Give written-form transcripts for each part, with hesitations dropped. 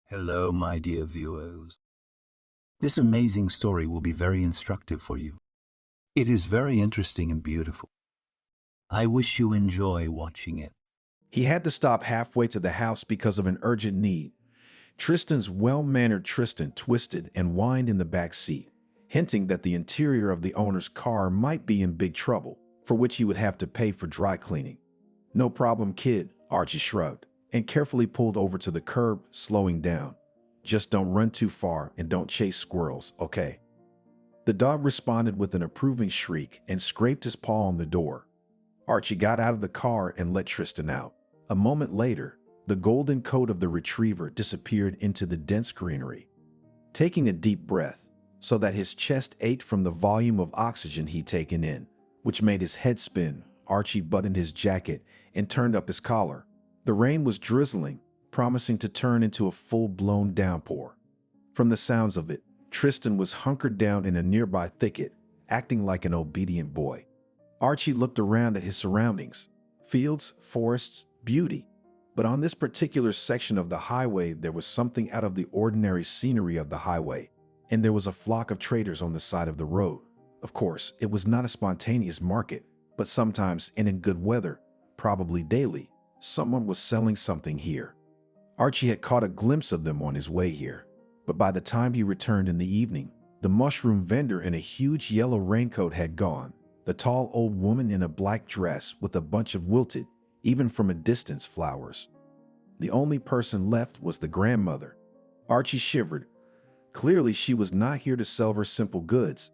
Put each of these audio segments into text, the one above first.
Hello, my dear viewers. This amazing story will be very instructive for you. It is very interesting and beautiful. I wish you enjoy watching it. He had to stop halfway to the house because of an urgent need. Tristan's well-mannered Tristan twisted and whined in the back seat, hinting that the interior of the owner's car might be in big trouble, for which he would have to pay for dry cleaning. "No problem, kid," Archie shrugged, and carefully pulled over to the curb, slowing down. "Just don't run too far and don't chase squirrels, okay?" The dog responded with an approving shriek and scraped his paw on the door. Archie got out of the car and let Tristan out. A moment later, the golden coat of the retriever disappeared into the dense greenery. Taking a deep breath, so that his chest ached from the volume of oxygen he'd taken in, which made his head spin, Archie buttoned his jacket and turned up his collar. The rain was drizzling, promising to turn into a full-blown downpour. From the sounds of it, Tristan was hunkered down in a nearby thicket, acting like an obedient boy. Archie looked around at his surroundings. Fields, forests, beauty. But on this particular section of the highway, there was something out of the ordinary scenery of the highway, and there was a flock of traders on the side of the road. Of course, it was not a spontaneous market, but sometimes, and in good weather, probably daily, someone was selling something here. Archie had caught a glimpse of them on his way here, but by the time he returned in the evening, the mushroom vendor in a huge yellow raincoat had gone. The tall old woman in a black dress with a bunch of wilted, even from a distance, flowers. The only person left was the grandmother. Archie shivered. Clearly, she was not here to sell her simple goods.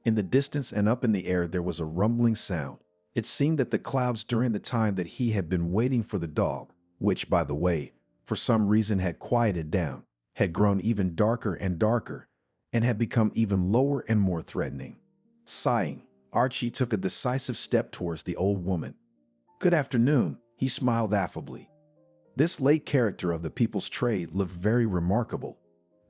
In the distance and up in the air, there was a rumbling sound. It seemed that the clouds during the time that he had been waiting for the dog, which, by the way, for some reason had quieted down, had grown even darker and darker, and had become even lower and more threatening. Sighing, Archie took a decisive step towards the old woman. "Good afternoon," he smiled affably. This late character of the people's trade looked very remarkable.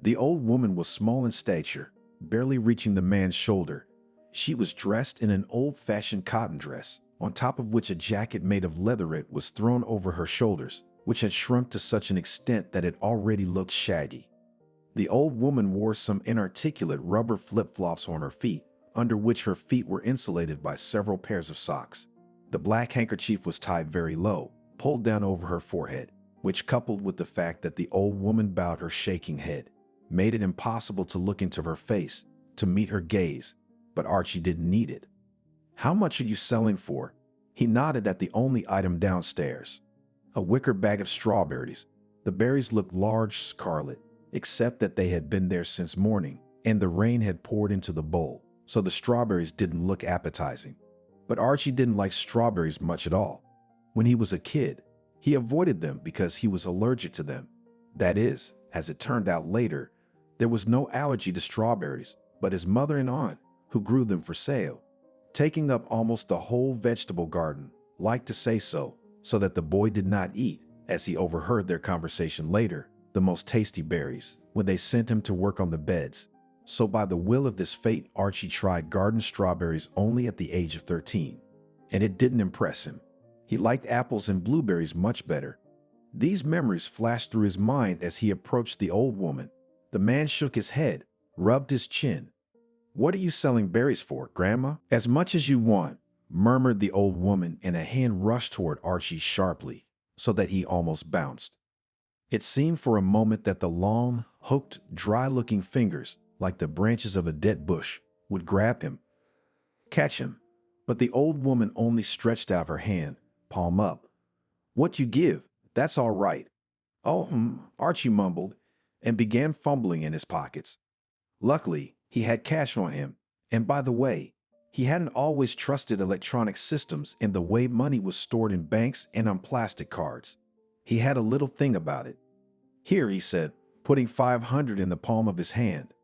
The old woman was small in stature, barely reaching the man's shoulder. She was dressed in an old-fashioned cotton dress, on top of which a jacket made of leatherette was thrown over her shoulders, which had shrunk to such an extent that it already looked shaggy. The old woman wore some inarticulate rubber flip-flops on her feet, under which her feet were insulated by several pairs of socks. The black handkerchief was tied very low, pulled down over her forehead, which, coupled with the fact that the old woman bowed her shaking head, made it impossible to look into her face, to meet her gaze, but Archie didn't need it. "How much are you selling for?" He nodded at the only item downstairs. A wicker bag of strawberries. The berries looked large, scarlet, except that they had been there since morning, and the rain had poured into the bowl, so the strawberries didn't look appetizing. But Archie didn't like strawberries much at all. When he was a kid, he avoided them because he was allergic to them. That is, as it turned out later, there was no allergy to strawberries, but his mother and aunt, who grew them for sale, taking up almost the whole vegetable garden, liked to say so that the boy did not eat, as he overheard their conversation later, the most tasty berries, when they sent him to work on the beds. So by the will of this fate, Archie tried garden strawberries only at the age of 13, and it didn't impress him. He liked apples and blueberries much better. These memories flashed through his mind as he approached the old woman. The man shook his head, rubbed his chin. "What are you selling berries for, Grandma?" "As much as you want," murmured the old woman, and a hand rushed toward Archie sharply, so that he almost bounced. It seemed for a moment that the long, hooked, dry-looking fingers, like the branches of a dead bush, would grab him, catch him. But the old woman only stretched out her hand, palm up. "What you give, that's all right." "Oh, Archie mumbled, and began fumbling in his pockets. Luckily, he had cash on him, and by the way, he hadn't always trusted electronic systems in the way money was stored in banks and on plastic cards. He had a little thing about it. "Here," he said, putting 500 in the palm of his hand.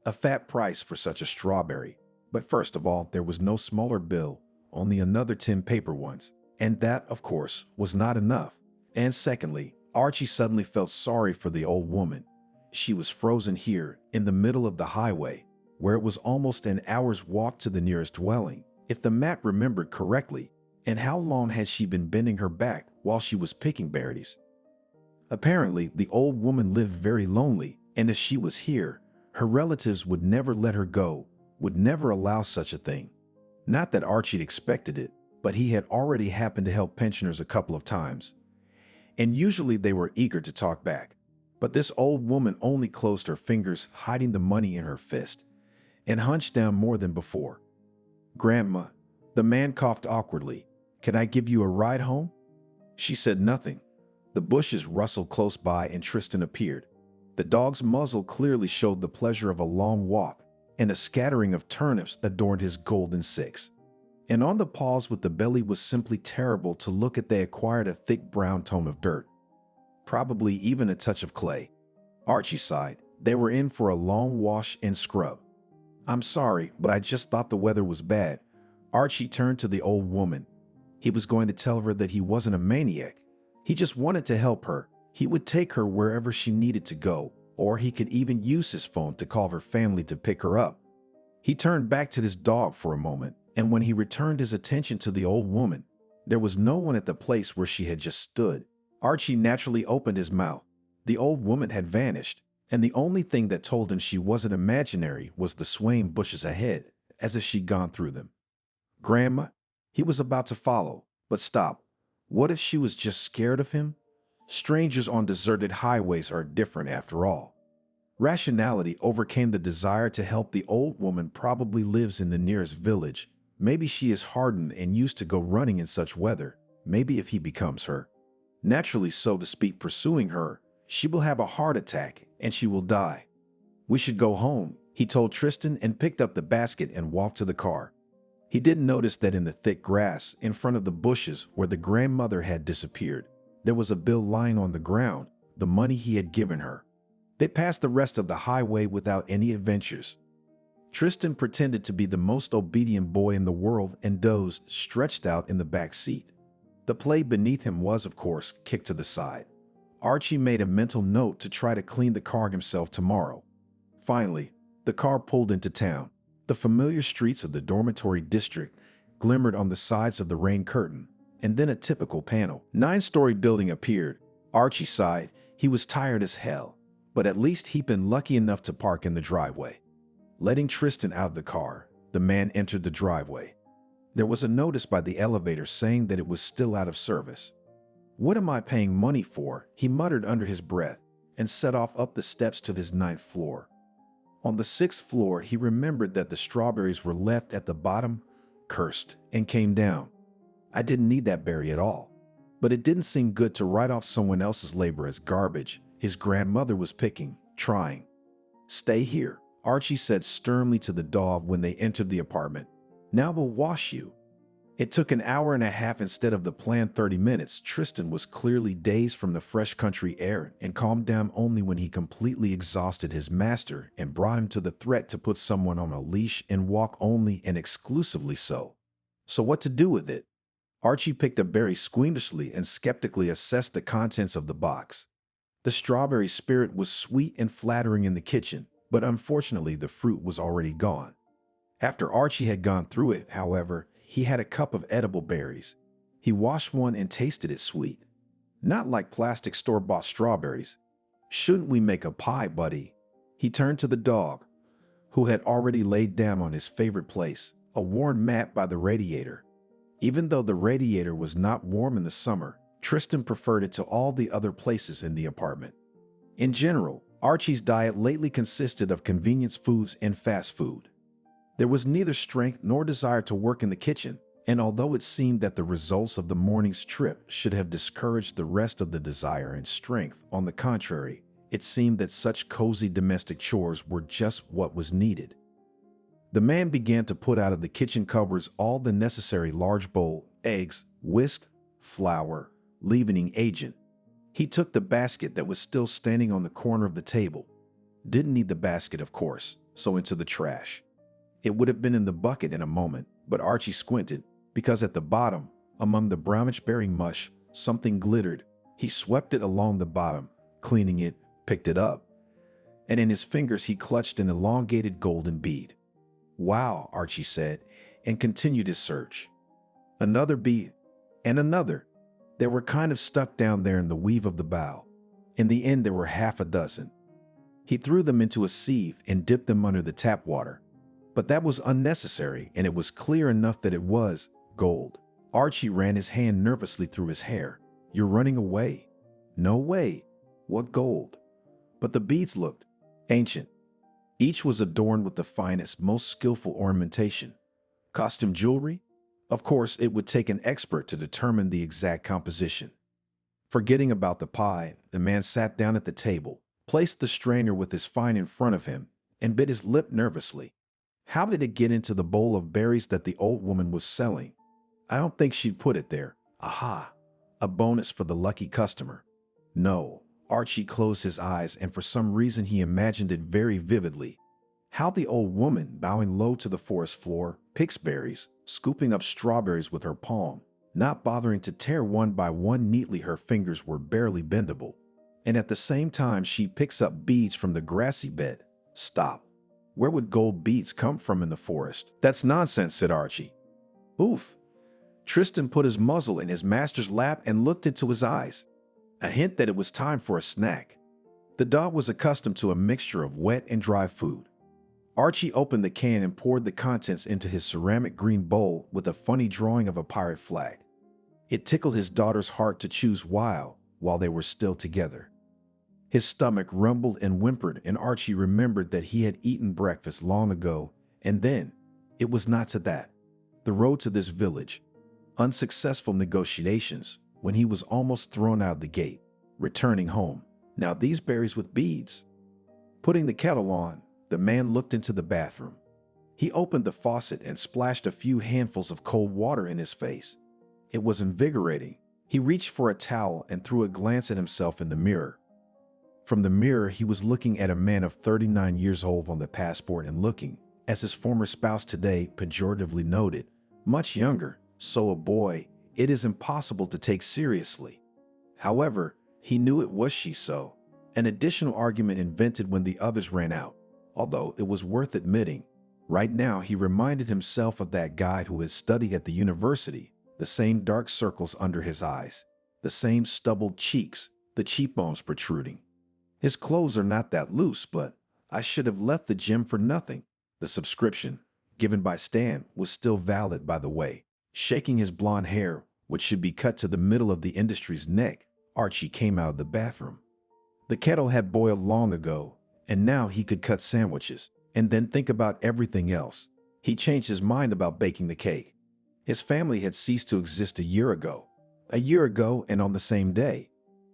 A fat price for such a strawberry. But first of all, there was no smaller bill, only another 10 paper ones. And that, of course, was not enough. And secondly, Archie suddenly felt sorry for the old woman. She was frozen here, in the middle of the highway, where it was almost an hour's walk to the nearest dwelling, if the map remembered correctly. And how long had she been bending her back while she was picking berries? Apparently, the old woman lived very lonely, and if she was here, her relatives would never let her go, would never allow such a thing. Not that Archie expected it, but he had already happened to help pensioners a couple of times. And usually they were eager to talk back. But this old woman only closed her fingers, hiding the money in her fist, and hunched down more than before. "Grandma," the man coughed awkwardly, "can I give you a ride home?" She said nothing. The bushes rustled close by and Tristan appeared. The dog's muzzle clearly showed the pleasure of a long walk, and a scattering of turnips adorned his golden six. And on the paws with the belly was simply terrible to look at. They acquired a thick brown tone of dirt, probably even a touch of clay. Archie sighed. They were in for a long wash and scrub. "I'm sorry, but I just thought the weather was bad." Archie turned to the old woman. He was going to tell her that he wasn't a maniac. He just wanted to help her. He would take her wherever she needed to go, or he could even use his phone to call her family to pick her up. He turned back to his dog for a moment, and when he returned his attention to the old woman, there was no one at the place where she had just stood. Archie naturally opened his mouth. The old woman had vanished, and the only thing that told him she wasn't imaginary was the swaying bushes ahead, as if she'd gone through them. "Grandma," he was about to follow, but stopped. What if she was just scared of him? Strangers on deserted highways are different after all. Rationality overcame the desire to help. The old woman probably lives in the nearest village. Maybe she is hardened and used to go running in such weather. Maybe if he becomes her, naturally so to speak, pursuing her, she will have a heart attack and she will die. "We should go home," he told Tristan, and picked up the basket and walked to the car. He didn't notice that in the thick grass in front of the bushes where the grandmother had disappeared, there was a bill lying on the ground, the money he had given her. They passed the rest of the highway without any adventures. Tristan pretended to be the most obedient boy in the world and dozed, stretched out in the back seat. The plate beneath him was, of course, kicked to the side. Archie made a mental note to try to clean the car himself tomorrow. Finally, the car pulled into town. The familiar streets of the dormitory district glimmered on the sides of the rain curtain, and then a typical panel. 9-story building appeared. Archie sighed. He was tired as hell, but at least he'd been lucky enough to park in the driveway. Letting Tristan out of the car, the man entered the driveway. There was a notice by the elevator saying that it was still out of service. "What am I paying money for?" he muttered under his breath, and set off up the steps to his 9th floor. On the 6th floor, he remembered that the strawberries were left at the bottom, cursed, and came down. I didn't need that berry at all. But it didn't seem good to write off someone else's labor as garbage. His grandmother was picking, trying. "Stay here," Archie said sternly to the dog when they entered the apartment. "Now we'll wash you." It took an hour and a half instead of the planned 30 minutes. Tristan was clearly dazed from the fresh country air and calmed down only when he completely exhausted his master and brought him to the threat to put someone on a leash and walk only and exclusively so. So what to do with it? Archie picked a berry squeamishly and skeptically assessed the contents of the box. The strawberry spirit was sweet and flattering in the kitchen, but unfortunately the fruit was already gone. After Archie had gone through it, however, he had a cup of edible berries. He washed one and tasted it sweet. Not like plastic store-bought strawberries. "Shouldn't we make a pie, buddy?" He turned to the dog, who had already laid down on his favorite place, a worn mat by the radiator. Even though the radiator was not warm in the summer, Tristan preferred it to all the other places in the apartment. In general, Archie's diet lately consisted of convenience foods and fast food. There was neither strength nor desire to work in the kitchen, and although it seemed that the results of the morning's trip should have discouraged the rest of the desire and strength, on the contrary, it seemed that such cozy domestic chores were just what was needed. The man began to put out of the kitchen cupboards all the necessary large bowl, eggs, whisk, flour, leavening agent. He took the basket that was still standing on the corner of the table. Didn't need the basket, of course, so into the trash. It would have been in the bucket in a moment, but Archie squinted, because at the bottom, among the brownish-bearing mush, something glittered. He swept it along the bottom, cleaning it, picked it up, and in his fingers he clutched an elongated golden bead. "Wow," Archie said, and continued his search. Another bead, and another. They were kind of stuck down there in the weave of the bough. In the end, there were half a dozen. He threw them into a sieve and dipped them under the tap water. But that was unnecessary, and it was clear enough that it was gold. Archie ran his hand nervously through his hair. "You're running away." "No way." "What gold?" But the beads looked ancient. Each was adorned with the finest, most skillful ornamentation. Costume jewelry? Of course, it would take an expert to determine the exact composition. Forgetting about the pie, the man sat down at the table, placed the strainer with his find in front of him, and bit his lip nervously. How did it get into the bowl of berries that the old woman was selling? I don't think she'd put it there. Aha! A bonus for the lucky customer. No. Archie closed his eyes, and for some reason he imagined it very vividly. How the old woman, bowing low to the forest floor, picks berries, scooping up strawberries with her palm, not bothering to tear one by one neatly, her fingers were barely bendable. And at the same time she picks up beads from the grassy bed. Stop. Where would gold beads come from in the forest? That's nonsense, said Archie. Oof. Tristan put his muzzle in his master's lap and looked into his eyes. A hint that it was time for a snack. The dog was accustomed to a mixture of wet and dry food. Archie opened the can and poured the contents into his ceramic green bowl with a funny drawing of a pirate flag. It tickled his daughter's heart to choose while they were still together. His stomach rumbled and whimpered, and Archie remembered that he had eaten breakfast long ago, and then it was not to that. The road to this village. Unsuccessful negotiations when he was almost thrown out the gate. Returning home. Now these berries with beads. Putting the kettle on, the man looked into the bathroom. He opened the faucet and splashed a few handfuls of cold water in his face. It was invigorating. He reached for a towel and threw a glance at himself in the mirror. From the mirror, he was looking at a man of 39 years old on the passport and looking, as his former spouse today pejoratively noted, much younger, so a boy it is impossible to take seriously. However, he knew it was so, an additional argument invented when the others ran out, although it was worth admitting. Right now, he reminded himself of that guy who had studied at the university, the same dark circles under his eyes, the same stubbled cheeks, the cheekbones protruding. His clothes are not that loose, but I should have left the gym for nothing. The subscription, given by Stan, was still valid, by the way. Shaking his blonde hair, which should be cut to the middle of the industry's neck, Archie came out of the bathroom. The kettle had boiled long ago, and now he could cut sandwiches and then think about everything else. He changed his mind about baking the cake. His family had ceased to exist a year ago and on the same day.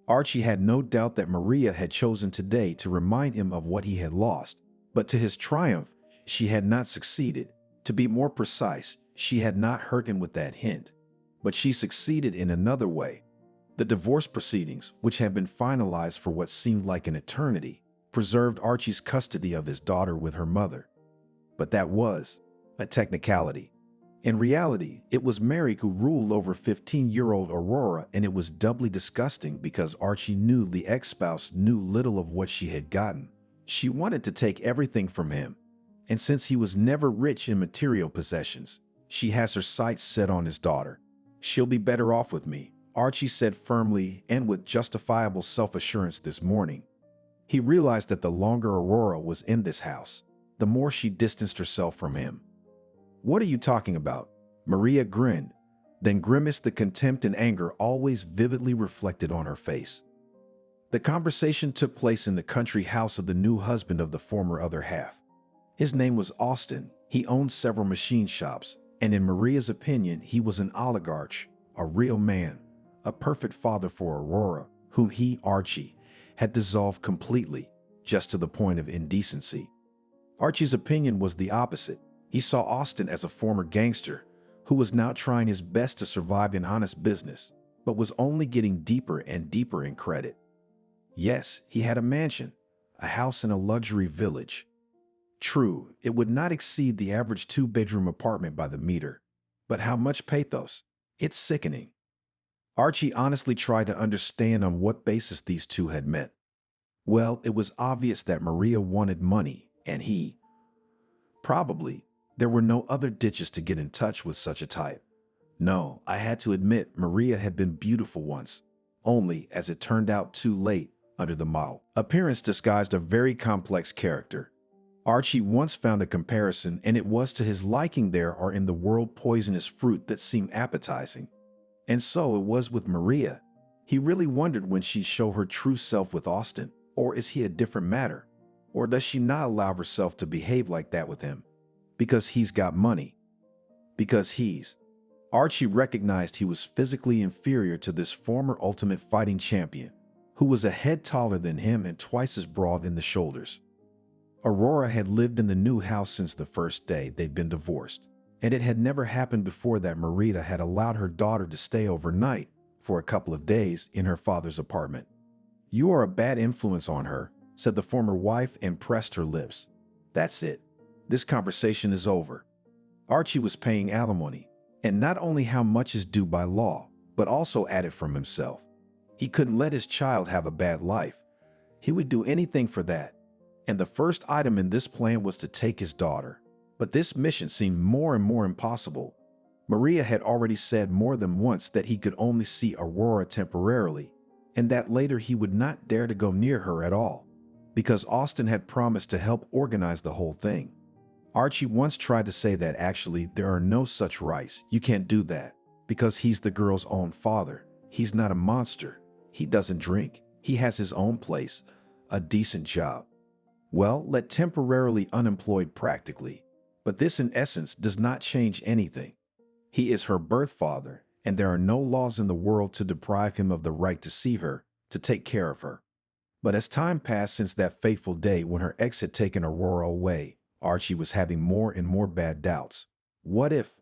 Archie had no doubt that Maria had chosen today to remind him of what he had lost, but to his triumph, she had not succeeded. To be more precise, she had not hurt him with that hint. But she succeeded in another way. The divorce proceedings, which had been finalized for what seemed like an eternity, preserved Archie's custody of his daughter with her mother. But that was a technicality. In reality, it was Mary who ruled over 15-year-old Aurora, and it was doubly disgusting because Archie knew the ex-spouse knew little of what she had gotten. She wanted to take everything from him, and since he was never rich in material possessions, she has her sights set on his daughter. She'll be better off with me, Archie said firmly and with justifiable self-assurance this morning. He realized that the longer Aurora was in this house, the more she distanced herself from him. What are you talking about? Maria grinned, then grimaced, the contempt and anger always vividly reflected on her face. The conversation took place in the country house of the new husband of the former other half. His name was Austin. He owned several machine shops, and in Maria's opinion, he was an oligarch, a real man, a perfect father for Aurora, whom he, Archie, had dissolved completely, just to the point of indecency. Archie's opinion was the opposite. He saw Austin as a former gangster who was now trying his best to survive in honest business, but was only getting deeper and deeper in credit. Yes, he had a mansion, a house in a luxury village. True, it would not exceed the average two-bedroom apartment by the meter, but how much pathos? It's sickening. Archie honestly tried to understand on what basis these two had met. Well, it was obvious that Maria wanted money, and he. Probably, there were no other ditches to get in touch with such a type. No, I had to admit Maria had been beautiful once, only, as it turned out too late, under the model. Appearance disguised a very complex character. Archie once found a comparison, and it was to his liking there are in the world poisonous fruit that seemed appetizing. And so it was with Maria. He really wondered when she'd show her true self with Austin, or is he a different matter? Or does she not allow herself to behave like that with him? Because he's got money. Archie recognized he was physically inferior to this former Ultimate Fighting champion, who was a head taller than him and twice as broad in the shoulders. Aurora had lived in the new house since the first day they'd been divorced, and it had never happened before that Maria had allowed her daughter to stay overnight for a couple of days in her father's apartment. "You are a bad influence on her," said the former wife and pressed her lips. "That's it. This conversation is over." Archie was paying alimony, and not only how much is due by law, but also added from himself. He couldn't let his child have a bad life. He would do anything for that. And the first item in this plan was to take his daughter. But this mission seemed more and more impossible. Maria had already said more than once that he could only see Aurora temporarily, and that later he would not dare to go near her at all, because Austin had promised to help organize the whole thing. Archie once tried to say that actually there are no such rights, you can't do that, because he's the girl's own father. He's not a monster. He doesn't drink. He has his own place, a decent job. Well, let temporarily unemployed practically, but this in essence does not change anything. He is her birth father, and there are no laws in the world to deprive him of the right to see her, to take care of her. But as time passed since that fateful day when her ex had taken Aurora away, Archie was having more and more bad doubts. What if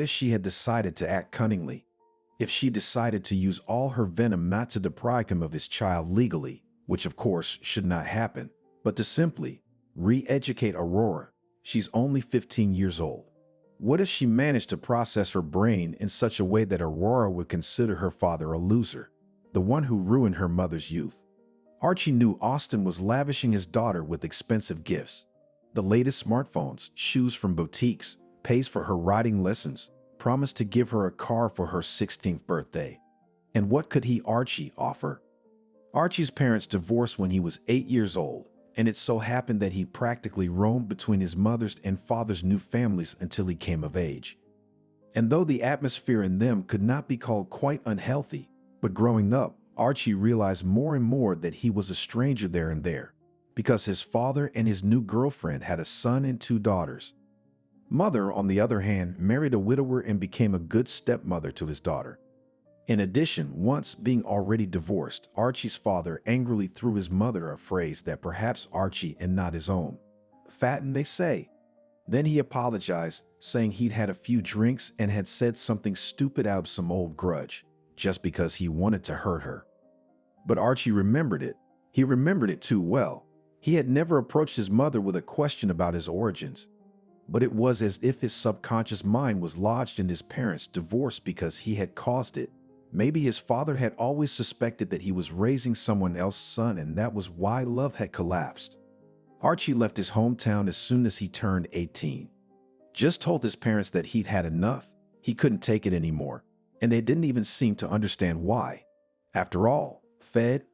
she had decided to act cunningly? If she decided to use all her venom not to deprive him of his child legally, which of course should not happen, but to simply re-educate Aurora. She's only 15 years old. What if she managed to process her brain in such a way that Aurora would consider her father a loser, the one who ruined her mother's youth? Archie knew Austin was lavishing his daughter with expensive gifts. The latest smartphones, shoes from boutiques, pays for her riding lessons, promised to give her a car for her 16th birthday. And what could Archie, offer? Archie's parents divorced when he was 8 years old, and it so happened that he practically roamed between his mother's and father's new families until he came of age. And though the atmosphere in them could not be called quite unhealthy, but growing up, Archie realized more and more that he was a stranger there and there, because his father and his new girlfriend had a son and 2 daughters. Mother, on the other hand, married a widower and became a good stepmother to his daughter. In addition, once being already divorced, Archie's father angrily threw his mother a phrase that perhaps Archie and not his own. "Fatten, they say." Then he apologized, saying he'd had a few drinks and had said something stupid out of some old grudge, just because he wanted to hurt her. But Archie remembered it. He remembered it too well. He had never approached his mother with a question about his origins. But it was as if his subconscious mind was lodged in his parents' divorce because he had caused it. Maybe his father had always suspected that he was raising someone else's son, and that was why love had collapsed. Archie left his hometown as soon as he turned 18. Just told his parents that he'd had enough. He couldn't take it anymore, and they didn't even seem to understand why. After all, fed,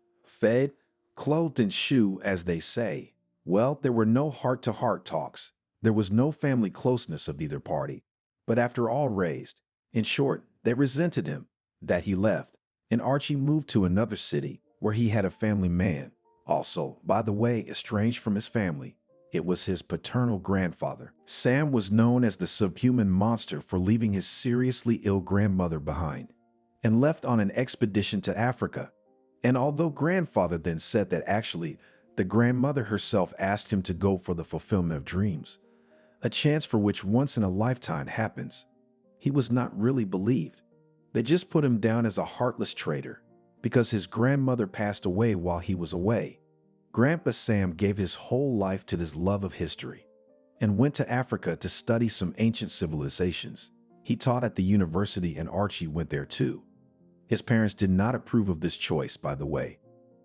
clothed and shoe, as they say. Well, there were no heart-to-heart talks. There was no family closeness of either party. But after all raised, in short, they resented him, that he left, and Archie moved to another city where he had a family man, also, by the way, estranged from his family. It was his paternal grandfather. Sam was known as the subhuman monster for leaving his seriously ill grandmother behind, and left on an expedition to Africa. And although grandfather then said that actually the grandmother herself asked him to go for the fulfillment of dreams, a chance for which once in a lifetime happens, he was not really believed. They just put him down as a heartless traitor because his grandmother passed away while he was away. Grandpa Sam gave his whole life to his love of history and went to Africa to study some ancient civilizations. He taught at the university, and Archie went there too. His parents did not approve of this choice, by the way.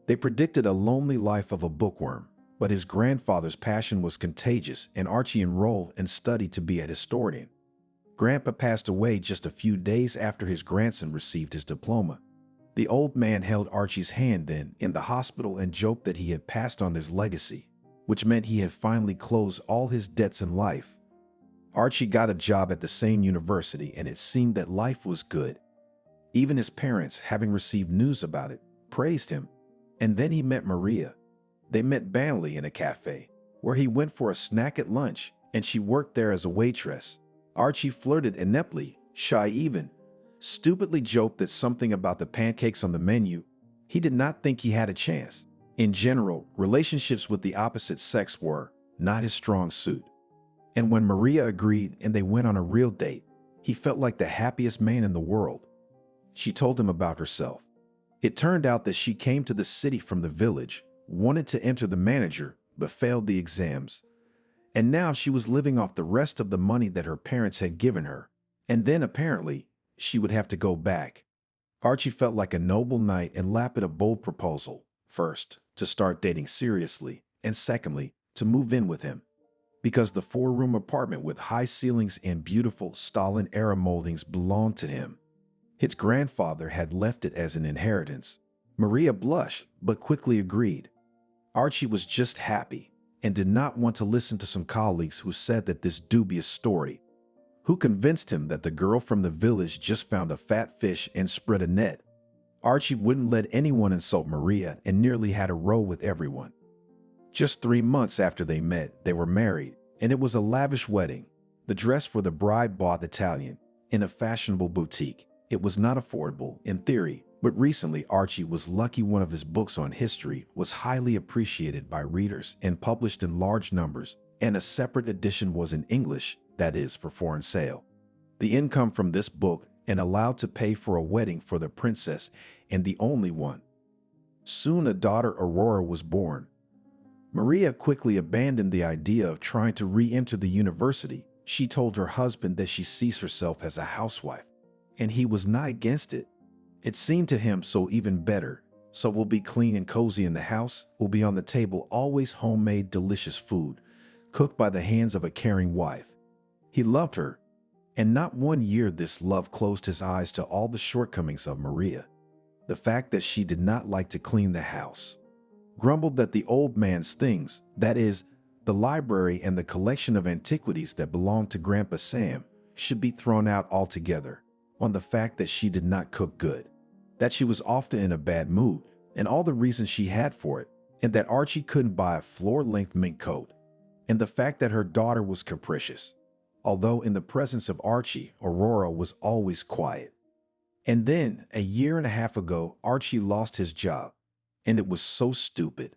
They predicted a lonely life of a bookworm, but his grandfather's passion was contagious, and Archie enrolled and studied to be a historian. Grandpa passed away just a few days after his grandson received his diploma. The old man held Archie's hand then in the hospital and joked that he had passed on his legacy, which meant he had finally closed all his debts in life. Archie got a job at the same university, and it seemed that life was good. Even his parents, having received news about it, praised him. And then he met Maria. They met banally in a cafe, where he went for a snack at lunch, and she worked there as a waitress. Archie flirted ineptly, shy even, stupidly joked that something about the pancakes on the menu. He did not think he had a chance. In general, relationships with the opposite sex were not his strong suit. And when Maria agreed and they went on a real date, he felt like the happiest man in the world. She told him about herself. It turned out that she came to the city from the village, wanted to enter the manager, but failed the exams. And now she was living off the rest of the money that her parents had given her. And then apparently, she would have to go back. Archie felt like a noble knight and laughed at a bold proposal. First, to start dating seriously, and secondly, to move in with him. Because the 4-room apartment with high ceilings and beautiful Stalin-era moldings belonged to him. His grandfather had left it as an inheritance. Maria blushed, but quickly agreed. Archie was just happy and did not want to listen to some colleagues who said that this dubious story, who convinced him that the girl from the village just found a fat fish and spread a net. Archie wouldn't let anyone insult Maria and nearly had a row with everyone. Just 3 months after they met, they were married, and it was a lavish wedding. The dress for the bride bought Italian, in a fashionable boutique. It was not affordable, in theory, but recently Archie was lucky one of his books on history was highly appreciated by readers and published in large numbers, and a separate edition was in English, that is, for foreign sale. The income from this book and allowed to pay for a wedding for the princess, and the only one. Soon a daughter, Aurora, was born. Maria quickly abandoned the idea of trying to re-enter the university. She told her husband that she sees herself as a housewife, and he was not against it. It seemed to him so even better. So we'll be clean and cozy in the house, will be on the table always homemade delicious food, cooked by the hands of a caring wife. He loved her, and not 1 year this love closed his eyes to all the shortcomings of Maria. The fact that she did not like to clean the house. Grumbled that the old man's things, that is, the library and the collection of antiquities that belonged to Grandpa Sam, should be thrown out altogether. On the fact that she did not cook good, that she was often in a bad mood, and all the reasons she had for it, and that Archie couldn't buy a floor-length mink coat, and the fact that her daughter was capricious. Although in the presence of Archie, Aurora was always quiet. And then, a year and a half ago, Archie lost his job, and it was so stupid.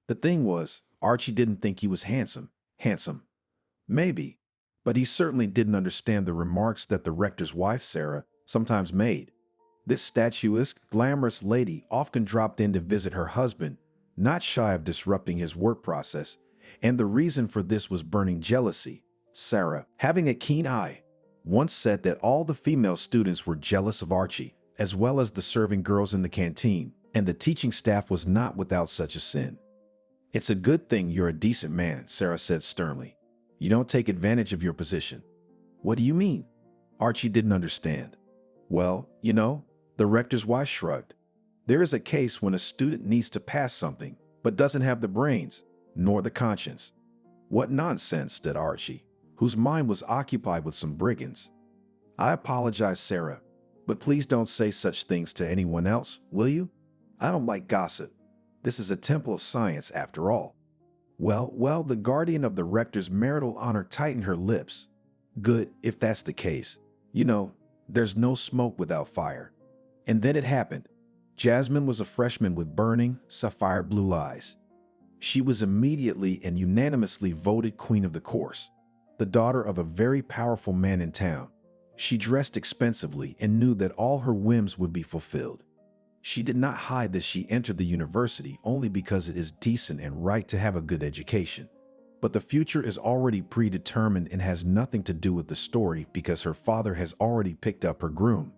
The thing was, Archie didn't think he was handsome. Maybe, but he certainly didn't understand the remarks that the rector's wife, Sarah, sometimes made. This statuesque, glamorous lady often dropped in to visit her husband, not shy of disrupting his work process, and the reason for this was burning jealousy. Sarah, having a keen eye, once said that all the female students were jealous of Archie, as well as the serving girls in the canteen, and the teaching staff was not without such a sin. "It's a good thing you're a decent man," Sarah said sternly. "You don't take advantage of your position." "What do you mean?" Archie didn't understand. "Well, you know," the rector's wife shrugged. "There is a case when a student needs to pass something, but doesn't have the brains, nor the conscience." "What nonsense," said Archie, whose mind was occupied with some brigands. "I apologize, Sarah, but please don't say such things to anyone else, will you? I don't like gossip. This is a temple of science, after all." Well, the guardian of the rector's marital honor tightened her lips. "Good, if that's the case. You know, there's no smoke without fire." And then it happened. Jasmine was a freshman with burning, sapphire blue eyes. She was immediately and unanimously voted queen of the course, the daughter of a very powerful man in town. She dressed expensively and knew that all her whims would be fulfilled. She did not hide that she entered the university only because it is decent and right to have a good education. But the future is already predetermined and has nothing to do with the story because her father has already picked up her groom.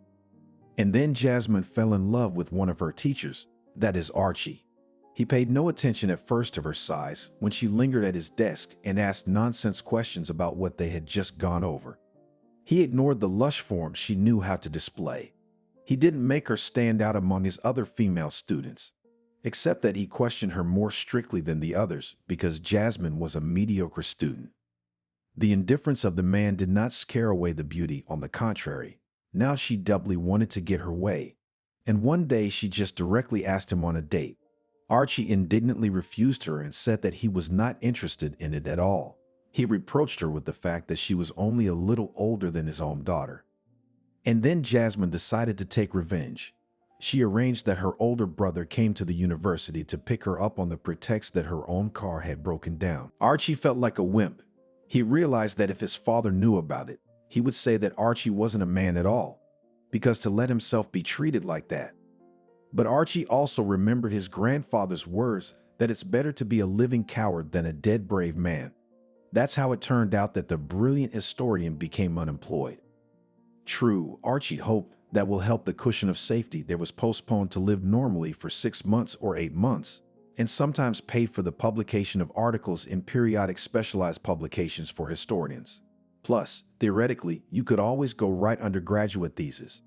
And then Jasmine fell in love with one of her teachers, that is Archie. He paid no attention at first to her sighs when she lingered at his desk and asked nonsense questions about what they had just gone over. He ignored the lush forms she knew how to display. He didn't make her stand out among his other female students, except that he questioned her more strictly than the others because Jasmine was a mediocre student. The indifference of the man did not scare away the beauty, on the contrary. Now she doubly wanted to get her way. And one day she just directly asked him on a date. Archie indignantly refused her and said that he was not interested in it at all. He reproached her with the fact that she was only a little older than his own daughter. And then Jasmine decided to take revenge. She arranged that her older brother came to the university to pick her up on the pretext that her own car had broken down. Archie felt like a wimp. He realized that if his father knew about it, he would say that Archie wasn't a man at all, because to let himself be treated like that. But Archie also remembered his grandfather's words that it's better to be a living coward than a dead brave man. That's how it turned out that the brilliant historian became unemployed. True, Archie hoped that will help the cushion of safety that was postponed to live normally for 6 months or 8 months, and sometimes paid for the publication of articles in periodic specialized publications for historians. Plus, theoretically, you could always go write undergraduate theses.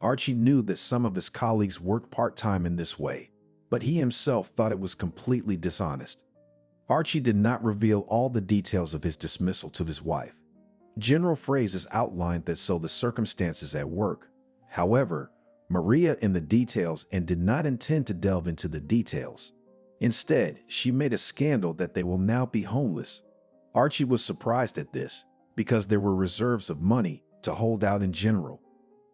Archie knew that some of his colleagues worked part-time in this way, but he himself thought it was completely dishonest. Archie did not reveal all the details of his dismissal to his wife. General phrases outlined that so the circumstances at work. However, Maria in the details and did not intend to delve into the details. Instead, she made a scandal that they will now be homeless. Archie was surprised at this, because there were reserves of money to hold out in general.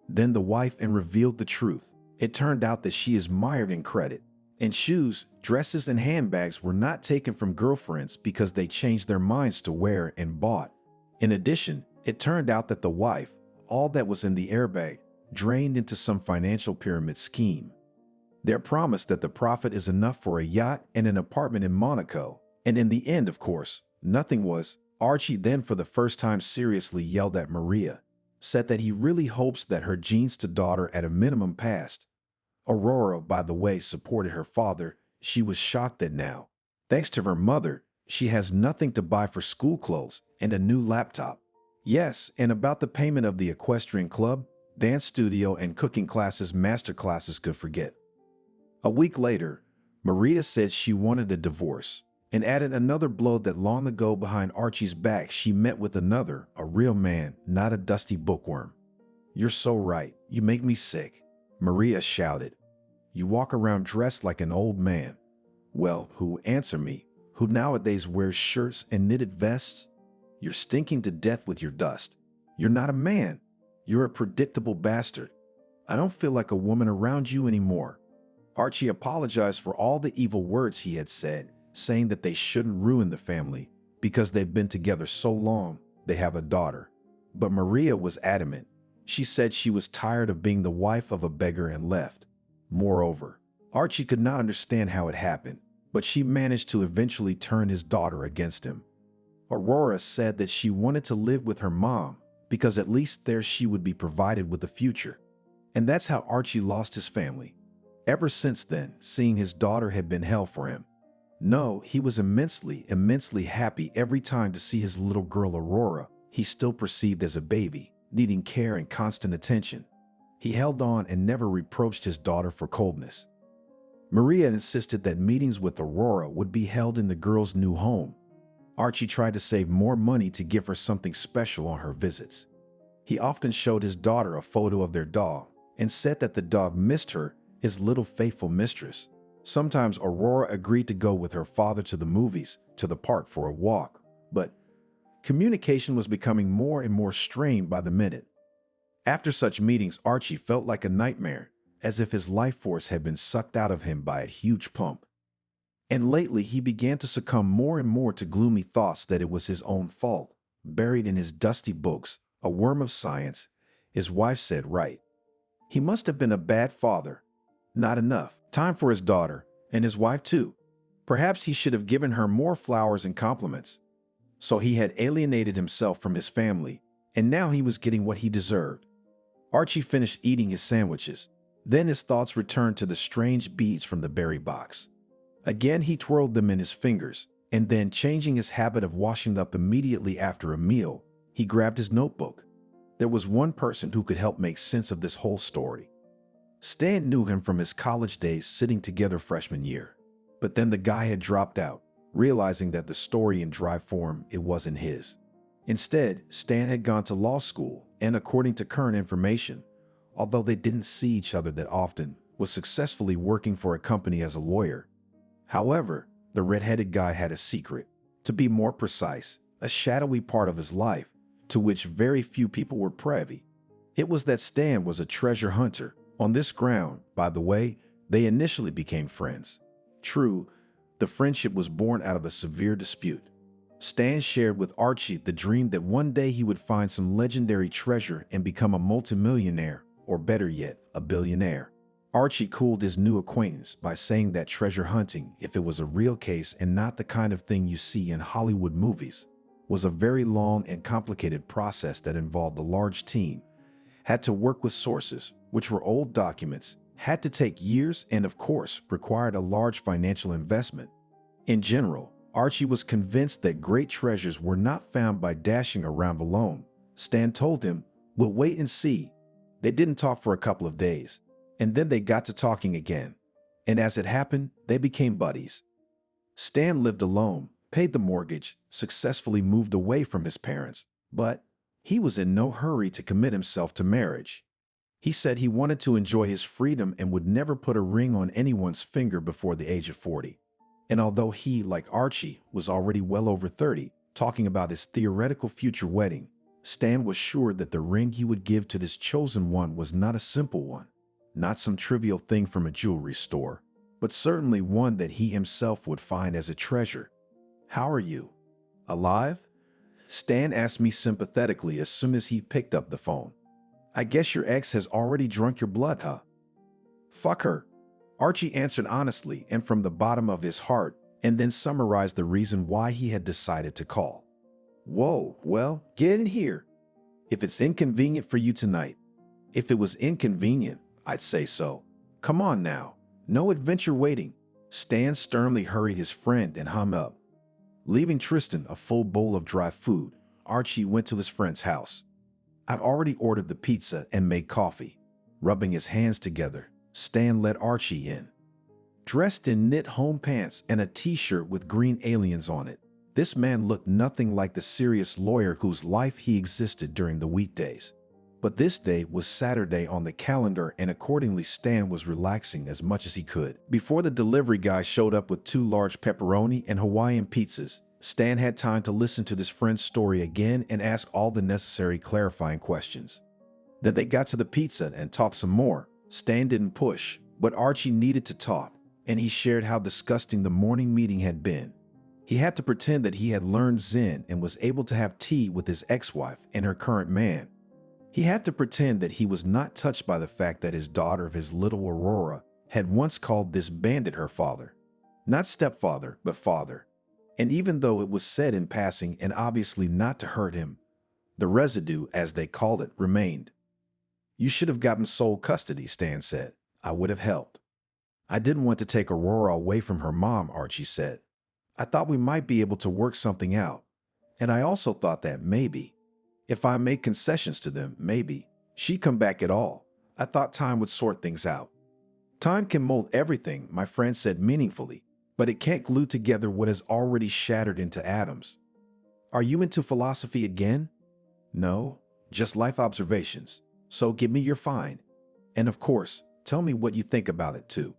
Then the wife revealed the truth. It turned out that she is mired in credit, and shoes, dresses, and handbags were not taken from girlfriends because they changed their minds to wear and bought. In addition, it turned out that the wife, all that was in the airbag, drained into some financial pyramid scheme. They're promised that the profit is enough for a yacht and an apartment in Monaco, and in the end, of course, nothing was. Archie then for the first time seriously yelled at Maria, said that he really hopes that her genes to daughter at a minimum passed. Aurora, by the way, supported her father. She was shocked that now, thanks to her mother, she has nothing to buy for school clothes and a new laptop. Yes, and about the payment of the equestrian club, dance studio, and cooking classes, master classes could forget. A week later, Maria said she wanted a divorce and added another blow that long ago behind Archie's back she met with another, a real man, not a dusty bookworm. "You're so right. You make me sick," Maria shouted. "You walk around dressed like an old man. Well, who, answer me, who nowadays wears shirts and knitted vests? You're stinking to death with your dust. You're not a man. You're a predictable bastard. I don't feel like a woman around you anymore." Archie apologized for all the evil words he had said, saying that they shouldn't ruin the family because they've been together so long, they have a daughter. But Maria was adamant. She said she was tired of being the wife of a beggar and left. Moreover, Archie could not understand how it happened, but she managed to eventually turn his daughter against him. Aurora said that she wanted to live with her mom because at least there she would be provided with a future. And that's how Archie lost his family. Ever since then, seeing his daughter had been hell for him. No, he was immensely happy every time to see his little girl Aurora, he still perceived as a baby, needing care and constant attention. He held on and never reproached his daughter for coldness. Maria insisted that meetings with Aurora would be held in the girl's new home. Archie tried to save more money to give her something special on her visits. He often showed his daughter a photo of their dog and said that the dog missed her, his little faithful mistress. Sometimes Aurora agreed to go with her father to the movies, to the park for a walk, but communication was becoming more and more strained by the minute. After such meetings, Archie felt like a nightmare, as if his life force had been sucked out of him by a huge pump. And lately he began to succumb more and more to gloomy thoughts that it was his own fault, buried in his dusty books, a worm of science. His wife said right. He must have been a bad father. Not enough time for his daughter, and his wife too. Perhaps he should have given her more flowers and compliments. So he had alienated himself from his family, and now he was getting what he deserved. Archie finished eating his sandwiches. Then his thoughts returned to the strange beads from the berry box. Again he twirled them in his fingers, and then, changing his habit of washing up immediately after a meal, he grabbed his notebook. There was one person who could help make sense of this whole story. Stan knew him from his college days sitting together freshman year. But then the guy had dropped out, realizing that the story in dry form, it wasn't his. Instead, Stan had gone to law school and, according to current information, although they didn't see each other that often, was successfully working for a company as a lawyer. However, the red-headed guy had a secret. To be more precise, a shadowy part of his life, to which very few people were privy. It was that Stan was a treasure hunter. On this ground, by the way, they initially became friends. True, the friendship was born out of a severe dispute. Stan shared with Archie the dream that one day he would find some legendary treasure and become a multimillionaire, or better yet, a billionaire. Archie cooled his new acquaintance by saying that treasure hunting, if it was a real case and not the kind of thing you see in Hollywood movies, was a very long and complicated process that involved a large team, had to work with sources, which were old documents, had to take years and, of course, required a large financial investment. In general, Archie was convinced that great treasures were not found by dashing around alone. Stan told him, "We'll wait and see." They didn't talk for a couple of days, and then they got to talking again. And as it happened, they became buddies. Stan lived alone, paid the mortgage, successfully moved away from his parents, but he was in no hurry to commit himself to marriage. He said he wanted to enjoy his freedom and would never put a ring on anyone's finger before the age of 40. And although he, like Archie, was already well over 30, talking about his theoretical future wedding, Stan was sure that the ring he would give to this chosen one was not a simple one, not some trivial thing from a jewelry store, but certainly one that he himself would find as a treasure. "How are you? Alive?" Stan asked me sympathetically as soon as he picked up the phone. "I guess your ex has already drunk your blood, huh?" "Fuck her," Archie answered honestly and from the bottom of his heart, and then summarized the reason why he had decided to call. "Whoa, well, get in here. If it's inconvenient for you tonight." If it was inconvenient, I'd say so. "Come on now. No adventure waiting." Stan sternly hurried his friend and hung up. Leaving Tristan a full bowl of dry food, Archie went to his friend's house. "I've already ordered the pizza and made coffee." Rubbing his hands together, Stan let Archie in. Dressed in knit home pants and a t-shirt with green aliens on it, this man looked nothing like the serious lawyer whose life he existed during the weekdays. But this day was Saturday on the calendar, and accordingly Stan was relaxing as much as he could. Before the delivery guy showed up with 2 large pepperoni and Hawaiian pizzas, Stan had time to listen to his friend's story again and ask all the necessary clarifying questions. Then they got to the pizza and talked some more. Stan didn't push, but Archie needed to talk, and he shared how disgusting the morning meeting had been. He had to pretend that he had learned Zen and was able to have tea with his ex-wife and her current man. He had to pretend that he was not touched by the fact that his daughter of his little Aurora had once called this bandit her father. Not stepfather, but father. And even though it was said in passing and obviously not to hurt him, the residue, as they called it, remained. "You should have gotten sole custody," Stan said. "I would have helped." "I didn't want to take Aurora away from her mom," Archie said. "I thought we might be able to work something out. And I also thought that maybe, if I made concessions to them, maybe she'd come back at all. I thought time would sort things out." "Time can mold everything," my friend said meaningfully, "but it can't glue together what has already shattered into atoms." "Are you into philosophy again?" "No, just life observations. So give me your find. And of course, tell me what you think about it too."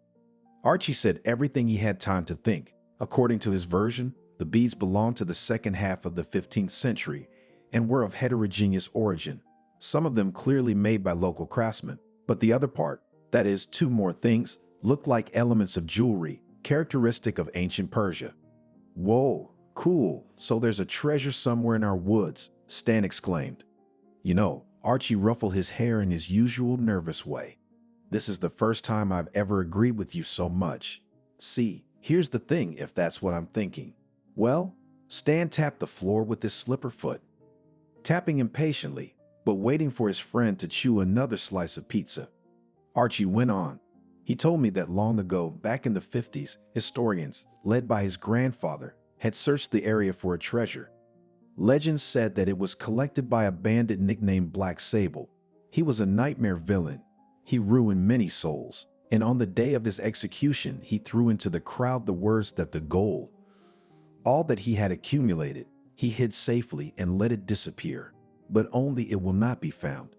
Archie said everything he had time to think. According to his version, the beads belonged to the second half of the 15th century and were of heterogeneous origin, some of them clearly made by local craftsmen, but the other part, that is, 2 more things, looked like elements of jewelry, characteristic of ancient Persia. "Whoa, cool, so there's a treasure somewhere in our woods," Stan exclaimed. "You know," Archie ruffled his hair in his usual nervous way, "this is the first time I've ever agreed with you so much. See, here's the thing, if that's what I'm thinking." "Well," Stan tapped the floor with his slipper foot, tapping impatiently, but waiting for his friend to chew another slice of pizza. Archie went on. "He told me that long ago, back in the 50s, historians, led by his grandfather, had searched the area for a treasure. Legends said that it was collected by a bandit nicknamed Black Sable. He was a nightmare villain. He ruined many souls, and on the day of his execution, he threw into the crowd the words that the gold, all that he had accumulated, he hid safely and let it disappear, but only it will not be found.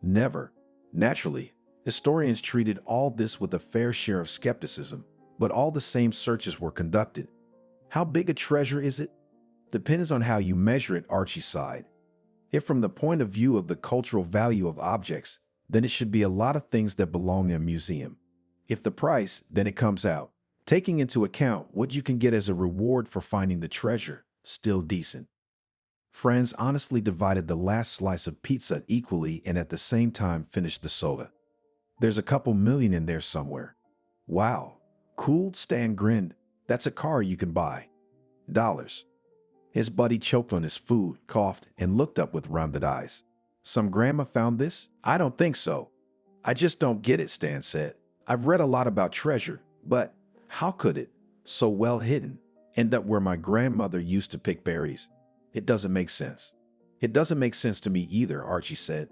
Never. Naturally, historians treated all this with a fair share of skepticism, but all the same searches were conducted. How big a treasure is it? Depends on how you measure it, Archie sighed. If from the point of view of the cultural value of objects, then it should be a lot of things that belong in a museum. If the price, then it comes out, taking into account what you can get as a reward for finding the treasure, still decent. Friends honestly divided the last slice of pizza equally and at the same time finished the soda. There's a couple million in there somewhere. Wow. Cool, Stan grinned. That's a car you can buy. Dollars. His buddy choked on his food, coughed, and looked up with rounded eyes. Some grandma found this? I don't think so. I just don't get it, Stan said. I've read a lot about treasure, but how could it, so well hidden, end up where my grandmother used to pick berries? It doesn't make sense. It doesn't make sense to me either, Archie said.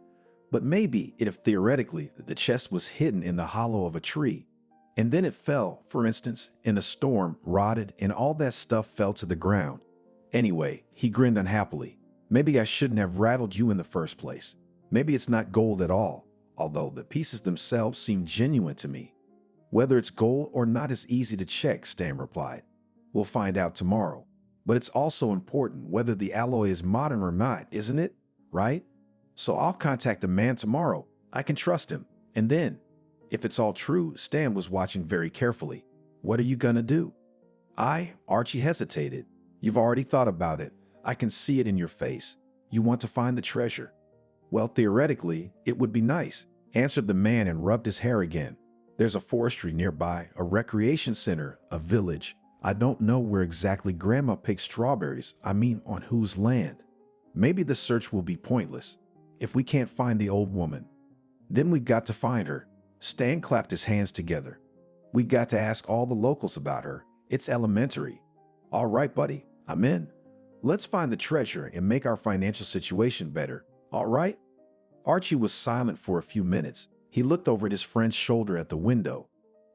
But maybe if theoretically the chest was hidden in the hollow of a tree, and then it fell, for instance, in a storm, rotted, and all that stuff fell to the ground. Anyway, he grinned unhappily. Maybe I shouldn't have rattled you in the first place. Maybe it's not gold at all, although the pieces themselves seem genuine to me. Whether it's gold or not is easy to check, Stan replied. We'll find out tomorrow. But it's also important whether the alloy is modern or not, isn't it? Right? So I'll contact the man tomorrow. I can trust him. And then, if it's all true, Stan was watching very carefully. What are you gonna do? Archie hesitated. You've already thought about it. I can see it in your face. You want to find the treasure. Well, theoretically, it would be nice, answered the man and rubbed his hair again. There's a forestry nearby, a recreation center, a village. I don't know where exactly Grandma picked strawberries. I mean, on whose land? Maybe the search will be pointless. If we can't find the old woman, then we got to find her. Stan clapped his hands together. We got to ask all the locals about her. It's elementary. All right, buddy, I'm in. Let's find the treasure and make our financial situation better. All right? Archie was silent for a few minutes. He looked over at his friend's shoulder at the window.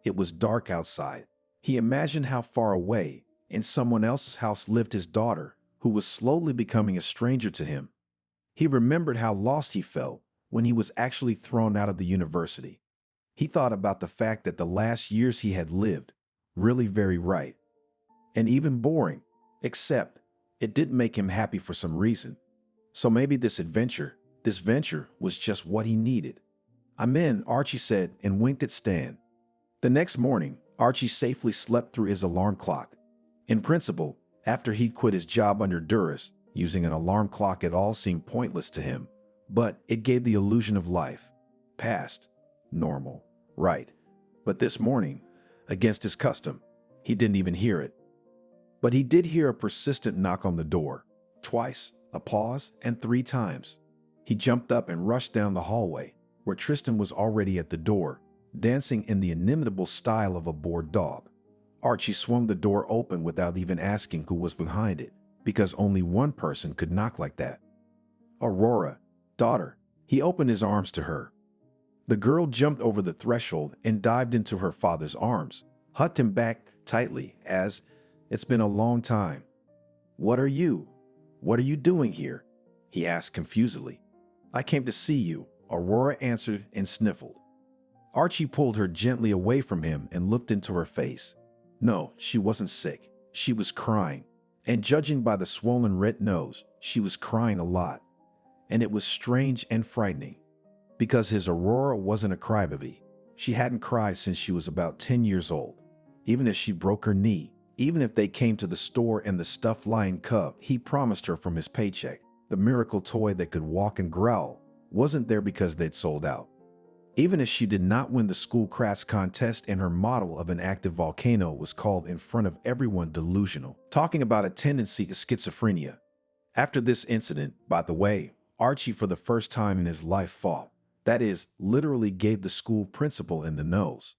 It was dark outside. He imagined how far away, in someone else's house, lived his daughter, who was slowly becoming a stranger to him. He remembered how lost he felt when he was actually thrown out of the university. He thought about the fact that the last years he had lived, really very right, and even boring, except it didn't make him happy for some reason. So maybe this venture was just what he needed. I'm in, Archie said and winked at Stan. The next morning, Archie safely slept through his alarm clock. In principle, after he'd quit his job under Duras, using an alarm clock at all seemed pointless to him, but it gave the illusion of life. Past. Normal. Right. But this morning, against his custom, he didn't even hear it. But he did hear a persistent knock on the door. Twice, a pause, and 3 times. He jumped up and rushed down the hallway, where Tristan was already at the door, dancing in the inimitable style of a bored dog. Archie swung the door open without even asking who was behind it, because only one person could knock like that. Aurora, daughter. He opened his arms to her. The girl jumped over the threshold and dived into her father's arms, hugged him back tightly as, "It's been a long time." What are you doing here?" he asked confusedly. "I came to see you," Aurora answered and sniffled. Archie pulled her gently away from him and looked into her face. No, she wasn't sick. She was crying. And judging by the swollen red nose, she was crying a lot. And it was strange and frightening. Because his Aurora wasn't a crybaby. She hadn't cried since she was about 10 years old. Even if she broke her knee, even if they came to the store and the stuffed lion cub he promised her from his paycheck, the miracle toy that could walk and growl, wasn't there because they'd sold out. Even if she did not win the school crafts contest and her model of an active volcano was called in front of everyone delusional, talking about a tendency to schizophrenia. After this incident, by the way, Archie for the first time in his life fought. That is, literally gave the school principal in the nose.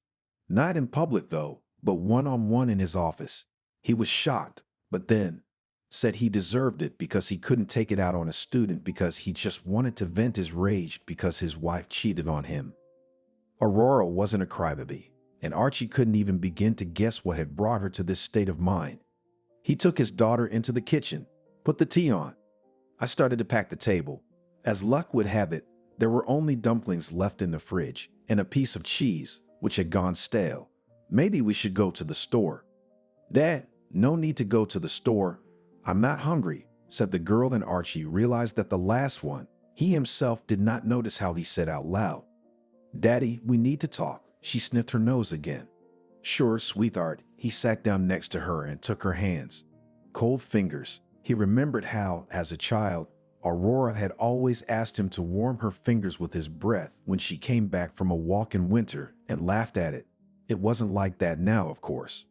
Not in public though, but one-on-one in his office. He was shocked, but then said he deserved it because he couldn't take it out on a student because he just wanted to vent his rage because his wife cheated on him. Aurora wasn't a crybaby, and Archie couldn't even begin to guess what had brought her to this state of mind. He took his daughter into the kitchen, put the tea on. I started to pack the table. As luck would have it, there were only dumplings left in the fridge and a piece of cheese, which had gone stale. Maybe we should go to the store. Dad, no need to go to the store. I'm not hungry, said the girl, and Archie realized that the last one, he himself did not notice how he said out loud. Daddy, we need to talk. She sniffed her nose again. Sure, sweetheart. He sat down next to her and took her hands. Cold fingers. He remembered how, as a child, Aurora had always asked him to warm her fingers with his breath when she came back from a walk in winter, and laughed at it. It wasn't like that now, of course.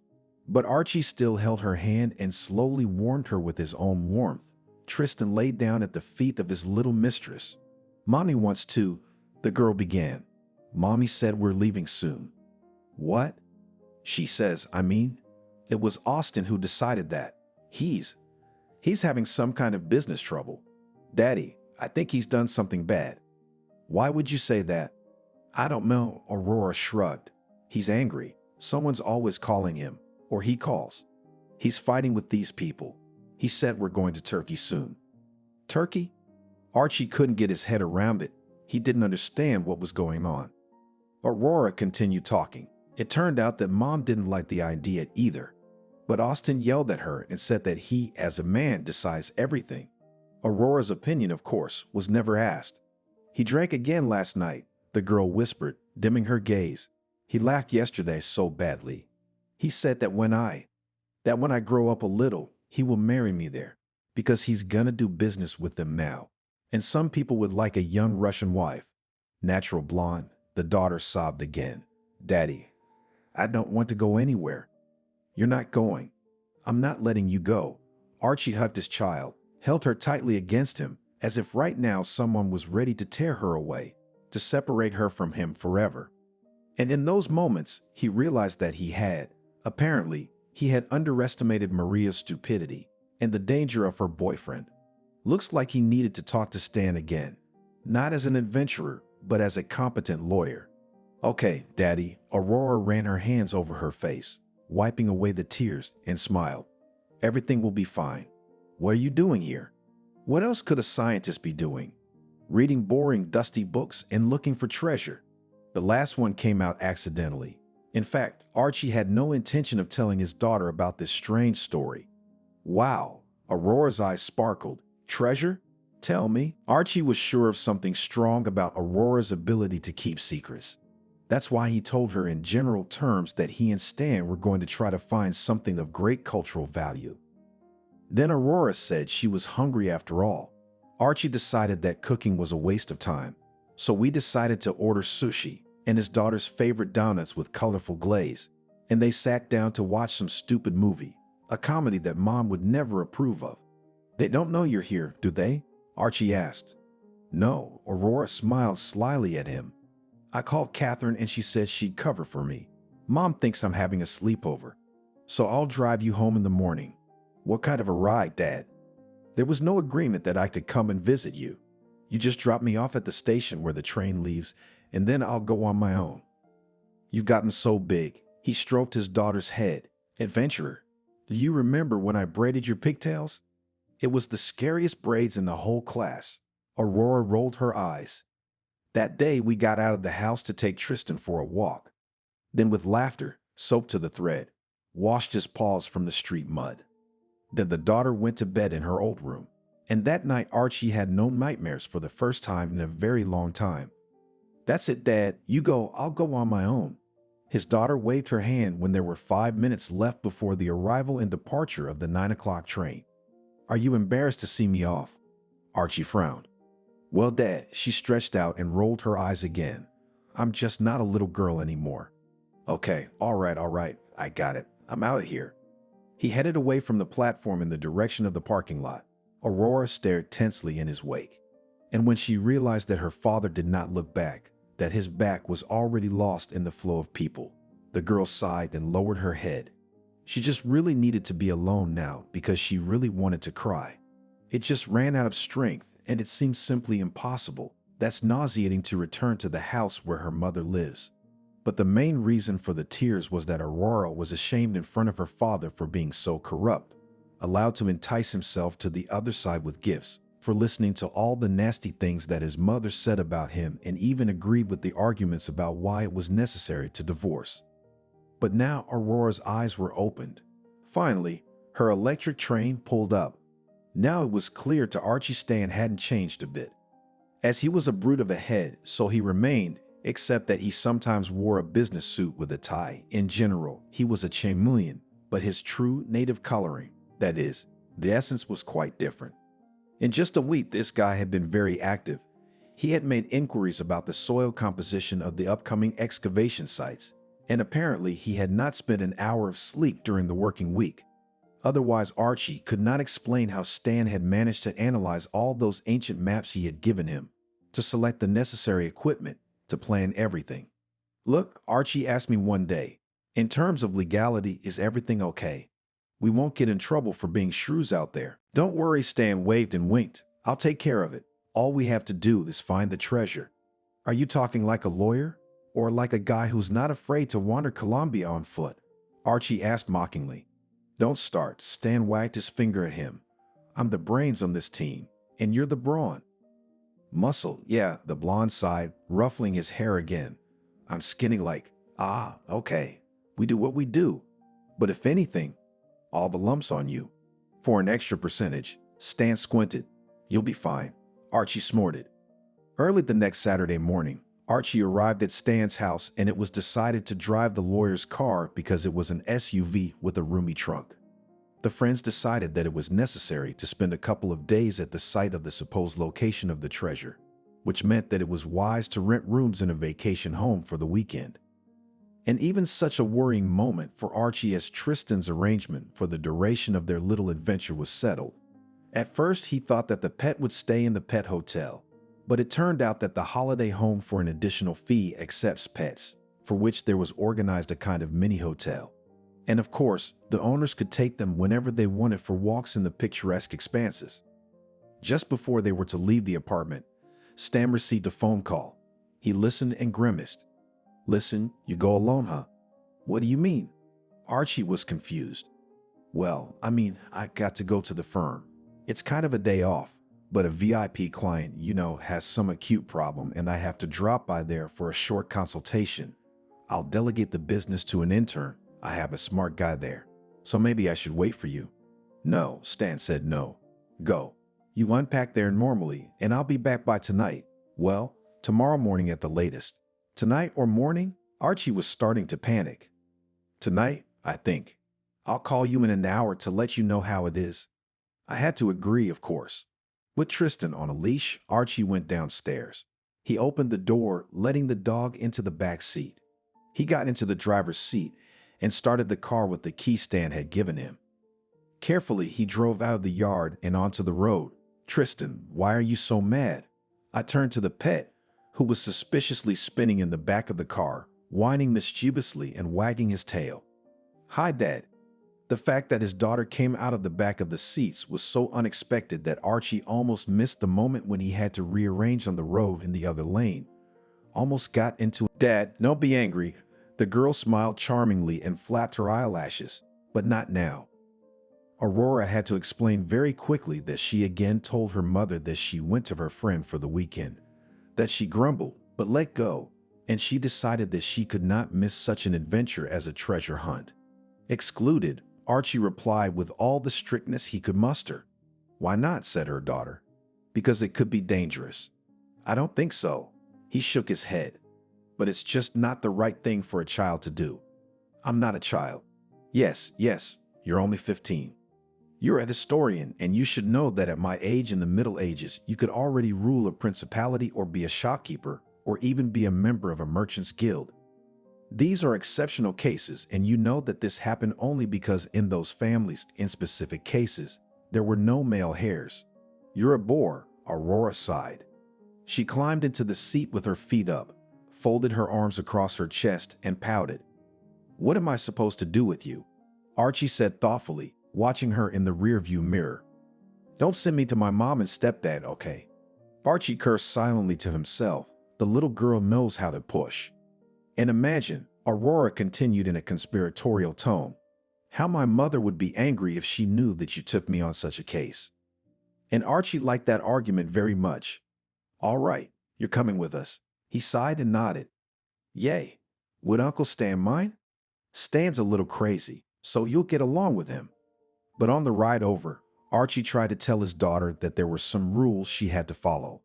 But Archie still held her hand and slowly warmed her with his own warmth. Tristan laid down at the feet of his little mistress. Mommy wants to, the girl began. Mommy said we're leaving soon. What? She says, it was Austin who decided that. He's having some kind of business trouble. Daddy, I think he's done something bad. Why would you say that? I don't know, Aurora shrugged. He's angry. Someone's always calling him, or he calls. He's fighting with these people. He said we're going to Turkey soon. Turkey? Archie couldn't get his head around it. He didn't understand what was going on. Aurora continued talking. It turned out that Mom didn't like the idea either. But Austin yelled at her and said that he, as a man, decides everything. Aurora's opinion, of course, was never asked. He drank again last night, the girl whispered, dimming her gaze. He laughed yesterday so badly. He said that when I grow up a little, he will marry me there, because he's gonna do business with them now. And some people would like a young Russian wife. Natural blonde, the daughter sobbed again. Daddy, I don't want to go anywhere. You're not going. I'm not letting you go. Archie hugged his child, held her tightly against him, as if right now someone was ready to tear her away, to separate her from him forever. And in those moments, he realized that apparently, he had underestimated Maria's stupidity and the danger of her boyfriend. Looks like he needed to talk to Stan again, not as an adventurer, but as a competent lawyer. Okay, Daddy. Aurora ran her hands over her face, wiping away the tears, and smiled. Everything will be fine. What are you doing here? What else could a scientist be doing? Reading boring, dusty books and looking for treasure. The last one came out accidentally. In fact, Archie had no intention of telling his daughter about this strange story. Wow, Aurora's eyes sparkled. Treasure? Tell me. Archie was sure of something strong about Aurora's ability to keep secrets. That's why he told her in general terms that he and Stan were going to try to find something of great cultural value. Then Aurora said she was hungry after all. Archie decided that cooking was a waste of time, so we decided to order sushi and his daughter's favorite donuts with colorful glaze, and they sat down to watch some stupid movie, a comedy that Mom would never approve of. They don't know you're here, do they? Archie asked. No, Aurora smiled slyly at him. I called Catherine and she said she'd cover for me. Mom thinks I'm having a sleepover, so I'll drive you home in the morning. What kind of a ride, Dad? There was no agreement that I could come and visit you. You just drop me off at the station where the train leaves, and then I'll go on my own. You've gotten so big. He stroked his daughter's head. Adventurer, do you remember when I braided your pigtails? It was the scariest braids in the whole class. Aurora rolled her eyes. That day we got out of the house to take Tristan for a walk. Then with laughter, soap to the thread, washed his paws from the street mud. Then the daughter went to bed in her old room. And that night Archie had no nightmares for the first time in a very long time. That's it, Dad. You go, I'll go on my own. His daughter waved her hand when there were 5 minutes left before the arrival and departure of the 9 o'clock train. Are you embarrassed to see me off? Archie frowned. Well, Dad, she stretched out and rolled her eyes again. I'm just not a little girl anymore. Okay, all right, I got it. I'm out of here. He headed away from the platform in the direction of the parking lot. Aurora stared tensely in his wake. And when she realized that her father did not look back, that his back was already lost in the flow of people, the girl sighed and lowered her head. She just really needed to be alone now because she really wanted to cry. It just ran out of strength, and it seemed simply impossible. That's nauseating to return to the house where her mother lives. But the main reason for the tears was that Aurora was ashamed in front of her father for being so corrupt, allowed to entice himself to the other side with gifts, for listening to all the nasty things that his mother said about him, and even agreed with the arguments about why it was necessary to divorce. But now Aurora's eyes were opened. Finally, her electric train pulled up. Now it was clear to Archie Stan hadn't changed a bit. As he was a brute of a head, so he remained, except that he sometimes wore a business suit with a tie. In general, he was a chameleon, but his true native coloring, that is, the essence, was quite different. In just a week, this guy had been very active. He had made inquiries about the soil composition of the upcoming excavation sites, and apparently he had not spent an hour of sleep during the working week. Otherwise, Archie could not explain how Stan had managed to analyze all those ancient maps he had given him, to select the necessary equipment, to plan everything. "Look," Archie asked me one day, "in terms of legality, is everything okay? We won't get in trouble for being shrews out there." "Don't worry," Stan waved and winked. "I'll take care of it. All we have to do is find the treasure." "Are you talking like a lawyer? Or like a guy who's not afraid to wander Colombia on foot?" Archie asked mockingly. "Don't start," Stan wagged his finger at him. "I'm the brains on this team, and you're the brawn." "Muscle, yeah," the blonde sighed, ruffling his hair again. "I'm skinny like, okay. We do what we do. But if anything, all the lumps on you." "For an extra percentage," Stan squinted. "You'll be fine," Archie snorted. Early the next Saturday morning, Archie arrived at Stan's house, and it was decided to drive the lawyer's car because it was an SUV with a roomy trunk. The friends decided that it was necessary to spend a couple of days at the site of the supposed location of the treasure, which meant that it was wise to rent rooms in a vacation home for the weekend. And even such a worrying moment for Archie as Tristan's arrangement for the duration of their little adventure was settled. At first, he thought that the pet would stay in the pet hotel, but it turned out that the holiday home for an additional fee accepts pets, for which there was organized a kind of mini hotel. And of course, the owners could take them whenever they wanted for walks in the picturesque expanses. Just before they were to leave the apartment, Stan received a phone call. He listened and grimaced. "Listen, you go alone, huh?" "What do you mean?" Archie was confused. "Well, I got to go to the firm. It's kind of a day off, but a VIP client, has some acute problem, and I have to drop by there for a short consultation. I'll delegate the business to an intern. I have a smart guy there. So maybe I should wait for you." "No," Stan said. "No. Go. You unpack there normally, and I'll be back by tonight. Well, tomorrow morning at the latest." "Tonight or morning?" Archie was starting to panic. "Tonight, I think. I'll call you in an hour to let you know how it is." I had to agree, of course. With Tristan on a leash, Archie went downstairs. He opened the door, letting the dog into the back seat. He got into the driver's seat and started the car with the key Stan had given him. Carefully, he drove out of the yard and onto the road. "Tristan, why are you so mad?" I turned to the pet, who was suspiciously spinning in the back of the car, whining mischievously and wagging his tail. "Hi, Dad." The fact that his daughter came out of the back of the seats was so unexpected that Archie almost missed the moment when he had to rearrange on the road in the other lane. Almost got into "Dad, don't be angry." The girl smiled charmingly and flapped her eyelashes, but not now. Aurora had to explain very quickly that she again told her mother that she went to her friend for the weekend, that she grumbled but let go, and she decided that she could not miss such an adventure as a treasure hunt. Excluded, Archie replied with all the strictness he could muster. "Why not?" said her daughter. "Because it could be dangerous." "I don't think so." He shook his head. "But it's just not the right thing for a child to do." "I'm not a child." Yes, you're only 15. You're a historian, and you should know that at my age in the Middle Ages, you could already rule a principality or be a shopkeeper, or even be a member of a merchant's guild. These are exceptional cases, and you know that this happened only because in those families, in specific cases, there were no male heirs. You're a bore, Aurora sighed. She climbed into the seat with her feet up, folded her arms across her chest, and pouted. "What am I supposed to do with you?" Archie said thoughtfully, watching her in the rearview mirror. "Don't send me to my mom and stepdad, okay?" Archie cursed silently to himself. The little girl knows how to push. And imagine, Aurora continued in a conspiratorial tone, how my mother would be angry if she knew that you took me on such a case. And Archie liked that argument very much. All right, you're coming with us. He sighed and nodded. Yay. Would Uncle Stan mind? Stan's a little crazy, so you'll get along with him. But on the ride over, Archie tried to tell his daughter that there were some rules she had to follow.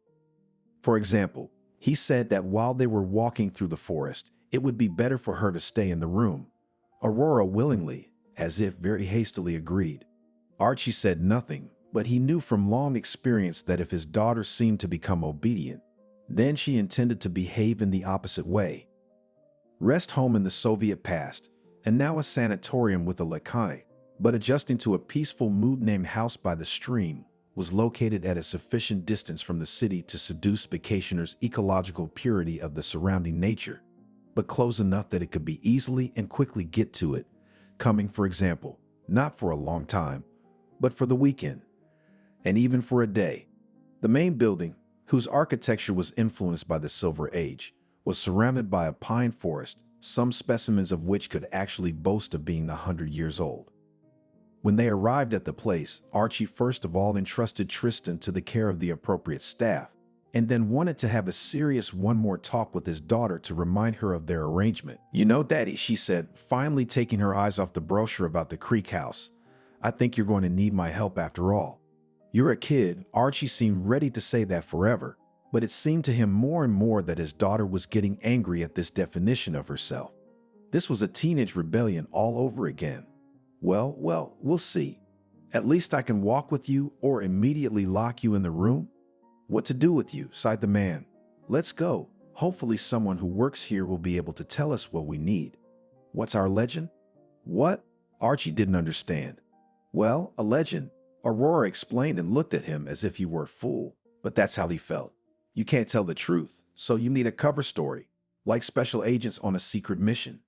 For example, he said that while they were walking through the forest, it would be better for her to stay in the room. Aurora willingly, as if very hastily, agreed. Archie said nothing, but he knew from long experience that if his daughter seemed to become obedient, then she intended to behave in the opposite way. Rest home in the Soviet past, and now a sanatorium with a laconic, but adjusting to a peaceful mood named House by the Stream, was located at a sufficient distance from the city to seduce vacationers' ecological purity of the surrounding nature, but close enough that it could be easily and quickly get to it, coming, for example, not for a long time, but for the weekend, and even for a day. The main building, whose architecture was influenced by the Silver Age, was surrounded by a pine forest, some specimens of which could actually boast of being 100 years old. When they arrived at the place, Archie first of all entrusted Tristan to the care of the appropriate staff, and then wanted to have a serious one more talk with his daughter to remind her of their arrangement. You know, Daddy, she said, finally taking her eyes off the brochure about the Creek House, I think you're going to need my help after all. You're a kid. Archie seemed ready to say that forever, but it seemed to him more and more that his daughter was getting angry at this definition of herself. This was a teenage rebellion all over again. Well, we'll see. At least I can walk with you or immediately lock you in the room. What to do with you, sighed the man. Let's go. Hopefully someone who works here will be able to tell us what we need. What's our legend? What? Archie didn't understand. Well, a legend. Aurora explained and looked at him as if he were a fool, but that's how he felt. You can't tell the truth, so you need a cover story, like special agents on a secret mission.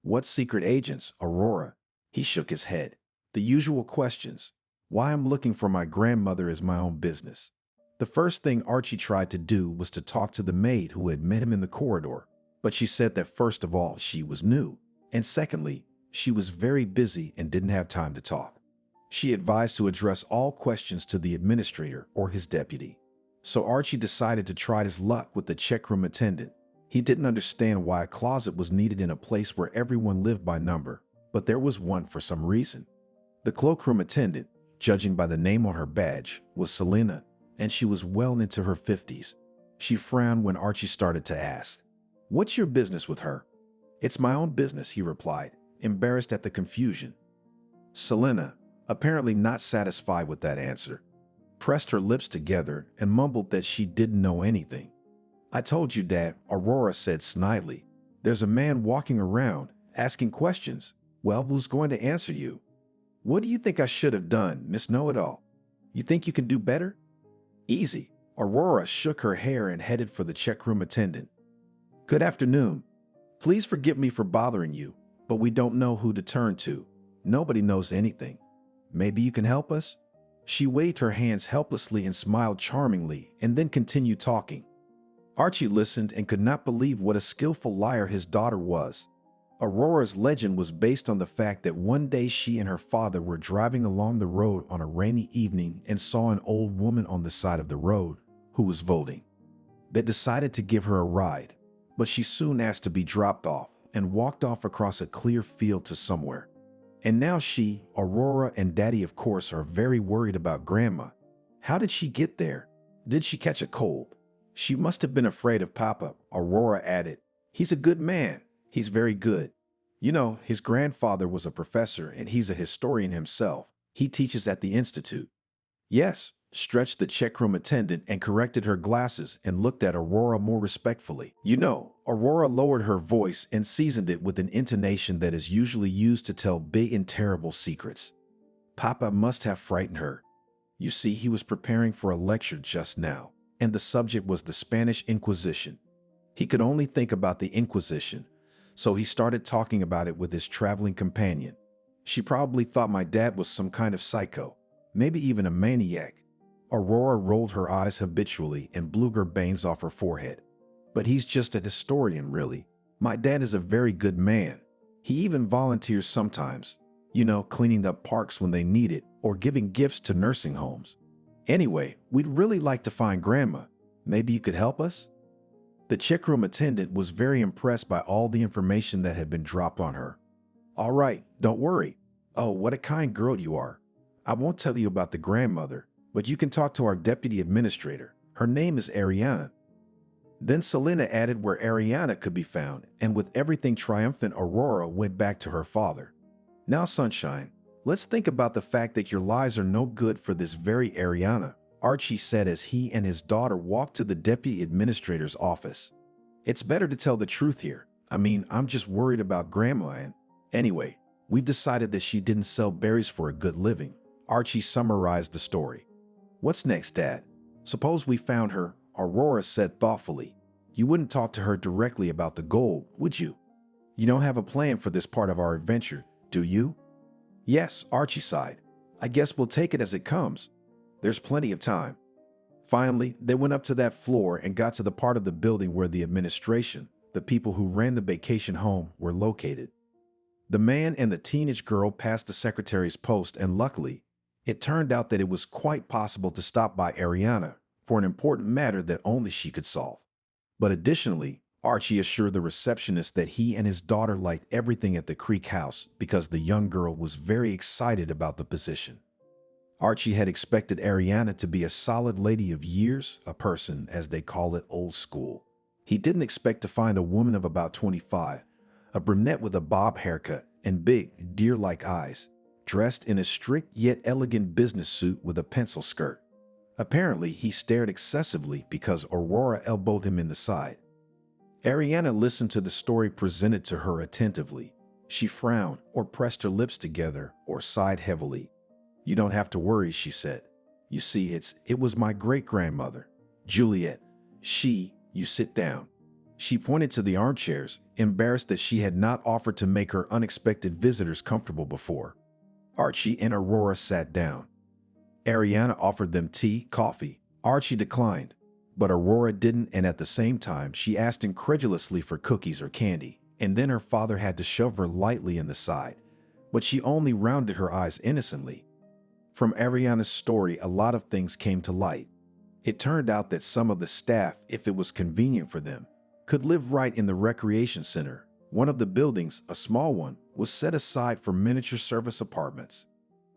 What secret agents, Aurora? He shook his head. The usual questions. Why I'm looking for my grandmother is my own business. The first thing Archie tried to do was to talk to the maid who had met him in the corridor, but she said that first of all, she was new, and secondly, she was very busy and didn't have time to talk. She advised to address all questions to the administrator or his deputy. So Archie decided to try his luck with the checkroom attendant. He didn't understand why a closet was needed in a place where everyone lived by number, but there was one for some reason. The cloakroom attendant, judging by the name on her badge, was Selena, and she was well into her 50s. She frowned when Archie started to ask, "What's your business with her?" "It's my own business," he replied, embarrassed at the confusion. Selena, apparently not satisfied with that answer, pressed her lips together and mumbled that she didn't know anything. "I told you, Dad," Aurora said snidely. "There's a man walking around, asking questions. Well, who's going to answer you?" "What do you think I should have done, Miss Know-It-All? You think you can do better?" "Easy." Aurora shook her hair and headed for the checkroom attendant. "Good afternoon. Please forgive me for bothering you, but we don't know who to turn to. Nobody knows anything. Maybe you can help us?" She waved her hands helplessly and smiled charmingly, and then continued talking. Archie listened and could not believe what a skillful liar his daughter was. Aurora's legend was based on the fact that one day she and her father were driving along the road on a rainy evening and saw an old woman on the side of the road who was voting. They decided to give her a ride, but she soon asked to be dropped off and walked off across a clear field to somewhere. And now she, Aurora, and Daddy, of course, are very worried about Grandma. How did she get there? Did she catch a cold? She must have been afraid of Papa, Aurora added. He's a good man. He's very good. You know, his grandfather was a professor and he's a historian himself. He teaches at the Institute. Yes, stretched the checkroom attendant and corrected her glasses and looked at Aurora more respectfully. You know, Aurora lowered her voice and seasoned it with an intonation that is usually used to tell big and terrible secrets. Papa must have frightened her. You see, he was preparing for a lecture just now, and the subject was the Spanish Inquisition. He could only think about the Inquisition, so he started talking about it with his traveling companion. She probably thought my dad was some kind of psycho, maybe even a maniac. Aurora rolled her eyes habitually and blew her bangs off her forehead. But he's just a historian, really. My dad is a very good man. He even volunteers sometimes, cleaning up parks when they need it or giving gifts to nursing homes. Anyway, we'd really like to find Grandma. Maybe you could help us?" The checkroom attendant was very impressed by all the information that had been dropped on her. "All right, don't worry. Oh, what a kind girl you are. I won't tell you about the grandmother, but you can talk to our deputy administrator. Her name is Ariana." Then Selena added where Ariana could be found, and with everything triumphant, Aurora went back to her father. "Now, Sunshine, let's think about the fact that your lies are no good for this very Ariana," Archie said as he and his daughter walked to the deputy administrator's office. "It's better to tell the truth here. I'm just worried about Grandma and anyway, we've decided that she didn't sell berries for a good living." Archie summarized the story. "What's next, Dad?" "Suppose we found her," Aurora said thoughtfully. "You wouldn't talk to her directly about the gold, would you? You don't have a plan for this part of our adventure, do you?" "Yes," Archie sighed. "I guess we'll take it as it comes. There's plenty of time." Finally, they went up to that floor and got to the part of the building where the administration, the people who ran the vacation home, were located. The man and the teenage girl passed the secretary's post, and luckily, it turned out that it was quite possible to stop by Ariana for an important matter that only she could solve. But additionally, Archie assured the receptionist that he and his daughter liked everything at the Creek House because the young girl was very excited about the position. Archie had expected Ariana to be a solid lady of years, a person, as they call it, old school. He didn't expect to find a woman of about 25, a brunette with a bob haircut and big, deer-like eyes, dressed in a strict yet elegant business suit with a pencil skirt. Apparently, he stared excessively because Aurora elbowed him in the side. Ariana listened to the story presented to her attentively. She frowned, or pressed her lips together, or sighed heavily. "You don't have to worry," she said. "You see, it was my great-grandmother, Juliet. You sit down." She pointed to the armchairs, embarrassed that she had not offered to make her unexpected visitors comfortable before. Archie and Aurora sat down. Ariana offered them tea, coffee. Archie declined, but Aurora didn't, and at the same time, she asked incredulously for cookies or candy, and then her father had to shove her lightly in the side, but she only rounded her eyes innocently. From Ariana's story, a lot of things came to light. It turned out that some of the staff, if it was convenient for them, could live right in the recreation center. One of the buildings, a small one, was set aside for miniature service apartments.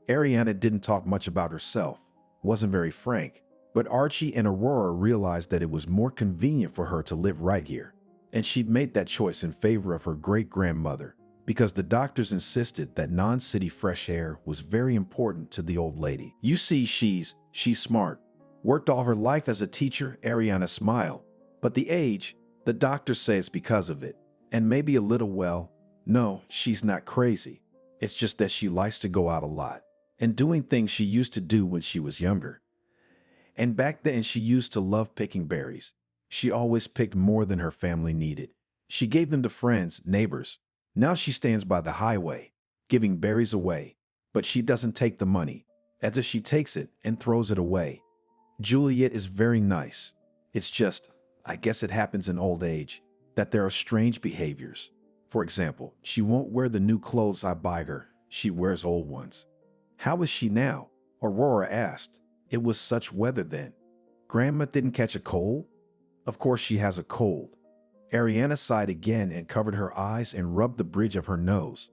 Ariana didn't talk much about herself, wasn't very frank, but Archie and Aurora realized that it was more convenient for her to live right here, and she'd made that choice in favor of her great-grandmother because the doctors insisted that non-city fresh air was very important to the old lady. "You see, she's smart. Worked all her life as a teacher," Ariana smiled. "But the age, the doctors say it's because of it, and maybe a little, no, she's not crazy. It's just that she likes to go out a lot and doing things she used to do when she was younger. And back then she used to love picking berries. She always picked more than her family needed. She gave them to friends, neighbors. Now she stands by the highway, giving berries away, but she doesn't take the money, as if she takes it and throws it away. Juliet is very nice. It's just, I guess it happens in old age, that there are strange behaviors. For example, she won't wear the new clothes I buy her. She wears old ones." "How is she now?" Aurora asked. "It was such weather then. Grandma didn't catch a cold?" "Of course she has a cold." Ariana sighed again and covered her eyes and rubbed the bridge of her nose.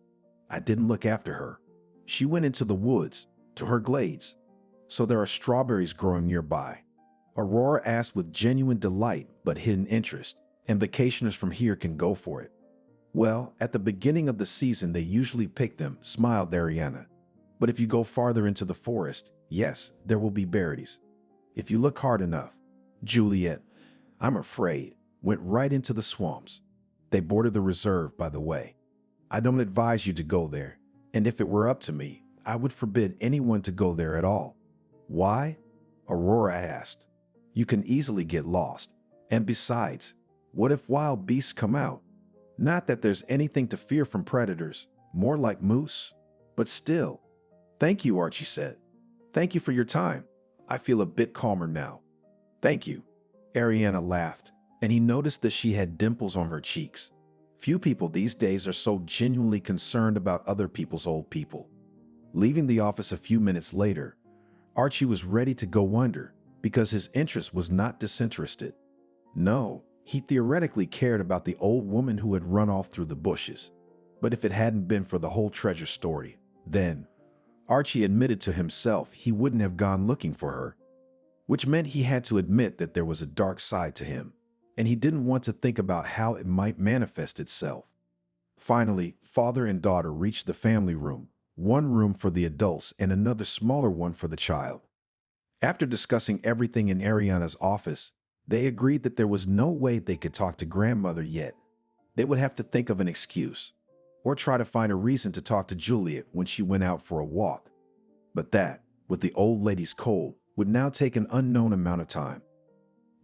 "I didn't look after her. She went into the woods, to her glades. So there are strawberries growing nearby." Aurora asked with genuine delight but hidden interest, "And vacationers from here can go for it?" "Well, at the beginning of the season they usually pick them," smiled Ariana. "But if you go farther into the forest, yes, there will be berries. If you look hard enough." Juliet, I'm afraid, went right into the swamps. They border the reserve, by the way. I don't advise you to go there, and if it were up to me, I would forbid anyone to go there at all. "Why?" Aurora asked. "You can easily get lost. And besides, what if wild beasts come out? Not that there's anything to fear from predators, more like moose, but still." "Thank you," Archie said. "Thank you for your time. I feel a bit calmer now." "Thank you." Ariana laughed, and he noticed that she had dimples on her cheeks. Few people these days are so genuinely concerned about other people's old people. Leaving the office a few minutes later, Archie was ready to go under because his interest was not disinterested. No, he theoretically cared about the old woman who had run off through the bushes. But if it hadn't been for the whole treasure story, then Archie admitted to himself he wouldn't have gone looking for her, which meant he had to admit that there was a dark side to him, and he didn't want to think about how it might manifest itself. Finally, father and daughter reached the family room, one room for the adults and another smaller one for the child. After discussing everything in Ariana's office, they agreed that there was no way they could talk to grandmother yet. They would have to think of an excuse, or try to find a reason to talk to Juliet when she went out for a walk. But that, with the old lady's cold, would now take an unknown amount of time.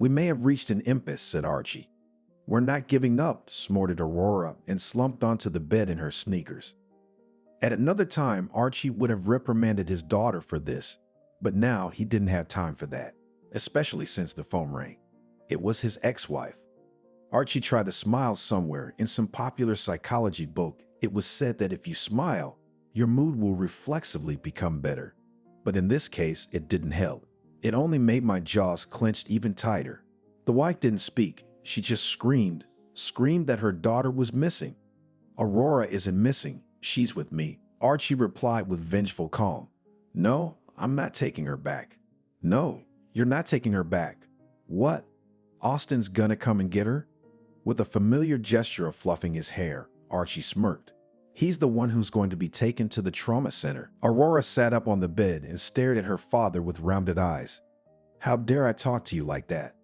"We may have reached an impasse," said Archie. "We're not giving up," snorted Aurora and slumped onto the bed in her sneakers. At another time, Archie would have reprimanded his daughter for this, but now he didn't have time for that, especially since the phone rang. It was his ex-wife. Archie tried to smile somewhere. In some popular psychology book, it was said that if you smile, your mood will reflexively become better. But in this case, it didn't help. It only made my jaws clenched even tighter. The wife didn't speak. She just screamed that her daughter was missing. "Aurora isn't missing. She's with me," Archie replied with vengeful calm. "No, I'm not taking her back." "No, you're not taking her back." "What? Austin's gonna come and get her?" With a familiar gesture of fluffing his hair, Archie smirked. "He's the one who's going to be taken to the trauma center." Aurora sat up on the bed and stared at her father with rounded eyes. "How dare I talk to you like that?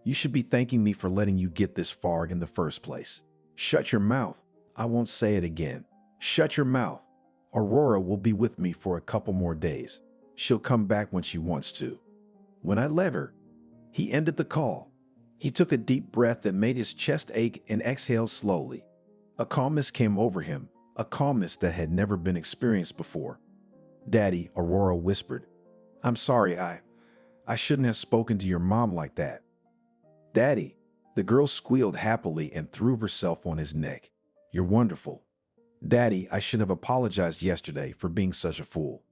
You should be thanking me for letting you get this far in the first place." "Shut your mouth." "I won't say it again." "Shut your mouth." "Aurora will be with me for a couple more days. She'll come back when she wants to. When I let her." He ended the call. He took a deep breath that made his chest ache and exhaled slowly. A calmness came over him, a calmness that had never been experienced before. "Daddy," Aurora whispered. "I'm sorry, I shouldn't have spoken to your mom like that." "Daddy." The girl squealed happily and threw herself on his neck. "You're wonderful." "Daddy, I should have apologized yesterday for being such a fool.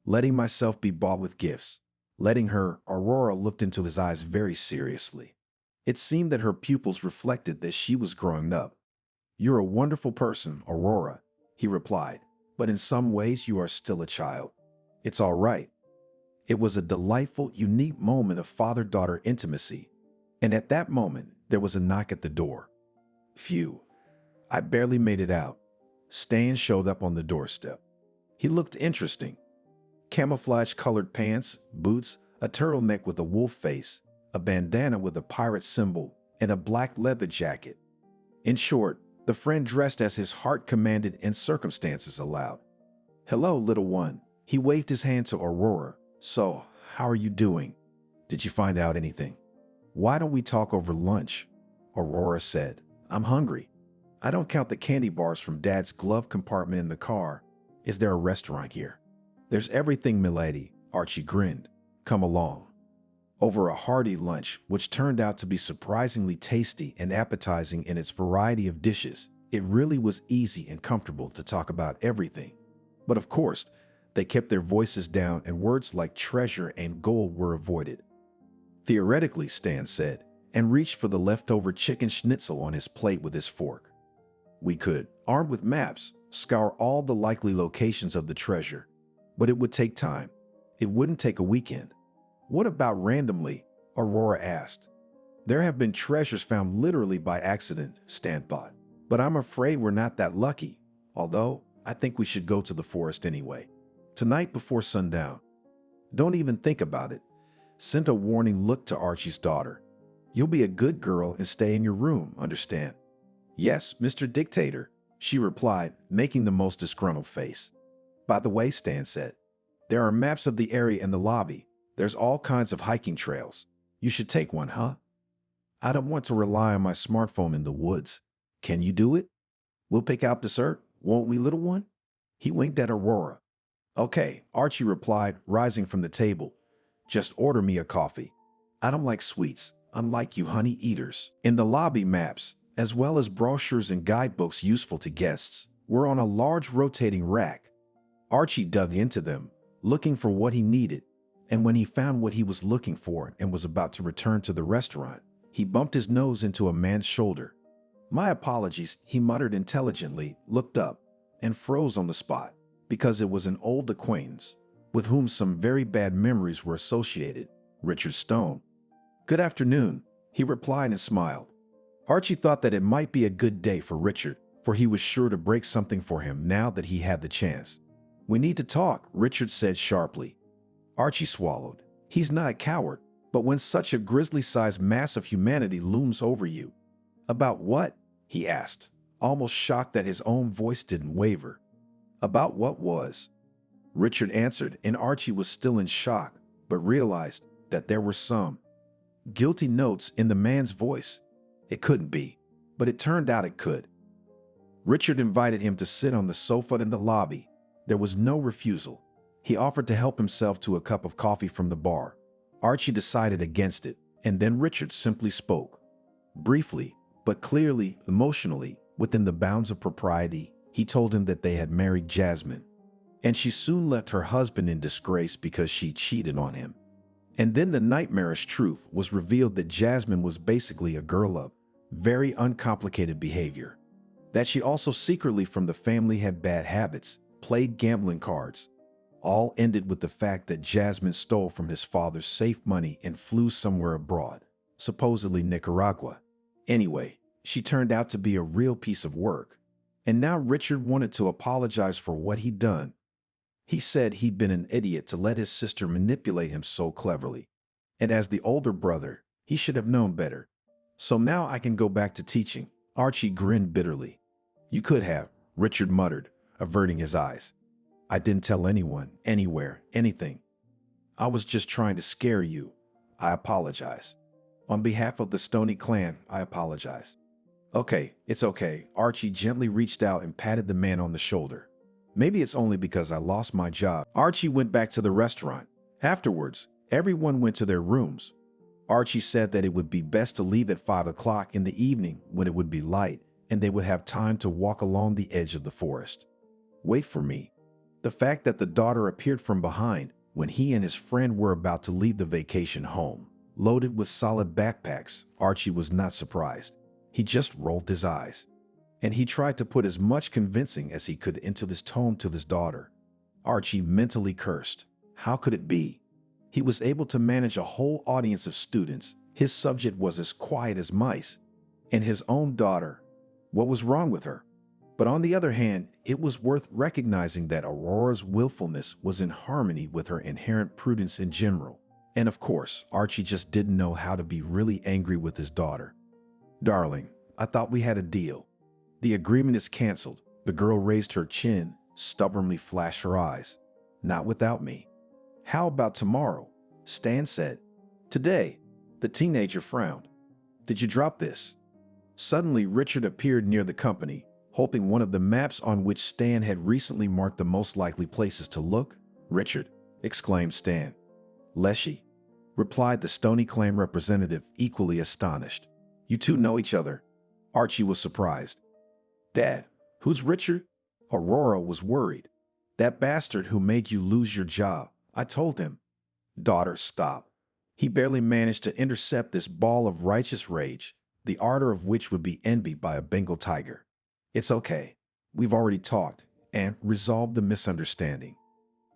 Letting myself be bought with gifts. Letting her." Aurora looked into his eyes very seriously. It seemed that her pupils reflected that she was growing up. "You're a wonderful person, Aurora," he replied, "but in some ways you are still a child. It's all right." It was a delightful, unique moment of father-daughter intimacy. And at that moment, there was a knock at the door. Phew. I barely made it out. Stan showed up on the doorstep. He looked interesting. Camouflage-colored pants, boots, a turtleneck with a wolf face, a bandana with a pirate symbol, and a black leather jacket. In short, the friend dressed as his heart commanded and circumstances allowed. "Hello, little one." He waved his hand to Aurora. "So, how are you doing? Did you find out anything?" "Why don't we talk over lunch?" Aurora said. "I'm hungry. I don't count the candy bars from Dad's glove compartment in the car. Is there a restaurant here?" "There's everything, milady," Archie grinned. "Come along." Over a hearty lunch, which turned out to be surprisingly tasty and appetizing in its variety of dishes, it really was easy and comfortable to talk about everything. But of course, they kept their voices down and words like treasure and gold were avoided. "Theoretically," Stan said, and reached for the leftover chicken schnitzel on his plate with his fork. "We could, armed with maps, scour all the likely locations of the treasure. But it would take time. It wouldn't take a weekend." "What about randomly?" Aurora asked. "There have been treasures found literally by accident," Stan thought. "But I'm afraid we're not that lucky. Although, I think we should go to the forest anyway. Tonight before sundown." "Don't even think about it," sent a warning look to Archie's daughter. "You'll be a good girl and stay in your room, understand?" "Yes, Mr. Dictator," she replied, making the most disgruntled face. "By the way," Stan said, "there are maps of the area in the lobby. There's all kinds of hiking trails. You should take one, huh?" "I don't want to rely on my smartphone in the woods. Can you do it?" "We'll pick out dessert, won't we, little one?" He winked at Aurora. "Okay," Archie replied, rising from the table. "Just order me a coffee. I don't like sweets, unlike you honey eaters." In the lobby maps, as well as brochures and guidebooks useful to guests, were on a large rotating rack. Archie dug into them, looking for what he needed, and when he found what he was looking for and was about to return to the restaurant, he bumped his nose into a man's shoulder. "My apologies," he muttered intelligently, looked up, and froze on the spot, because it was an old acquaintance, with whom some very bad memories were associated, Richard Stone. "Good afternoon," he replied and smiled. Archie thought that it might be a good day for Richard, for he was sure to break something for him now that he had the chance. "We need to talk," Richard said sharply. Archie swallowed. He's not a coward, but when such a grisly-sized mass of humanity looms over you— "About what?" he asked, almost shocked that his own voice didn't waver. "About what was?" Richard answered, and Archie was still in shock, but realized that there were some guilty notes in the man's voice. It couldn't be, but it turned out it could. Richard invited him to sit on the sofa in the lobby. There was no refusal. He offered to help himself to a cup of coffee from the bar. Archie decided against it, and then Richard simply spoke. Briefly, but clearly, emotionally, within the bounds of propriety, he told him that they had married Jasmine, and she soon left her husband in disgrace because she cheated on him. And then the nightmarish truth was revealed that Jasmine was basically a girl of very uncomplicated behavior, that she also secretly from the family had bad habits, played gambling cards. All ended with the fact that Jasmine stole from his father's safe money and flew somewhere abroad, supposedly Nicaragua. Anyway, she turned out to be a real piece of work. And now Richard wanted to apologize for what he'd done. He said he'd been an idiot to let his sister manipulate him so cleverly. And as the older brother, he should have known better. "So now I can go back to teaching." Archie grinned bitterly. "You could have," Richard muttered, averting his eyes. "I didn't tell anyone, anywhere, anything. I was just trying to scare you. I apologize. On behalf of the Stoney clan, I apologize." "Okay, it's okay." Archie gently reached out and patted the man on the shoulder. "Maybe it's only because I lost my job." Archie went back to the restaurant. Afterwards, everyone went to their rooms. Archie said that it would be best to leave at 5 o'clock in the evening when it would be light and they would have time to walk along the edge of the forest. "Wait for me." The fact that the daughter appeared from behind when he and his friend were about to leave the vacation home, loaded with solid backpacks, Archie was not surprised. He just rolled his eyes. And he tried to put as much convincing as he could into this tone to his daughter. Archie mentally cursed. How could it be? He was able to manage a whole audience of students. His subject was as quiet as mice. And his own daughter, what was wrong with her? But on the other hand, it was worth recognizing that Aurora's willfulness was in harmony with her inherent prudence in general. And of course, Archie just didn't know how to be really angry with his daughter. "Darling, I thought we had a deal. The agreement is canceled." The girl raised her chin, stubbornly flashed her eyes. "Not without me." "How about tomorrow?" Stan said. "Today." The teenager frowned. "Did you drop this?" Suddenly, Richard appeared near the company, holding one of the maps on which Stan had recently marked the most likely places to look. "Richard," exclaimed Stan. "Leshy," replied the Stoney clan representative, equally astonished. "You two know each other?" Archie was surprised. "Dad, who's Richard?" Aurora was worried. "That bastard who made you lose your job. I told him." "Daughter, stop." He barely managed to intercept this ball of righteous rage, the ardor of which would be envied by a Bengal tiger. "It's okay. We've already talked and resolved the misunderstanding."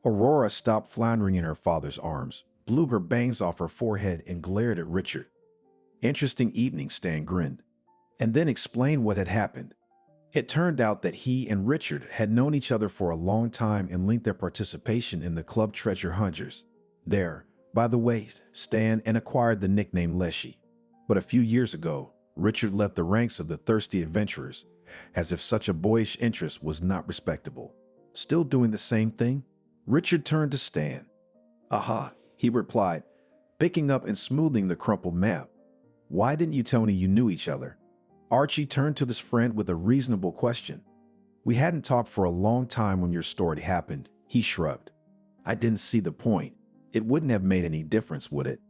Aurora stopped floundering in her father's arms, blew her bangs off her forehead, and glared at Richard. "Interesting evening," Stan grinned, and then explained what had happened. It turned out that he and Richard had known each other for a long time and linked their participation in the club treasure hunters. There, by the way, Stan and acquired the nickname Leshy. But a few years ago, Richard left the ranks of the thirsty adventurers, as if such a boyish interest was not respectable. "Still doing the same thing?" Richard turned to Stan. "Aha," he replied, picking up and smoothing the crumpled map. "Why didn't you tell me you knew each other?" Archie turned to his friend with a reasonable question. "We hadn't talked for a long time when your story happened," he shrugged. "I didn't see the point. It wouldn't have made any difference, would it?"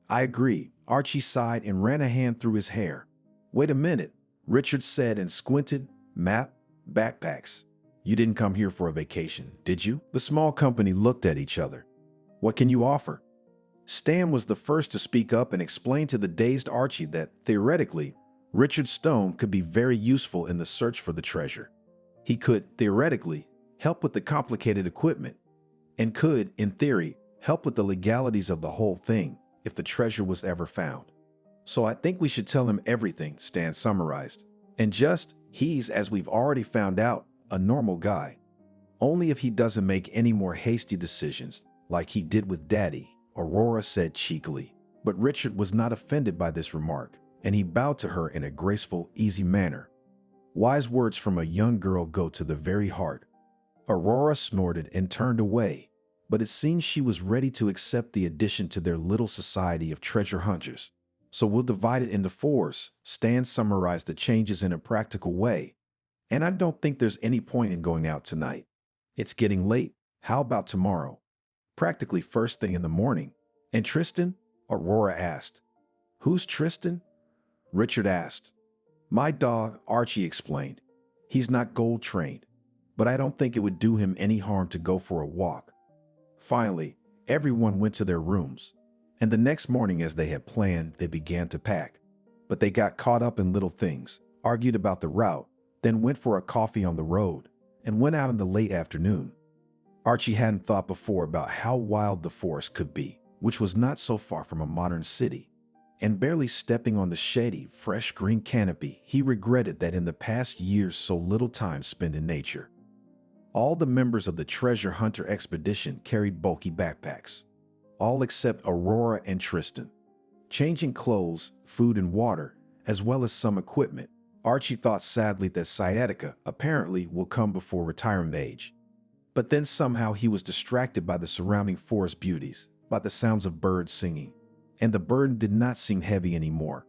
"I agree." Archie sighed and ran a hand through his hair. "Wait a minute. Richard said and squinted. Map, backpacks. You didn't come here for a vacation, did you? The small company looked at each other. What can you offer? Stan was the first to speak up and explain to the dazed Archie that, theoretically, Richard Stone could be very useful in the search for the treasure. He could, theoretically, help with the complicated equipment, and could, in theory, help with the legalities of the whole thing if the treasure was ever found. So I think we should tell him everything, Stan summarized. And he's, as we've already found out, a normal guy. Only if he doesn't make any more hasty decisions, like he did with Daddy, Aurora said cheekily. But Richard was not offended by this remark, and he bowed to her in a graceful, easy manner. Wise words from a young girl go to the very heart. Aurora snorted and turned away, but it seemed she was ready to accept the addition to their little society of treasure hunters. So we'll divide it into fours. Stan summarized the changes in a practical way. And I don't think there's any point in going out tonight. It's getting late. How about tomorrow? Practically first thing in the morning. And Tristan? Aurora asked. Who's Tristan? Richard asked. My dog, Archie explained. He's not gold trained, but I don't think it would do him any harm to go for a walk. Finally, everyone went to their rooms, and the next morning, as they had planned, they began to pack. But they got caught up in little things, argued about the route, then went for a coffee on the road, and went out in the late afternoon. Archie hadn't thought before about how wild the forest could be, which was not so far from a modern city. And barely stepping on the shady, fresh green canopy, he regretted that in the past years so little time spent in nature. All the members of the treasure hunter expedition carried bulky backpacks, all except Aurora and Tristan. Changing clothes, food and water, as well as some equipment, Archie thought sadly that sciatica apparently will come before retirement age. But then somehow he was distracted by the surrounding forest beauties, by the sounds of birds singing, and the burden did not seem heavy anymore.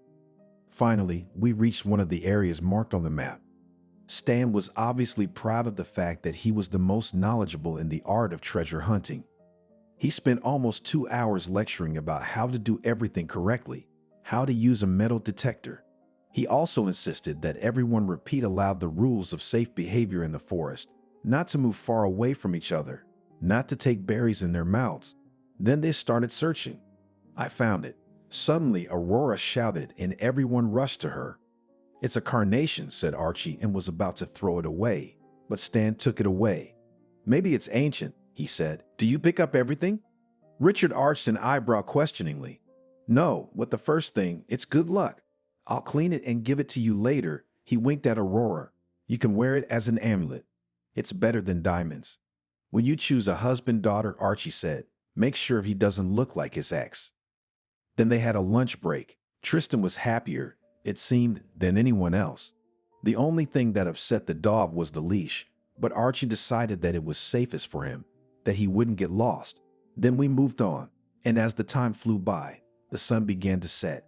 Finally, we reached one of the areas marked on the map. Stan was obviously proud of the fact that he was the most knowledgeable in the art of treasure hunting. He spent almost 2 hours lecturing about how to do everything correctly, how to use a metal detector. He also insisted that everyone repeat aloud the rules of safe behavior in the forest, not to move far away from each other, not to take berries in their mouths. Then they started searching. I found it. Suddenly, Aurora shouted and everyone rushed to her. It's a carnation, said Archie, and was about to throw it away, but Stan took it away. Maybe it's ancient, he said. Do you pick up everything? Richard arched an eyebrow questioningly. No, with the first thing, it's good luck. I'll clean it and give it to you later. He winked at Aurora. You can wear it as an amulet. It's better than diamonds. When you choose a husband-daughter, Archie said, make sure he doesn't look like his ex. Then they had a lunch break. Tristan was happier, it seemed, than anyone else. The only thing that upset the dog was the leash, but Archie decided that it was safest for him, that he wouldn't get lost. Then we moved on, and as the time flew by, the sun began to set.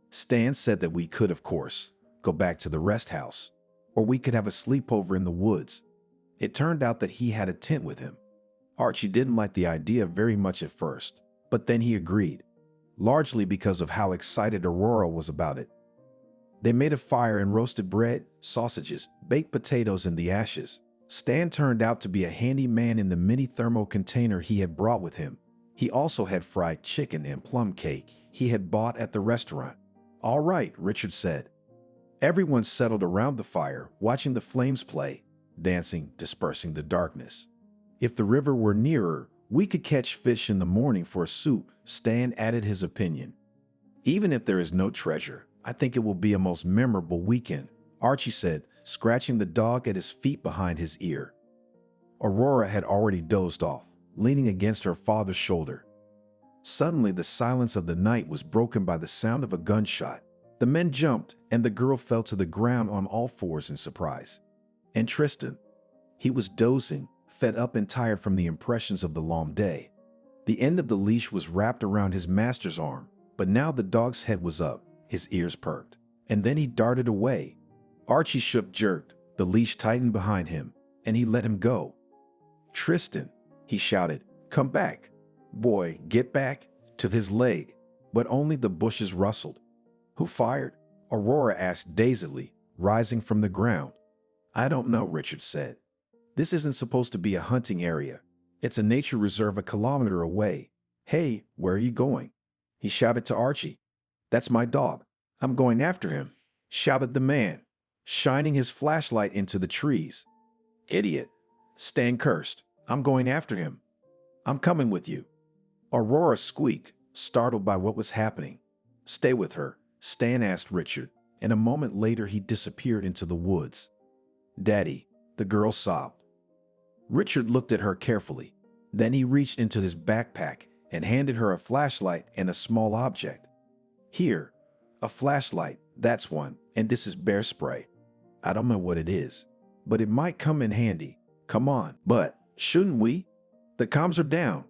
Stan said that we could, of course, go back to the rest house, or we could have a sleepover in the woods. It turned out that he had a tent with him. Archie didn't like the idea very much at first, but then he agreed, largely because of how excited Aurora was about it. They made a fire and roasted bread, sausages, baked potatoes in the ashes. Stan turned out to be a handy man in the mini thermo container he had brought with him. He also had fried chicken and plum cake he had bought at the restaurant. All right, Richard said. Everyone settled around the fire, watching the flames play, dancing, dispersing the darkness. If the river were nearer, we could catch fish in the morning for a soup, Stan added his opinion. Even if there is no treasure, I think it will be a most memorable weekend, Archie said, scratching the dog at his feet behind his ear. Aurora had already dozed off, leaning against her father's shoulder. Suddenly, the silence of the night was broken by the sound of a gunshot. The men jumped, and the girl fell to the ground on all fours in surprise. And Tristan? He was dozing, fed up and tired from the impressions of the long day. The end of the leash was wrapped around his master's arm, but now the dog's head was up, his ears perked, and then he darted away. Archie shook, jerked, the leash tightened behind him, and he let him go. Tristan, he shouted, come back. Boy, get back, to his leg, but only the bushes rustled. Who fired? Aurora asked dazedly, rising from the ground. I don't know, Richard said. This isn't supposed to be a hunting area. It's a nature reserve a kilometer away. Hey, where are you going? He shouted to Archie. That's my dog. I'm going after him, shouted the man, shining his flashlight into the trees. Idiot. Stan cursed. I'm going after him. I'm coming with you. Aurora squeaked, startled by what was happening. Stay with her, Stan asked Richard, and a moment later he disappeared into the woods. Daddy, the girl sobbed. Richard looked at her carefully. Then he reached into his backpack and handed her a flashlight and a small object. Here, a flashlight, that's one, and this is bear spray. I don't know what it is, but it might come in handy. Come on. But shouldn't we? The comms are down.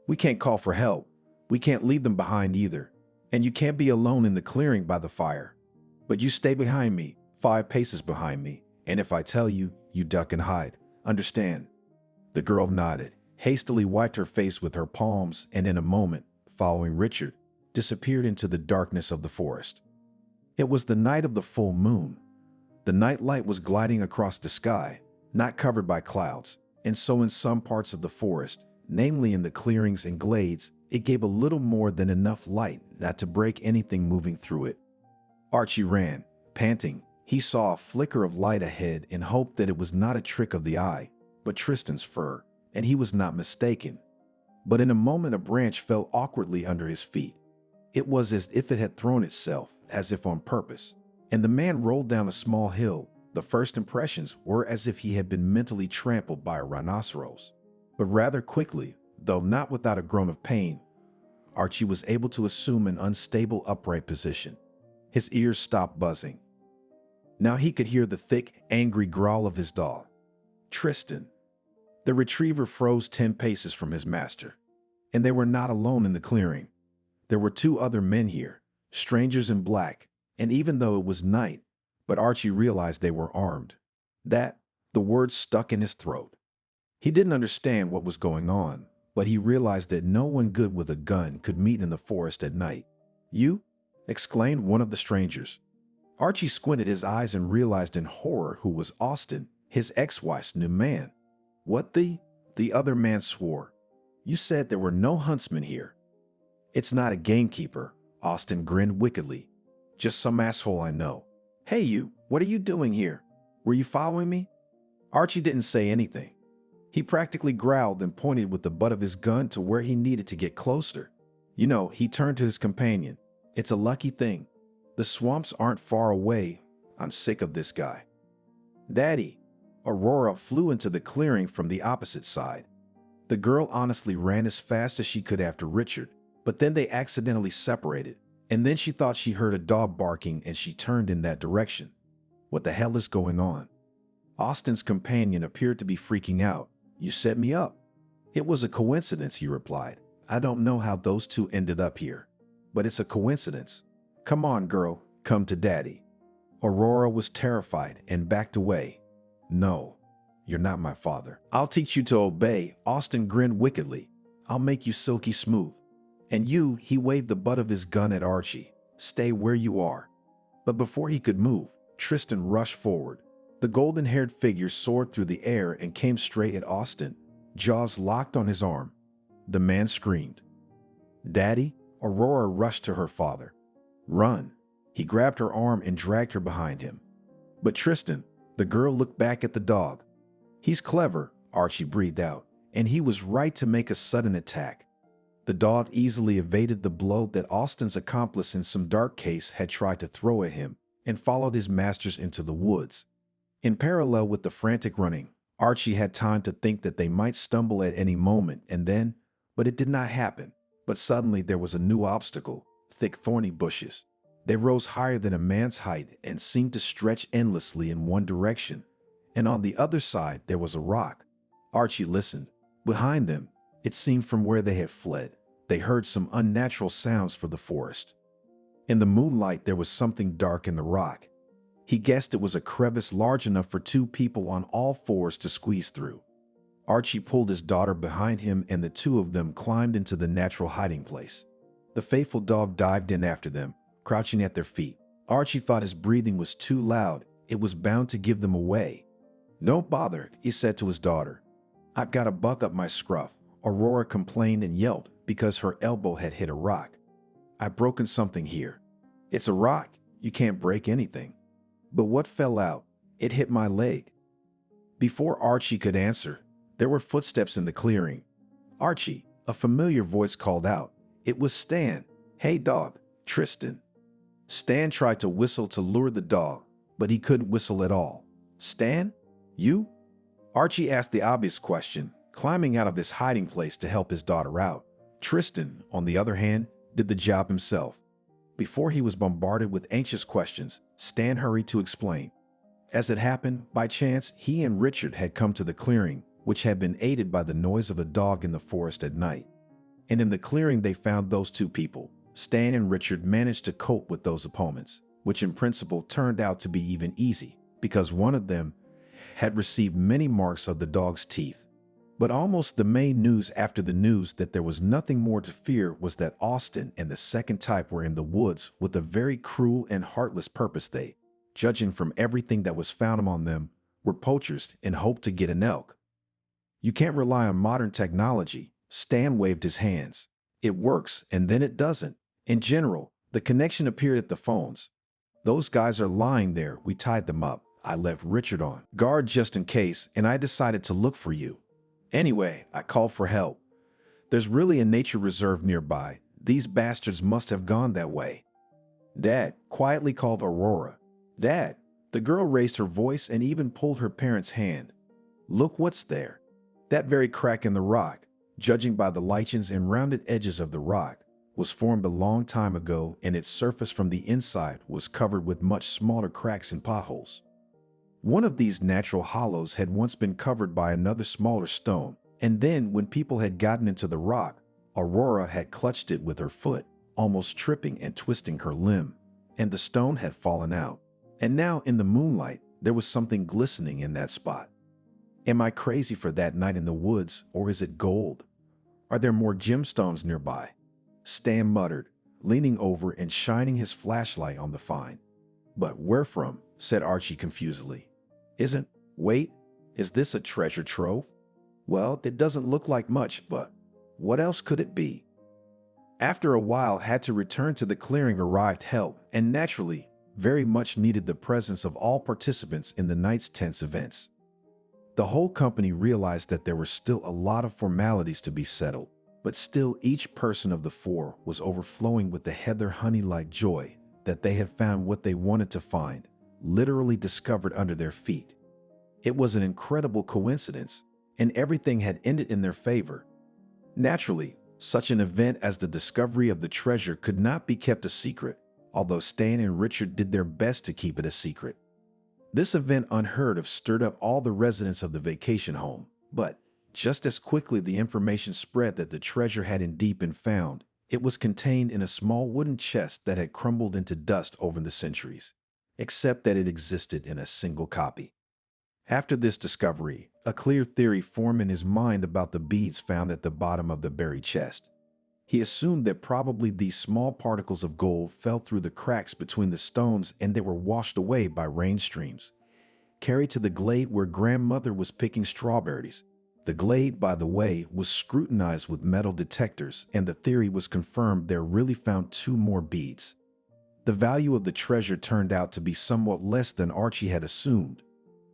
We can't call for help. We can't leave them behind either. And you can't be alone in the clearing by the fire. But you stay behind me, 5 paces behind me, and if I tell you, you duck and hide. Understand? The girl nodded, hastily wiped her face with her palms, and in a moment, following Richard, disappeared into the darkness of the forest. It was the night of the full moon. The night light was gliding across the sky, not covered by clouds, and so in some parts of the forest, namely in the clearings and glades, it gave a little more than enough light not to break anything moving through it. Archie ran, panting. He saw a flicker of light ahead and hoped that it was not a trick of the eye, but Tristan's fur, and he was not mistaken. But in a moment a branch fell awkwardly under his feet. It was as if it had thrown itself, as if on purpose, and the man rolled down a small hill. The first impressions were as if he had been mentally trampled by a rhinoceros. But rather quickly, though not without a groan of pain, Archie was able to assume an unstable upright position. His ears stopped buzzing. Now he could hear the thick, angry growl of his dog. Tristan. The retriever froze 10 paces from his master. And they were not alone in the clearing. There were 2 other men here, strangers in black, and even though it was night, but Archie realized they were armed. The word stuck in his throat. He didn't understand what was going on, but he realized that no one good with a gun could meet in the forest at night. You? Exclaimed one of the strangers. Archie squinted his eyes and realized in horror who was Austin, his ex-wife's new man. What the other man swore. You said there were no huntsmen here. It's not a gamekeeper, Austin grinned wickedly. Just some asshole I know. Hey you, what are you doing here? Were you following me? Archie didn't say anything. He practically growled and pointed with the butt of his gun to where he needed to get closer. You know, he turned to his companion. It's a lucky thing. The swamps aren't far away. I'm sick of this guy. Daddy. Aurora flew into the clearing from the opposite side. The girl honestly ran as fast as she could after Richard, but then they accidentally separated, and then she thought she heard a dog barking and she turned in that direction. What the hell is going on? Austin's companion appeared to be freaking out. You set me up. It was a coincidence, he replied. I don't know how those 2 ended up here, but it's a coincidence. Come on, girl, come to daddy. Aurora was terrified and backed away. No, you're not my father. I'll teach you to obey, Austin grinned wickedly. I'll make you silky smooth. And you, he waved the butt of his gun at Archie. Stay where you are. But before he could move, Tristan rushed forward. The golden-haired figure soared through the air and came straight at Austin, jaws locked on his arm. The man screamed. Daddy? Aurora rushed to her father. Run. He grabbed her arm and dragged her behind him. But Tristan, the girl looked back at the dog. He's clever, Archie breathed out, and he was right to make a sudden attack. The dog easily evaded the blow that Austin's accomplice in some dark case had tried to throw at him and followed his masters into the woods. In parallel with the frantic running, Archie had time to think that they might stumble at any moment but it did not happen. But suddenly there was a new obstacle, thick thorny bushes. They rose higher than a man's height and seemed to stretch endlessly in one direction. And on the other side there was a rock. Archie listened. Behind them, it seemed from where they had fled, they heard some unnatural sounds for the forest. In the moonlight there was something dark in the rock. He guessed it was a crevice large enough for 2 people on all 4s to squeeze through. Archie pulled his daughter behind him and the 2 of them climbed into the natural hiding place. The faithful dog dived in after them, crouching at their feet. Archie thought his breathing was too loud it was bound to give them away. "Don't bother," he said to his daughter. "I've got a buck up my scruff." Aurora complained and yelped because her elbow had hit a rock. "I've broken something here." "It's a rock. You can't break anything." "But what fell out?" "It hit my leg." Before Archie could answer, there were footsteps in the clearing. "Archie," a familiar voice called out. It was Stan. "Hey dog, Tristan." Stan tried to whistle to lure the dog, but he couldn't whistle at all. "Stan? You?" Archie asked the obvious question, climbing out of his hiding place to help his daughter out. Tristan, on the other hand, did the job himself. Before he was bombarded with anxious questions, Stan hurried to explain. As it happened, by chance, he and Richard had come to the clearing, which had been aided by the noise of a dog in the forest at night. And in the clearing they found those two people. Stan and Richard managed to cope with those opponents, which in principle turned out to be even easy, because one of them had received many marks of the dog's teeth. But almost the main news after the news that there was nothing more to fear was that Austin and the second type were in the woods with a very cruel and heartless purpose. They, judging from everything that was found among them, were poachers and hoped to get an elk. "You can't rely on modern technology." Stan waved his hands. "It works and then it doesn't. In general, the connection appeared at the phones. Those guys are lying there. We tied them up. I left Richard on guard just in case, and I decided to look for you. Anyway, I called for help. There's really a nature reserve nearby. These bastards must have gone that way." "Dad," quietly called Aurora. "Dad." The girl raised her voice and even pulled her parents' hand. "Look what's there." That very crack in the rock, judging by the lichens and rounded edges of the rock, was formed a long time ago, and its surface from the inside was covered with much smaller cracks and potholes. One of these natural hollows had once been covered by another smaller stone, and then when people had gotten into the rock, Aurora had clutched it with her foot, almost tripping and twisting her limb, and the stone had fallen out. And now in the moonlight, there was something glistening in that spot. Am I crazy for that night in the woods, or is it gold? Are there more gemstones nearby? Stan muttered, leaning over and shining his flashlight on the find. "But where from?" said Archie confusedly. Wait, is this a treasure trove? Well, it doesn't look like much, but what else could it be? After a while, had to return to the clearing arrived help, and naturally, very much needed the presence of all participants in the night's tense events. The whole company realized that there were still a lot of formalities to be settled, but still each person of the four was overflowing with the heather honey-like joy that they had found what they wanted to find, literally discovered under their feet. It was an incredible coincidence, and everything had ended in their favor. Naturally, such an event as the discovery of the treasure could not be kept a secret, although Stan and Richard did their best to keep it a secret. This event, unheard of, stirred up all the residents of the vacation home, but just as quickly the information spread that the treasure had indeed been found, it was contained in a small wooden chest that had crumbled into dust over the centuries, except that it existed in a single copy. After this discovery, a clear theory formed in his mind about the beads found at the bottom of the buried chest. He assumed that probably these small particles of gold fell through the cracks between the stones and they were washed away by rain streams, carried to the glade where grandmother was picking strawberries. The glade, by the way, was scrutinized with metal detectors, and the theory was confirmed. There really found 2 more beads. The value of the treasure turned out to be somewhat less than Archie had assumed,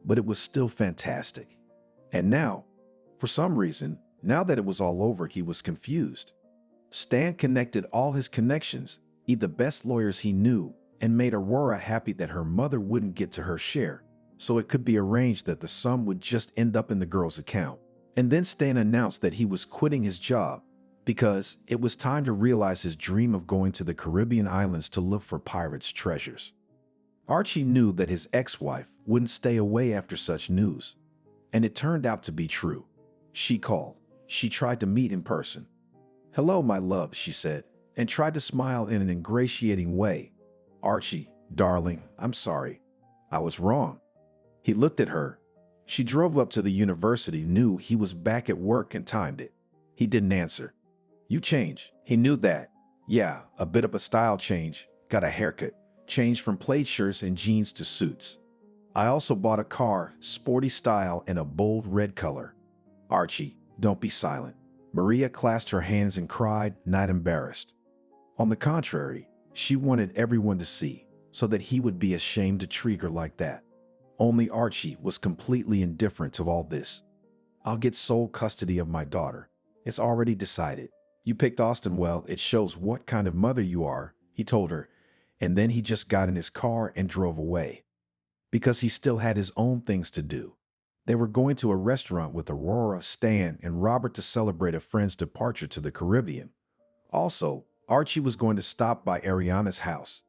but it was still fantastic. And now, for some reason, now that it was all over, he was confused. Stan connected all his connections, the best lawyers he knew, and made Aurora happy that her mother wouldn't get to her share, so it could be arranged that the sum would just end up in the girl's account. And then Stan announced that he was quitting his job because it was time to realize his dream of going to the Caribbean islands to look for pirates' treasures. Archie knew that his ex-wife wouldn't stay away after such news, and it turned out to be true. She called. She tried to meet in person. "Hello, my love," she said, and tried to smile in an ingratiating way. "Archie, darling, I'm sorry. I was wrong." He looked at her. She drove up to the university, knew he was back at work, and timed it. He didn't answer. "You changed." He knew that. "Yeah, a bit of a style change. Got a haircut. Changed from plaid shirts and jeans to suits." I also bought a car, sporty style and a bold red color. Archie, don't be silent. Maria clasped her hands and cried, not embarrassed. On the contrary, she wanted everyone to see, so that he would be ashamed to treat her like that. Only Archie was completely indifferent to all this. I'll get sole custody of my daughter. It's already decided. You picked Austin well, it shows what kind of mother you are, he told her, and then he just got in his car and drove away. Because he still had his own things to do. They were going to a restaurant with Aurora, Stan, and Robert to celebrate a friend's departure to the Caribbean. Also, Archie was going to stop by Ariana's house.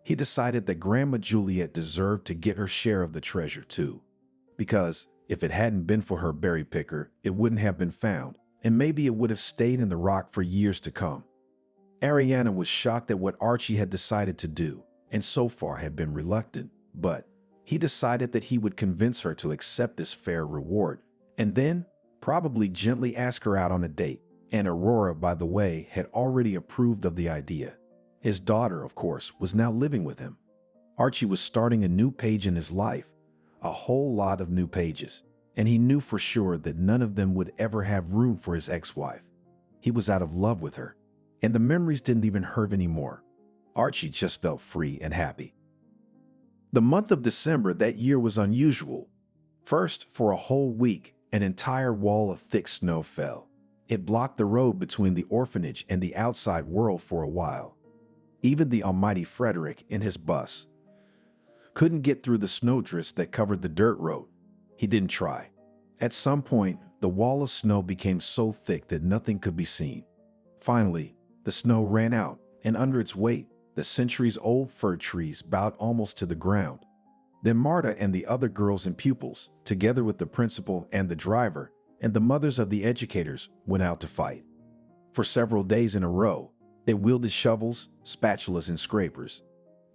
He decided that Grandma Juliet deserved to get her share of the treasure too. Because if it hadn't been for her berry picker, it wouldn't have been found, and maybe it would have stayed in the rock for years to come. Ariana was shocked at what Archie had decided to do, and so far had been reluctant, but he decided that he would convince her to accept this fair reward, and then probably gently ask her out on a date. And Aurora, by the way, had already approved of the idea. His daughter, of course, was now living with him. Archie was starting a new page in his life, a whole lot of new pages, and he knew for sure that none of them would ever have room for his ex-wife. He was out of love with her, and the memories didn't even hurt anymore. Archie just felt free and happy. The month of December that year was unusual. First, for a whole week, an entire wall of thick snow fell. It blocked the road between the orphanage and the outside world for a while. Even the almighty Frederick, in his bus, couldn't get through the snowdrifts that covered the dirt road. He didn't try. At some point, the wall of snow became so thick that nothing could be seen. Finally, the snow ran out, and under its weight, the centuries-old fir trees bowed almost to the ground. Then Marta and the other girls and pupils, together with the principal and the driver, and the mothers of the educators, went out to fight. For several days in a row, they wielded shovels, spatulas, and scrapers.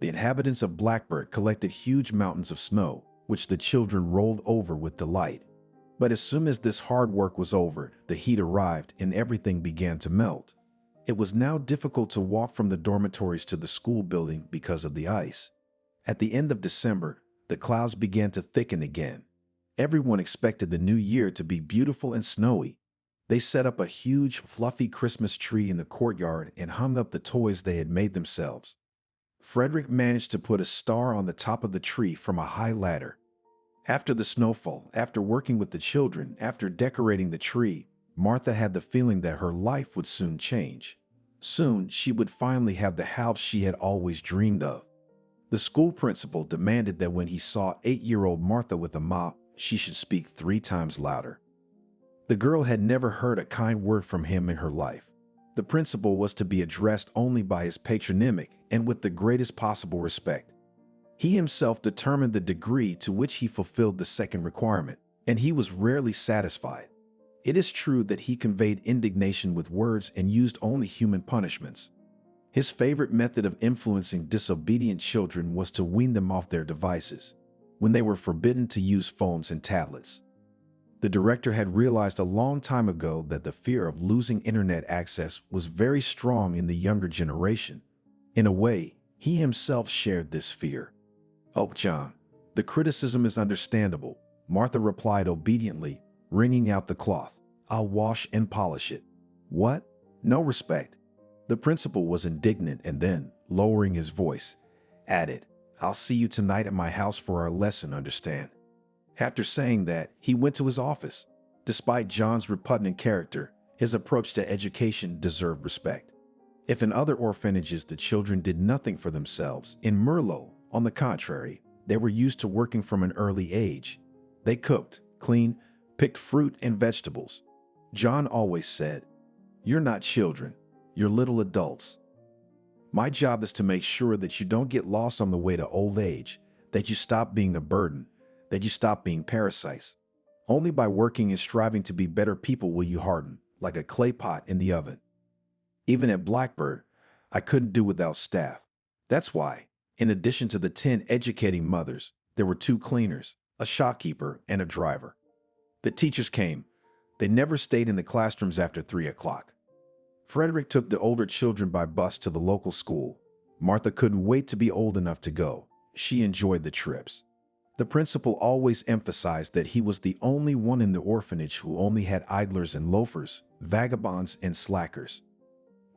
The inhabitants of Blackbird collected huge mountains of snow, which the children rolled over with delight. But as soon as this hard work was over, the heat arrived and everything began to melt. It was now difficult to walk from the dormitories to the school building because of the ice. At the end of December, the clouds began to thicken again. Everyone expected the new year to be beautiful and snowy. They set up a huge, fluffy Christmas tree in the courtyard and hung up the toys they had made themselves. Frederick managed to put a star on the top of the tree from a high ladder. After the snowfall, after working with the children, after decorating the tree, Martha had the feeling that her life would soon change. Soon, she would finally have the house she had always dreamed of. The school principal demanded that when he saw 8-year-old Martha with a mop, she should speak 3 times louder. The girl had never heard a kind word from him in her life. The principal was to be addressed only by his patronymic and with the greatest possible respect. He himself determined the degree to which he fulfilled the second requirement, and he was rarely satisfied. It is true that he conveyed indignation with words and used only human punishments. His favorite method of influencing disobedient children was to wean them off their devices, when they were forbidden to use phones and tablets. The director had realized a long time ago that the fear of losing internet access was very strong in the younger generation. In a way, he himself shared this fear. "Oh, John, the criticism is understandable," Martha replied obediently, wringing out the cloth. "I'll wash and polish it." "What? No respect?" The principal was indignant and then, lowering his voice, added, "I'll see you tonight at my house for our lesson, understand?" After saying that, he went to his office. Despite John's repugnant character, his approach to education deserved respect. If in other orphanages the children did nothing for themselves, in Myrtle, on the contrary, they were used to working from an early age. They cooked, cleaned, picked fruit and vegetables. John always said, "You're not children, you're little adults. My job is to make sure that you don't get lost on the way to old age, that you stop being a burden, that you stop being parasites. Only by working and striving to be better people will you harden, like a clay pot in the oven." Even at Blackbird, I couldn't do without staff. That's why, in addition to the 10 educating mothers, there were 2 cleaners, a shopkeeper, and a driver. The teachers came. They never stayed in the classrooms after 3 o'clock. Frederick took the older children by bus to the local school. Martha couldn't wait to be old enough to go. She enjoyed the trips. The principal always emphasized that he was the only one in the orphanage who only had idlers and loafers, vagabonds and slackers.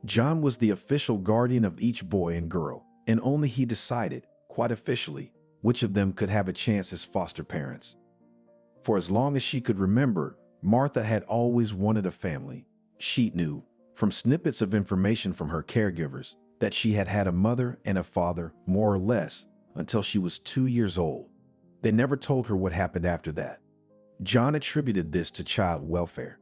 John was the official guardian of each boy and girl, and only he decided, quite officially, which of them could have a chance as foster parents. For as long as she could remember, Martha had always wanted a family. She knew, from snippets of information from her caregivers, that she had had a mother and a father, more or less, until she was 2 years old. They never told her what happened after that. John attributed this to child welfare.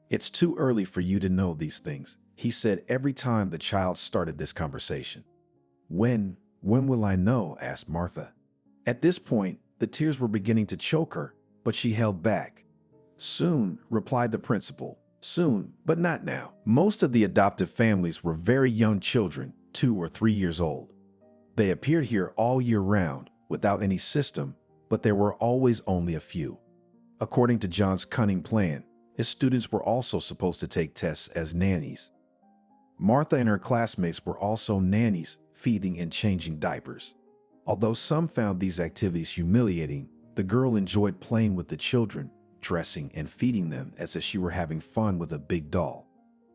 "It's too early for you to know these things," he said every time the child started this conversation. When will I know?" asked Martha. At this point, the tears were beginning to choke her, but she held back. "Soon," replied the principal. "Soon, but not now." Most of the adoptive families were very young children, 2 or 3 years old. They appeared here all year round, without any system, but there were always only a few. According to John's cunning plan, his students were also supposed to take tests as nannies. Martha and her classmates were also nannies, feeding and changing diapers. Although some found these activities humiliating, the girl enjoyed playing with the children, dressing and feeding them as if she were having fun with a big doll.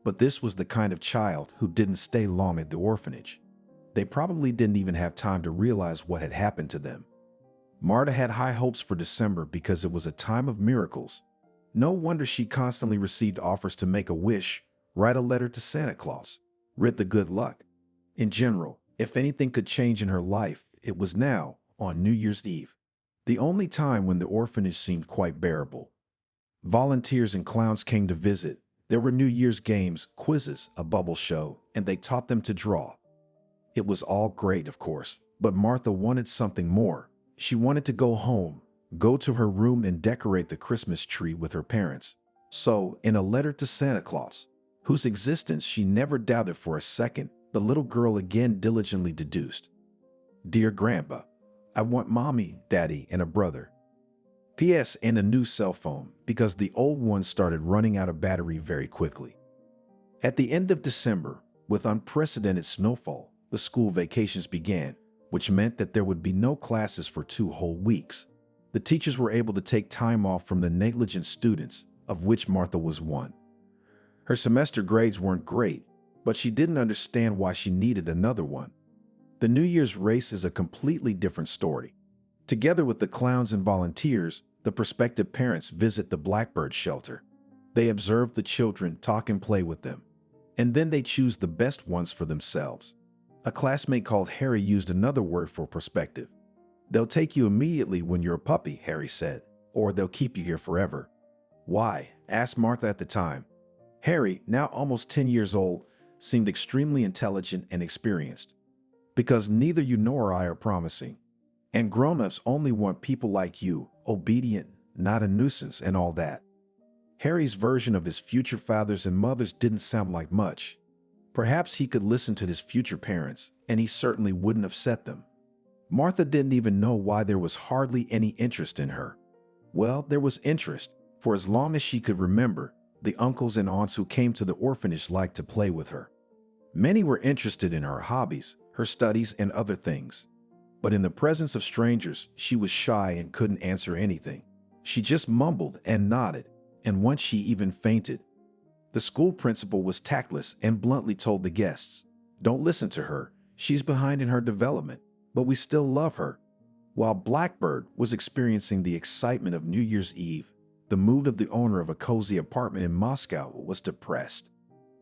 But this was the kind of child who didn't stay long at the orphanage. They probably didn't even have time to realize what had happened to them. Martha had high hopes for December because it was a time of miracles. No wonder she constantly received offers to make a wish, write a letter to Santa Claus, read the good luck. In general, if anything could change in her life, it was now, on New Year's Eve, the only time when the orphanage seemed quite bearable. Volunteers and clowns came to visit. There were New Year's games, quizzes, a bubble show, and they taught them to draw. It was all great, of course, but Martha wanted something more. She wanted to go home, go to her room and decorate the Christmas tree with her parents. So, in a letter to Santa Claus, whose existence she never doubted for a second, the little girl again diligently deduced, "Dear Grandpa, I want Mommy, Daddy, and a brother. P.S. and a new cell phone because the old one started running out of battery very quickly." At the end of December, with unprecedented snowfall, the school vacations began, which meant that there would be no classes for 2 whole weeks. The teachers were able to take time off from the negligent students, of which Martha was one. Her semester grades weren't great, but she didn't understand why she needed another one. The New Year's race is a completely different story. Together with the clowns and volunteers, the prospective parents visit the Blackbird shelter. They observe the children, talk and play with them, and then they choose the best ones for themselves. A classmate called Harry used another word for prospective. "They'll take you immediately when you're a puppy," Harry said, "or they'll keep you here forever." "Why?" asked Martha at the time. Harry, now almost 10 years old, seemed extremely intelligent and experienced. "Because neither you nor I are promising. And grown-ups only want people like you, obedient, not a nuisance and all that." Harry's version of his future fathers and mothers didn't sound like much. Perhaps he could listen to his future parents, and he certainly wouldn't upset them. Martha didn't even know why there was hardly any interest in her. Well, there was interest, for as long as she could remember, the uncles and aunts who came to the orphanage liked to play with her. Many were interested in her hobbies, her studies, and other things. But in the presence of strangers, she was shy and couldn't answer anything. She just mumbled and nodded, and once she even fainted. The school principal was tactless and bluntly told the guests, "Don't listen to her. She's behind in her development, but we still love her." While Blackbird was experiencing the excitement of New Year's Eve, the mood of the owner of a cozy apartment in Moscow was depressed.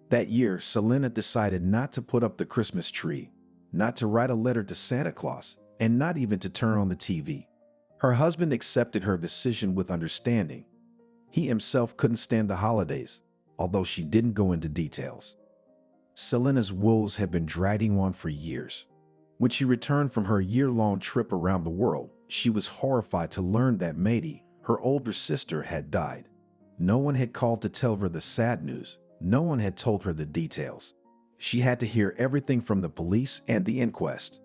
That year, Selena decided not to put up the Christmas tree, not to write a letter to Santa Claus, and not even to turn on the TV. Her husband accepted her decision with understanding. He himself couldn't stand the holidays, although she didn't go into details. Selena's woes had been dragging on for years. When she returned from her year-long trip around the world, she was horrified to learn that Maddie, her older sister, had died. No one had called to tell her the sad news. No one had told her the details. She had to hear everything from the police and the inquest.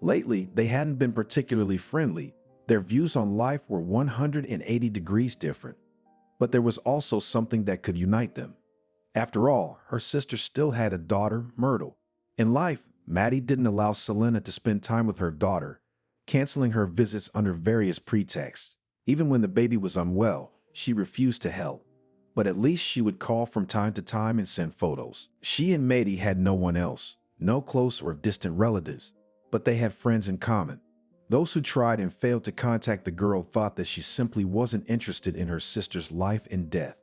Lately, they hadn't been particularly friendly. Their views on life were 180 degrees different. But there was also something that could unite them. After all, her sister still had a daughter, Myrtle. In life, Maddie didn't allow Selena to spend time with her daughter. canceling her visits under various pretexts. Even when the baby was unwell, she refused to help. But at least she would call from time to time and send photos. She and Mady had no one else, no close or distant relatives, but they had friends in common. Those who tried and failed to contact the girl thought that she simply wasn't interested in her sister's life and death.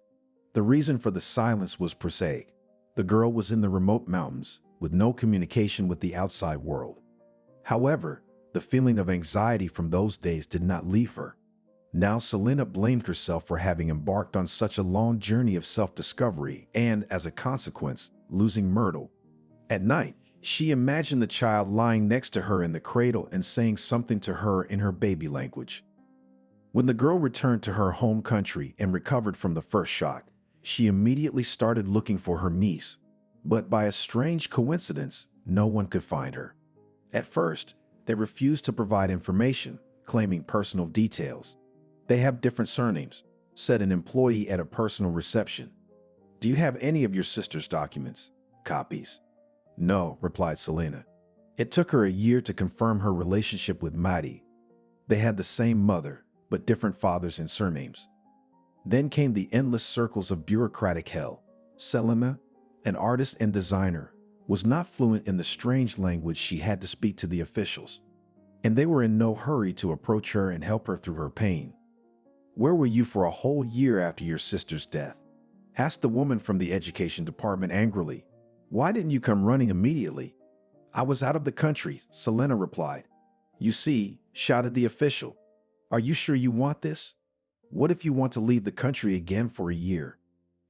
The reason for the silence was prosaic. The girl was in the remote mountains, with no communication with the outside world. However, the feeling of anxiety from those days did not leave her. Now Selena blamed herself for having embarked on such a long journey of self-discovery and, as a consequence, losing Myrtle. At night, she imagined the child lying next to her in the cradle and saying something to her in her baby language. When the girl returned to her home country and recovered from the first shock, she immediately started looking for her niece. But by a strange coincidence, no one could find her. At first, they refused to provide information, claiming personal details. "They have different surnames," said an employee at a personal reception. "Do you have any of your sister's documents? Copies?" "No," replied Selena. It took her a year to confirm her relationship with Mady. They had the same mother, but different fathers and surnames. Then came the endless circles of bureaucratic hell. Selena, an artist and designer, was not fluent in the strange language she had to speak to the officials, and they were in no hurry to approach her and help her through her pain. "Where were you for a whole year after your sister's death?" asked the woman from the education department angrily. "Why didn't you come running immediately?" "I was out of the country," Selena replied. "You see," shouted the official. "Are you sure you want this? What if you want to leave the country again for a year?"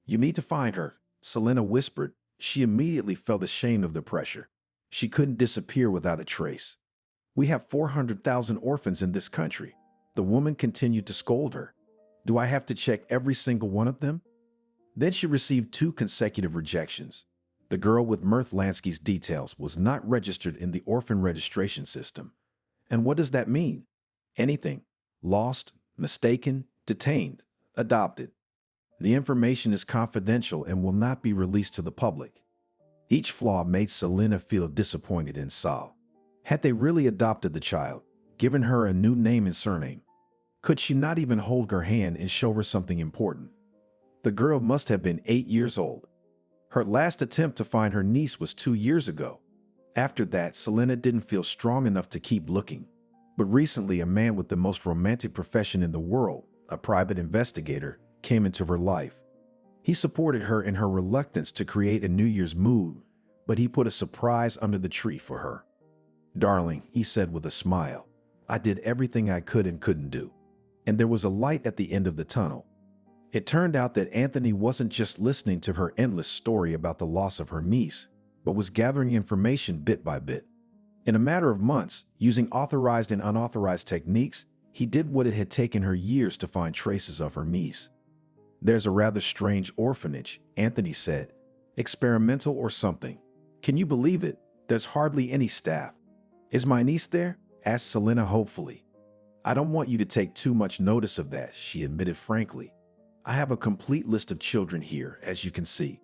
"You need to find her," Selena whispered. She immediately felt ashamed of the pressure. She couldn't disappear without a trace. "We have 400,000 orphans in this country." The woman continued to scold her. "Do I have to check every single one of them?" Then she received 2 consecutive rejections. The girl with Myrtle Lansky's details was not registered in the orphan registration system. And what does that mean? Anything. Lost, mistaken, detained, adopted. The information is confidential and will not be released to the public. Each flaw made Selena feel disappointed in Sal. Had they really adopted the child, given her a new name and surname? Could she not even hold her hand and show her something important? The girl must have been 8 years old. Her last attempt to find her niece was 2 years ago. After that, Selena didn't feel strong enough to keep looking. But recently, a man with the most romantic profession in the world, a private investigator, came into her life. He supported her in her reluctance to create a New Year's mood, but he put a surprise under the tree for her. "Darling," he said with a smile, "I did everything I could and couldn't do." And there was a light at the end of the tunnel. It turned out that Anthony wasn't just listening to her endless story about the loss of her niece, but was gathering information bit by bit. In a matter of months, using authorized and unauthorized techniques, he did what it had taken her years to find traces of her niece. "There's a rather strange orphanage," Anthony said. "Experimental or something. Can you believe it? There's hardly any staff." "Is my niece there?" asked Selena hopefully. "I don't want you to take too much notice of that," she admitted frankly. "I have a complete list of children here, as you can see.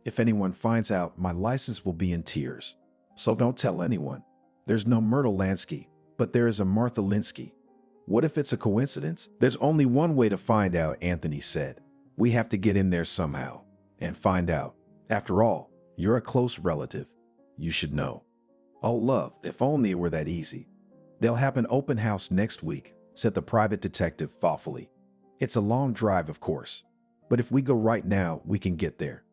If anyone finds out, my license will be in tears. So don't tell anyone. There's no Myrtle Lansky, but there is a Martha Linsky." "What if it's a coincidence?" "There's only one way to find out," Anthony said. "We have to get in there somehow and find out. After all, you're a close relative. You should know." "Oh, love, if only it were that easy." "They'll have an open house next week," said the private detective thoughtfully. "It's a long drive, of course, but if we go right now, we can get there."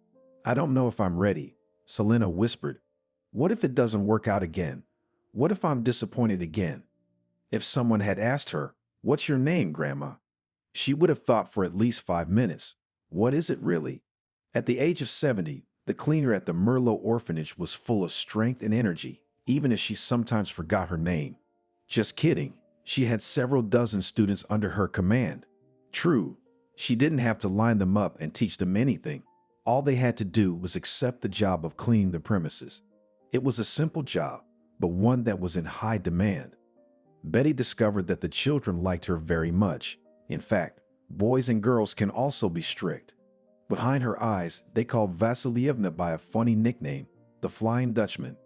"I don't know if I'm ready," Selena whispered. "What if it doesn't work out again? What if I'm disappointed again?" If someone had asked her, "What's your name, Grandma?" she would have thought for at least 5 minutes. What is it really? At the age of 70, the cleaner at the Myrtle orphanage was full of strength and energy, even if she sometimes forgot her name. Just kidding. She had several dozen students under her command. True, she didn't have to line them up and teach them anything. All they had to do was accept the job of cleaning the premises. It was a simple job, but one that was in high demand. Betty discovered that the children liked her very much. In fact, boys and girls can also be strict. Behind her eyes, they called Vasilievna by a funny nickname, the Flying Dutchman.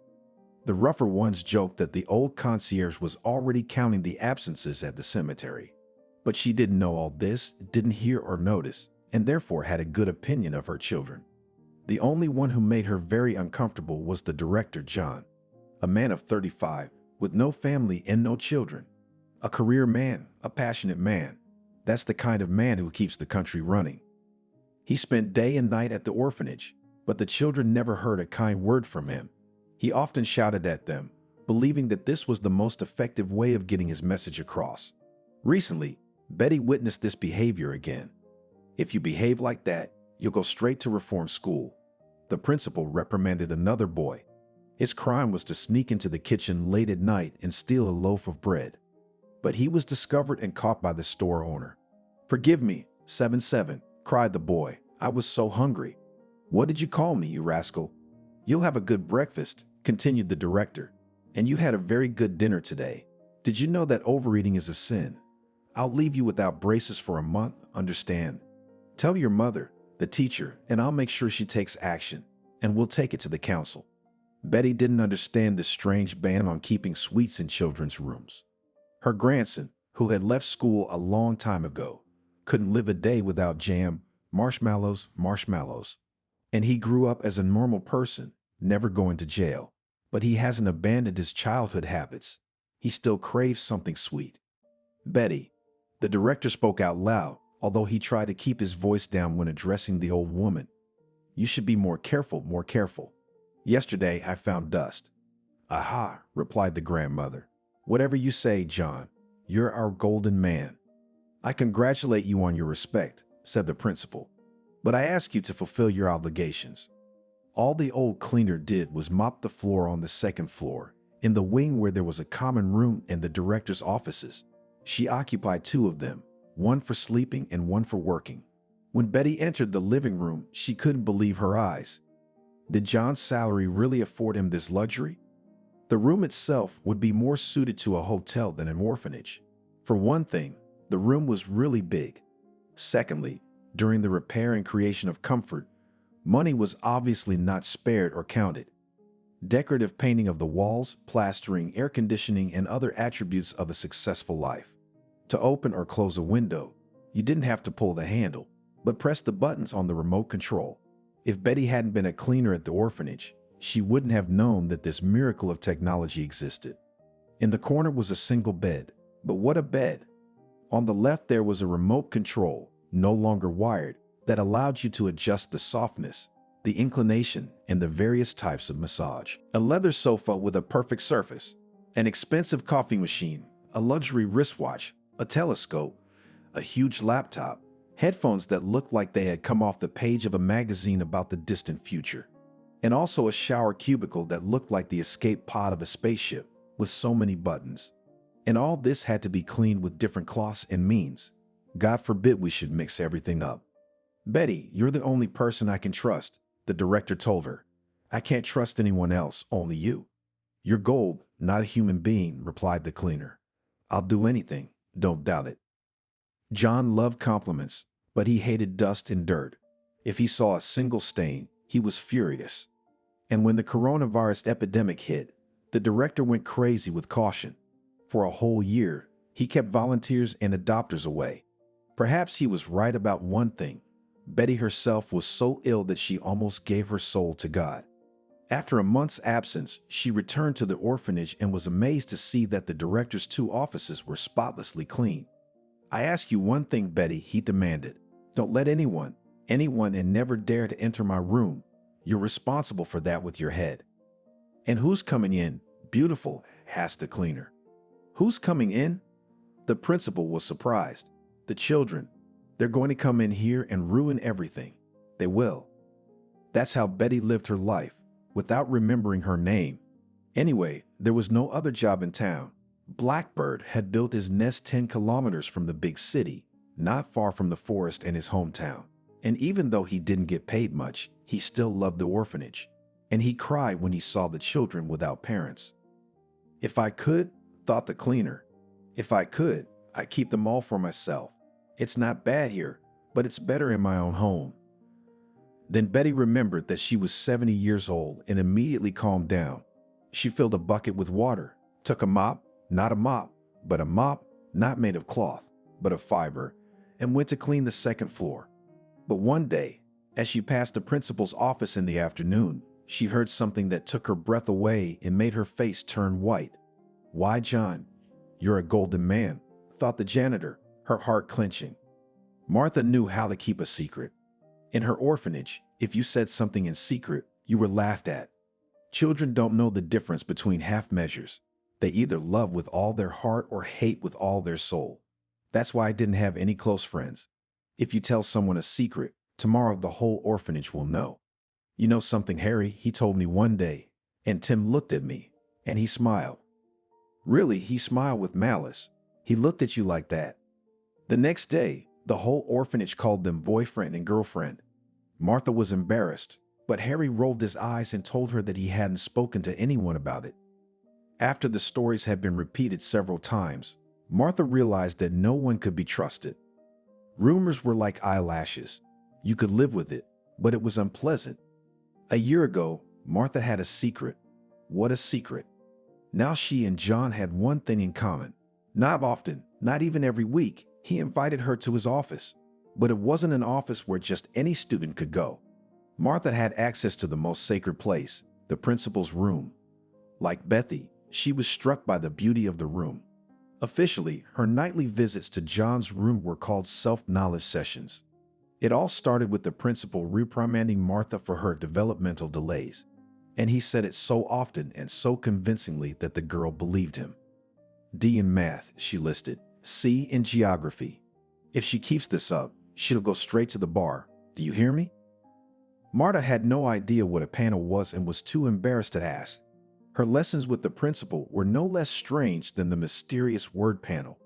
The rougher ones joked that the old concierge was already counting the absences at the cemetery. But she didn't know all this, didn't hear or notice, and therefore had a good opinion of her children. The only one who made her very uncomfortable was the director, John, a man of 35, with no family and no children. A career man, a passionate man. That's the kind of man who keeps the country running. He spent day and night at the orphanage, but the children never heard a kind word from him. He often shouted at them, believing that this was the most effective way of getting his message across. Recently, Betty witnessed this behavior again. "If you behave like that, you'll go straight to reform school," the principal reprimanded another boy. His crime was to sneak into the kitchen late at night and steal a loaf of bread. But he was discovered and caught by the store owner. "Forgive me, 7-7, cried the boy. "I was so hungry." "What did you call me, you rascal?" "You'll have a good breakfast," continued the director. "And you had a very good dinner today. Did you know that overeating is a sin? I'll leave you without braces for a month, understand? Tell your mother, the teacher, and I'll make sure she takes action, and we'll take it to the council." Betty didn't understand this strange ban on keeping sweets in children's rooms. Her grandson, who had left school a long time ago, couldn't live a day without jam, marshmallows, And he grew up as a normal person, never going to jail. But he hasn't abandoned his childhood habits. He still craves something sweet. "Betty," the director spoke out loud, although he tried to keep his voice down when addressing the old woman. "You should be more careful. Yesterday I found dust." "Aha," replied the grandmother. "Whatever you say, John, you're our golden man." "I congratulate you on your respect," said the principal. "But I ask you to fulfill your obligations." All the old cleaner did was mop the floor on the second floor, in the wing where there was a common room and the director's offices. She occupied 2 of them, one for sleeping and one for working. When Betty entered the living room, she couldn't believe her eyes. Did John's salary really afford him this luxury? The room itself would be more suited to a hotel than an orphanage. For one thing, the room was really big. Secondly, during the repair and creation of comfort, money was obviously not spared or counted. Decorative painting of the walls, plastering, air conditioning, and other attributes of a successful life. To open or close a window, you didn't have to pull the handle, but press the buttons on the remote control. If Betty hadn't been a cleaner at the orphanage, she wouldn't have known that this miracle of technology existed. In the corner was a single bed, but what a bed! On the left there was a remote control, no longer wired, that allowed you to adjust the softness, the inclination, and the various types of massage. A leather sofa with a perfect surface, an expensive coffee machine, a luxury wristwatch, a telescope, a huge laptop, headphones that looked like they had come off the page of a magazine about the distant future, and also a shower cubicle that looked like the escape pod of a spaceship with so many buttons. And all this had to be cleaned with different cloths and means. God forbid we should mix everything up. "Betty, you're the only person I can trust," the director told her. "I can't trust anyone else, only you." "You're gold, not a human being," replied the cleaner. "I'll do anything, don't doubt it." John loved compliments, but he hated dust and dirt. If he saw a single stain, he was furious. And when the coronavirus epidemic hit, the director went crazy with caution. For a whole year, he kept volunteers and adopters away. Perhaps he was right about one thing. Betty herself was so ill that she almost gave her soul to God. After a month's absence, she returned to the orphanage and was amazed to see that the director's 2 offices were spotlessly clean. "I ask you one thing, Betty," he demanded. "Don't let anyone, and never dare to enter my room. You're responsible for that with your head." "And who's coming in, beautiful?" asked the cleaner. "Who's coming in?" The principal was surprised. "The children. They're going to come in here and ruin everything. They will." That's how Betty lived her life, without remembering her name. Anyway, there was no other job in town. Blackbird had built his nest 10 kilometers from the big city, not far from the forest and his hometown. And even though he didn't get paid much, he still loved the orphanage. And he cried when he saw the children without parents. "If I could," thought the cleaner, "if I could, I'd keep them all for myself. It's not bad here, but it's better in my own home." Then Betty remembered that she was 70 years old and immediately calmed down. She filled a bucket with water, took a mop, not a mop, but a mop not made of cloth, but of fiber, and went to clean the second floor. But one day, as she passed the principal's office in the afternoon, she heard something that took her breath away and made her face turn white. "Why, John, you're a golden man," thought the janitor, her heart clenching. Martha knew how to keep a secret. In her orphanage, if you said something in secret, you were laughed at. Children don't know the difference between half measures. They either love with all their heart or hate with all their soul. That's why I didn't have any close friends. If you tell someone a secret, tomorrow the whole orphanage will know. "You know something, Harry," he told me one day, and Tim looked at me, and he smiled. Really, he smiled with malice. He looked at you like that. The next day, the whole orphanage called them boyfriend and girlfriend. Martha was embarrassed, but Harry rolled his eyes and told her that he hadn't spoken to anyone about it. After the stories had been repeated several times, Martha realized that no one could be trusted. Rumors were like eyelashes. You could live with it, but it was unpleasant. A year ago, Martha had a secret. What a secret. Now she and John had one thing in common. Not often, not even every week, he invited her to his office. But it wasn't an office where just any student could go. Martha had access to the most sacred place, the principal's room. Like Bethy, she was struck by the beauty of the room. Officially, her nightly visits to John's room were called self-knowledge sessions. It all started with the principal reprimanding Martha for her developmental delays. And he said it so often and so convincingly that the girl believed him. D in math, she listed. C in geography. If she keeps this up, she'll go straight to the bar. Do you hear me? Martha had no idea what a panel was and was too embarrassed to ask. Her lessons with the principal were no less strange than the mysterious word panel.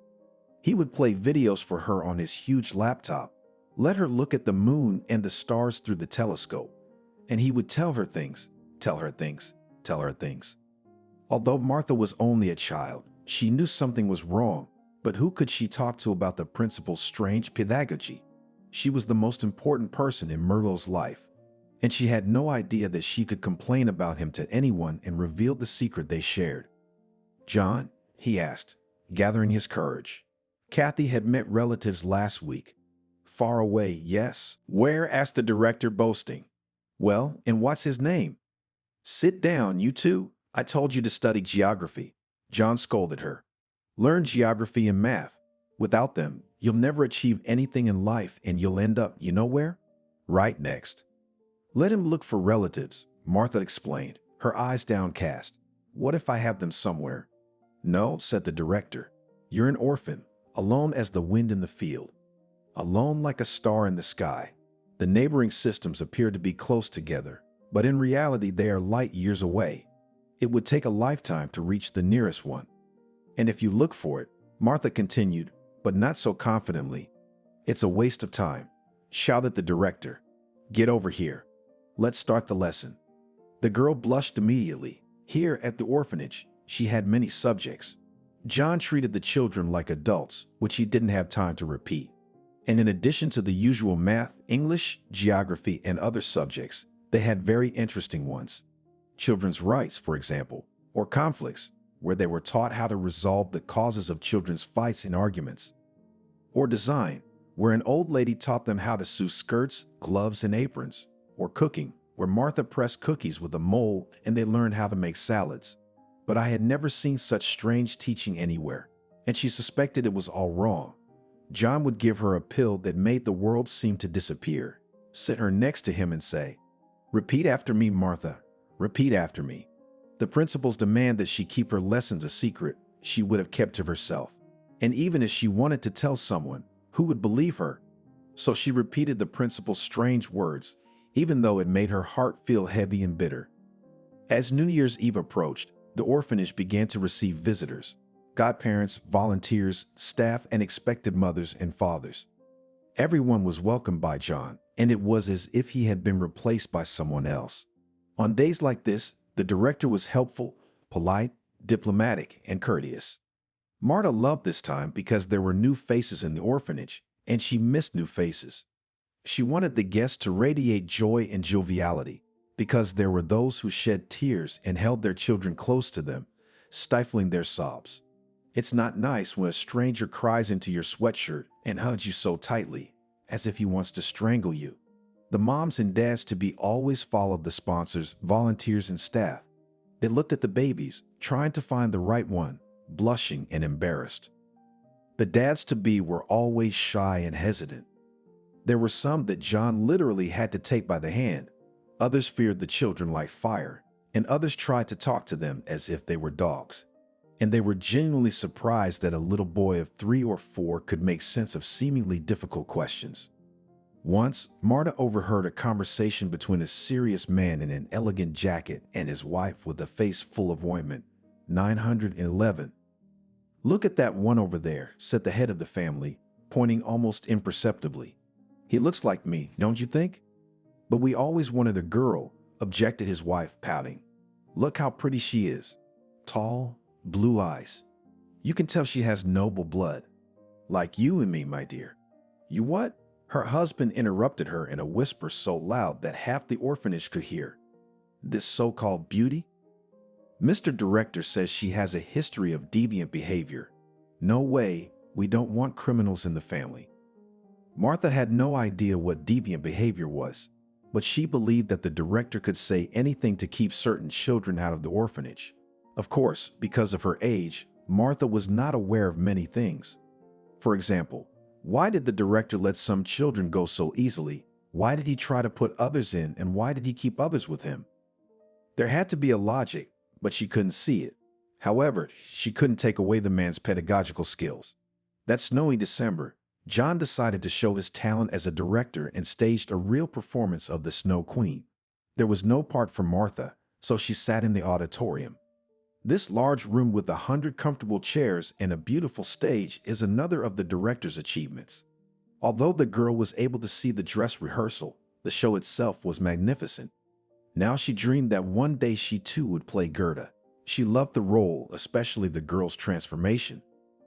He would play videos for her on his huge laptop, let her look at the moon and the stars through the telescope, and he would tell her things, tell her things, tell her things. Although Martha was only a child, she knew something was wrong, but who could she talk to about the principal's strange pedagogy? She was the most important person in Myrtle's life, and she had no idea that she could complain about him to anyone and reveal the secret they shared. "John?" he asked, gathering his courage. Kathy had met relatives last week. "Far away, yes." "Where?" asked the director, boasting. "Well, and what's his name?" "Sit down, you two. I told you to study geography." John scolded her. "Learn geography and math. Without them, you'll never achieve anything in life and you'll end up, you know where? Right next." "Let him look for relatives," Martha explained, her eyes downcast. "What if I have them somewhere?" "No," said the director. "You're an orphan, alone as the wind in the field. Alone like a star in the sky. The neighboring systems appear to be close together, but in reality they are light years away. It would take a lifetime to reach the nearest one. And if you look for it," Martha continued, but not so confidently, "it's a waste of time," shouted the director. "Get over here. Let's start the lesson." The girl blushed immediately. Here at the orphanage, she had many subjects. John treated the children like adults, which he didn't have time to repeat. And in addition to the usual math, English, geography, and other subjects, they had very interesting ones. Children's rights, for example, or conflicts, where they were taught how to resolve the causes of children's fights and arguments. Or design, where an old lady taught them how to sew skirts, gloves, and aprons. Or cooking, where Martha pressed cookies with a mold and they learned how to make salads. But I had never seen such strange teaching anywhere, and she suspected it was all wrong. John would give her a pill that made the world seem to disappear, sit her next to him and say, "Repeat after me, Martha. Repeat after me." The principal's demand that she keep her lessons a secret, she would have kept to herself. And even if she wanted to tell someone, who would believe her? So she repeated the principal's strange words, even though it made her heart feel heavy and bitter. As New Year's Eve approached, the orphanage began to receive visitors, godparents, volunteers, staff, and expected mothers and fathers. Everyone was welcomed by John, and it was as if he had been replaced by someone else. On days like this, the director was helpful, polite, diplomatic, and courteous. Martha loved this time because there were new faces in the orphanage, and she missed new faces. She wanted the guests to radiate joy and joviality, because there were those who shed tears and held their children close to them, stifling their sobs. It's not nice when a stranger cries into your sweatshirt and hugs you so tightly, as if he wants to strangle you. The moms and dads to be always followed the sponsors, volunteers, and staff. They looked at the babies, trying to find the right one, blushing and embarrassed. The dads to be were always shy and hesitant. There were some that John literally had to take by the hand. Others feared the children like fire, and others tried to talk to them as if they were dogs. And they were genuinely surprised that a little boy of 3 or 4 could make sense of seemingly difficult questions. Once, Marta overheard a conversation between a serious man in an elegant jacket and his wife with a face full of ointment. 911. "Look at that one over there," said the head of the family, pointing almost imperceptibly. "He looks like me, don't you think?" "But we always wanted a girl," objected his wife, pouting. "Look how pretty she is. Tall, blue eyes. You can tell she has noble blood. Like you and me, my dear." "You what?" Her husband interrupted her in a whisper so loud that half the orphanage could hear. "This so-called beauty? Mr. Director says she has a history of deviant behavior. No way, we don't want criminals in the family." Martha had no idea what deviant behavior was, but she believed that the director could say anything to keep certain children out of the orphanage. Of course, because of her age, Martha was not aware of many things. For example, why did the director let some children go so easily? Why did he try to put others in, and why did he keep others with him? There had to be a logic, but she couldn't see it. However, she couldn't take away the man's pedagogical skills. That snowy December, John decided to show his talent as a director and staged a real performance of the Snow Queen. There was no part for Martha, so she sat in the auditorium. This large room with 100 comfortable chairs and a beautiful stage is another of the director's achievements. Although the girl was able to see the dress rehearsal, the show itself was magnificent. Now she dreamed that one day she too would play Gerda. She loved the role, especially the girl's transformation.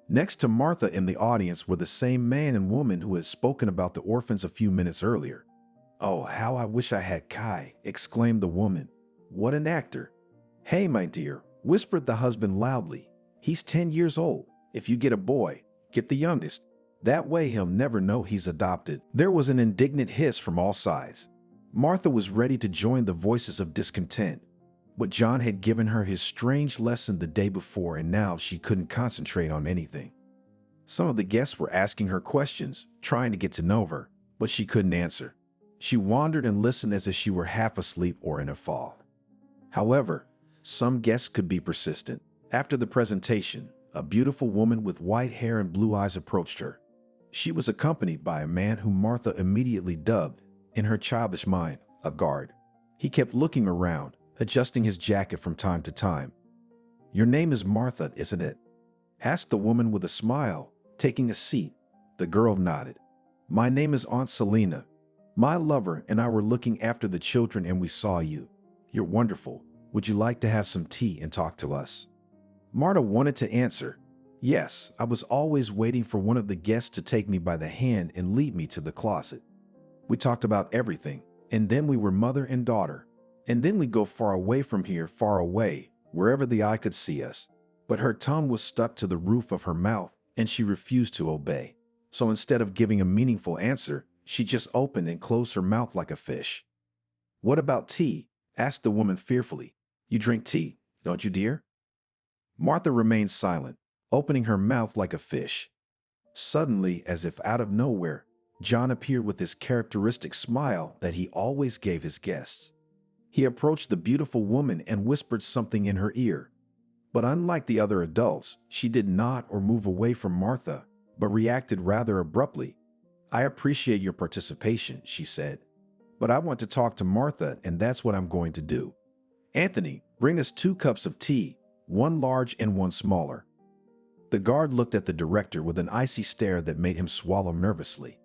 Next to Martha in the audience were the same man and woman who had spoken about the orphans a few minutes earlier. "Oh, how I wish I had Kai," exclaimed the woman. "What an actor." "Hey, my dear," whispered the husband loudly. "He's 10 years old. If you get a boy, get the youngest. That way he'll never know he's adopted." There was an indignant hiss from all sides. Martha was ready to join the voices of discontent. But John had given her his strange lesson the day before, and now she couldn't concentrate on anything. Some of the guests were asking her questions, trying to get to know her, but she couldn't answer. She wandered and listened as if she were half asleep or in a fog. However, some guests could be persistent. After the presentation, a beautiful woman with white hair and blue eyes approached her. She was accompanied by a man whom Martha immediately dubbed, in her childish mind, a guard. He kept looking around, adjusting his jacket from time to time. "Your name is Martha, isn't it?" asked the woman with a smile, taking a seat. The girl nodded. "My name is Aunt Selena. My lover and I were looking after the children and we saw you. You're wonderful. Would you like to have some tea and talk to us?" Marta wanted to answer, "Yes, I was always waiting for one of the guests to take me by the hand and lead me to the closet. We talked about everything, and then we were mother and daughter. And then we'd go far away from here, far away, wherever the eye could see us." But her tongue was stuck to the roof of her mouth, and she refused to obey. So instead of giving a meaningful answer, she just opened and closed her mouth like a fish. "What about tea?" asked the woman fearfully. "You drink tea, don't you, dear?" Martha remained silent, opening her mouth like a fish. Suddenly, as if out of nowhere, John appeared with his characteristic smile that he always gave his guests. He approached the beautiful woman and whispered something in her ear. But unlike the other adults, she did not or move away from Martha, but reacted rather abruptly. "I appreciate your participation," she said, "but I want to talk to Martha, and that's what I'm going to do. Anthony, bring us 2 cups of tea, one large and one smaller." The guard looked at the director with an icy stare that made him swallow nervously.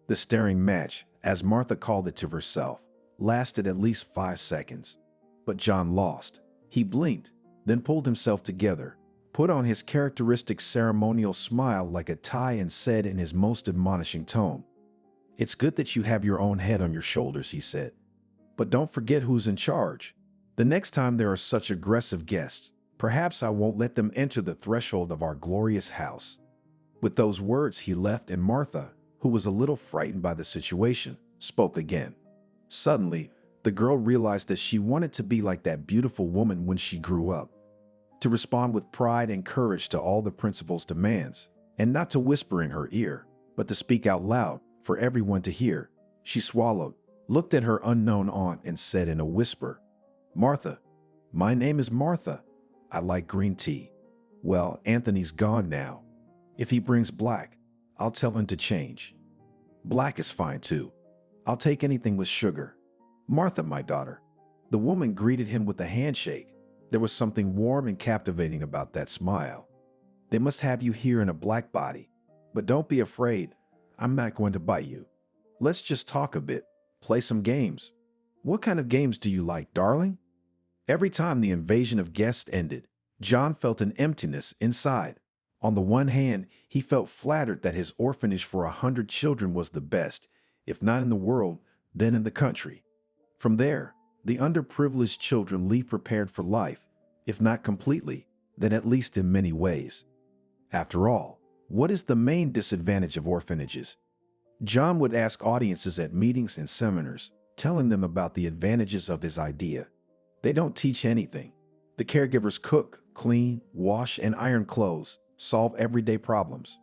The staring match, as Martha called it to herself, lasted at least 5 seconds. But John lost. He blinked, then pulled himself together, put on his characteristic ceremonial smile like a tie and said in his most admonishing tone, "It's good that you have your own head on your shoulders," he said. but don't forget who's in charge. The next time there are such aggressive guests, perhaps I won't let them enter the threshold of our glorious house." With those words, he left, and Martha, who was a little frightened by the situation, spoke again. Suddenly, the girl realized that she wanted to be like that beautiful woman when she grew up, to respond with pride and courage to all the principal's demands, and not to whisper in her ear, but to speak out loud for everyone to hear. She swallowed, looked at her unknown aunt, and said in a whisper, "Martha, my name is Martha. I like green tea. Well, Anthony's gone now. If he brings black, I'll tell him to change. Black is fine too. I'll take anything with sugar. Martha, my daughter." The woman greeted him with a handshake. There was something warm and captivating about that smile. "They must have you here in a black body. But don't be afraid. I'm not going to bite you. Let's just talk a bit, play some games. What kind of games do you like, darling?" Every time the invasion of guests ended, John felt an emptiness inside. On the one hand, he felt flattered that his orphanage for 100 children was the best, if not in the world, then in the country. From there, the underprivileged children leave prepared for life, if not completely, then at least in many ways. After all, what is the main disadvantage of orphanages? John would ask audiences at meetings and seminars, telling them about the advantages of his idea. They don't teach anything. The caregivers cook, clean, wash, and iron clothes, solve everyday problems.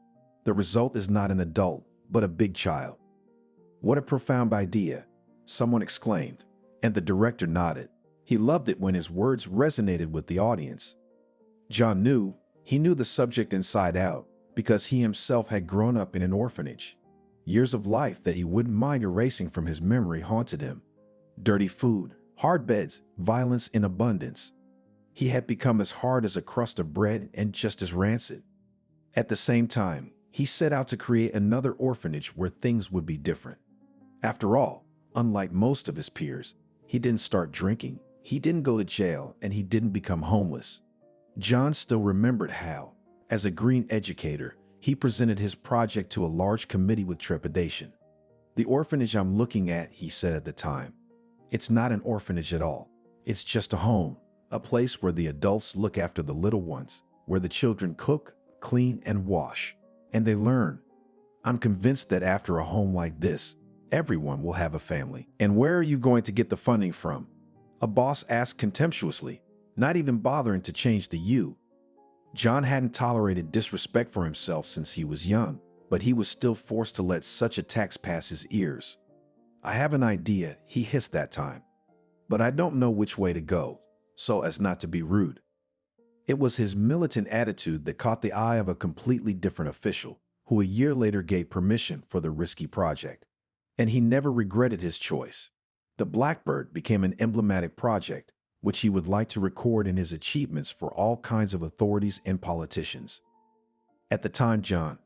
The result is not an adult, but a big child. "What a profound idea," someone exclaimed, and the director nodded. He loved it when his words resonated with the audience. John knew the subject inside out because he himself had grown up in an orphanage. Years of life that he wouldn't mind erasing from his memory haunted him. Dirty food, hard beds, violence in abundance. He had become as hard as a crust of bread and just as rancid. At the same time, he set out to create another orphanage where things would be different. After all, unlike most of his peers, he didn't start drinking, he didn't go to jail, and he didn't become homeless. John still remembered how, as a green educator, he presented his project to a large committee with trepidation. "The orphanage I'm looking at," he said at the time, "it's not an orphanage at all. It's just a home, a place where the adults look after the little ones, where the children cook, clean, and wash, and they learn. I'm convinced that after a home like this, everyone will have a family." "And where are you going to get the funding from?" a boss asked contemptuously, not even bothering to change the "you." John hadn't tolerated disrespect for himself since he was young, but he was still forced to let such attacks pass his ears. "I have an idea," he hissed that time, "but I don't know which way to go, so as not to be rude." It was his militant attitude that caught the eye of a completely different official, who a year later gave permission for the risky project. And he never regretted his choice. The Blackbird became an emblematic project, which he would like to record in his achievements for all kinds of authorities and politicians. At the time, John,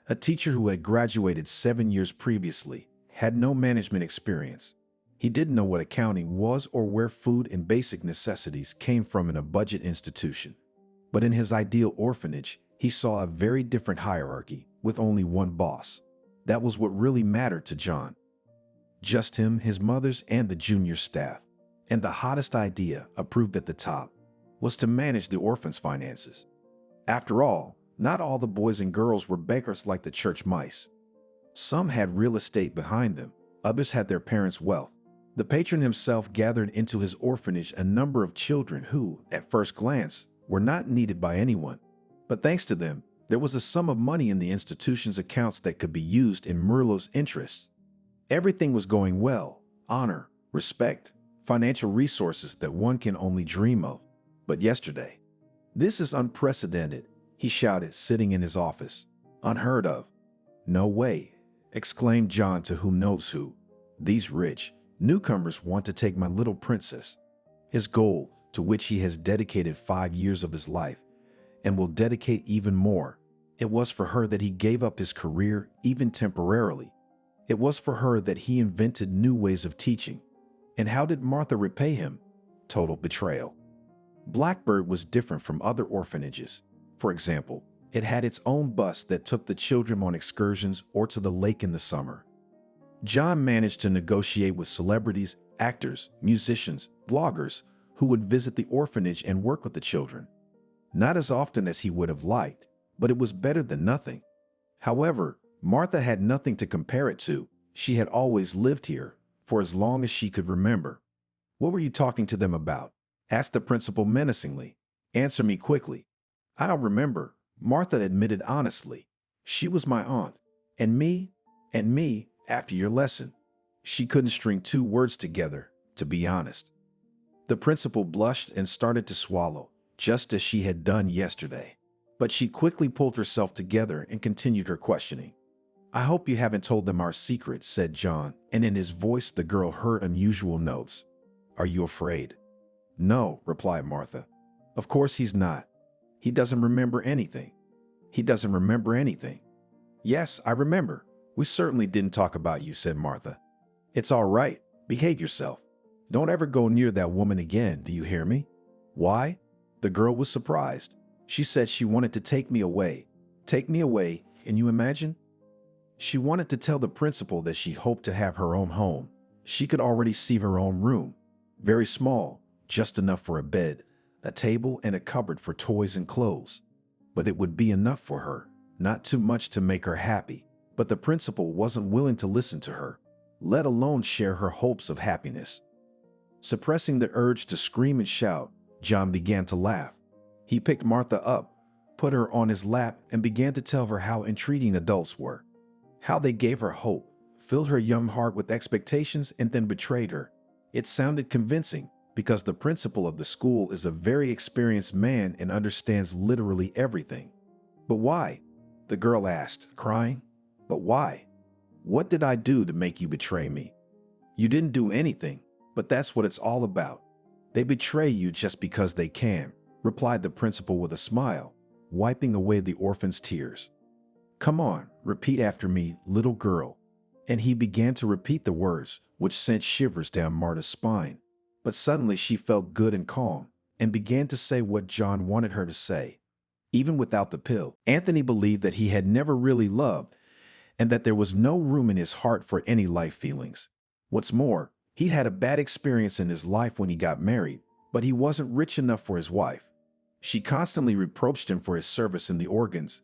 a teacher who had graduated 7 years previously, had no management experience. He didn't know what accounting was or where food and basic necessities came from in a budget institution. But in his ideal orphanage, he saw a very different hierarchy, with only one boss. That was what really mattered to John. Just him, his mothers, and the junior staff. And the hottest idea, approved at the top, was to manage the orphans' finances. After all, not all the boys and girls were beggars like the church mice. Some had real estate behind them, others had their parents' wealth. The patron himself gathered into his orphanage a number of children who, at first glance, were not needed by anyone. But thanks to them, there was a sum of money in the institution's accounts that could be used in Myrtle's interests. Everything was going well: honor, respect, financial resources that one can only dream of. But yesterday, "This is unprecedented," he shouted, sitting in his office. "Unheard of." "No way," exclaimed John to whom knows who. "These rich newcomers want to take my little princess." His goal, to which he has dedicated 5 years of his life, and will dedicate even more, it was for her that he gave up his career, even temporarily. It was for her that he invented new ways of teaching. And how did Martha repay him? Total betrayal. Blackbird was different from other orphanages. For example, it had its own bus that took the children on excursions or to the lake in the summer. John managed to negotiate with celebrities actors, musicians, bloggers who would visit the orphanage and work with the children. Not as often as he would have liked, but it was better than nothing. However, Martha had nothing to compare it to. She had always lived here for as long as she could remember. "What were you talking to them about?" asked the principal menacingly. "Answer me quickly." "I don't remember," Martha admitted honestly. "She was my aunt. And me, after your lesson." She couldn't string two words together, to be honest. The principal blushed and started to swallow, just as she had done yesterday. But she quickly pulled herself together and continued her questioning. "I hope you haven't told them our secret," said John, and in his voice the girl heard unusual notes. "Are you afraid?" "No," replied Martha. "Of course he's not. He doesn't remember anything." "He doesn't remember anything?" "Yes, I remember. We certainly didn't talk about you," said Martha. "It's all right. Behave yourself. Don't ever go near that woman again, do you hear me?" "Why?" The girl was surprised. "She said she wanted to take me away." "Take me away? Can you imagine?" "She wanted to tell the principal that she hoped to have her own home. She could already see her own room. Very small, just enough for a bed, a table, and a cupboard for toys and clothes. But it would be enough for her, not too much to make her happy. But the principal wasn't willing to listen to her, let alone share her hopes of happiness." Suppressing the urge to scream and shout, John began to laugh. He picked Martha up, put her on his lap, and began to tell her how entreating adults were. How they gave her hope, filled her young heart with expectations, and then betrayed her. It sounded convincing because the principal of the school is a very experienced man and understands literally everything. "But why?" the girl asked, crying. "But why? What did I do to make you betray me?" "You didn't do anything, but that's what it's all about. They betray you just because they can," replied the principal with a smile, wiping away the orphan's tears. "Come on, repeat after me, little girl." And he began to repeat the words, which sent shivers down Marta's spine. But suddenly she felt good and calm, and began to say what John wanted her to say. Even without the pill, Anthony believed that he had never really loved, and that there was no room in his heart for any life feelings. What's more, he had a bad experience in his life when he got married, but he wasn't rich enough for his wife. She constantly reproached him for his service in the organs,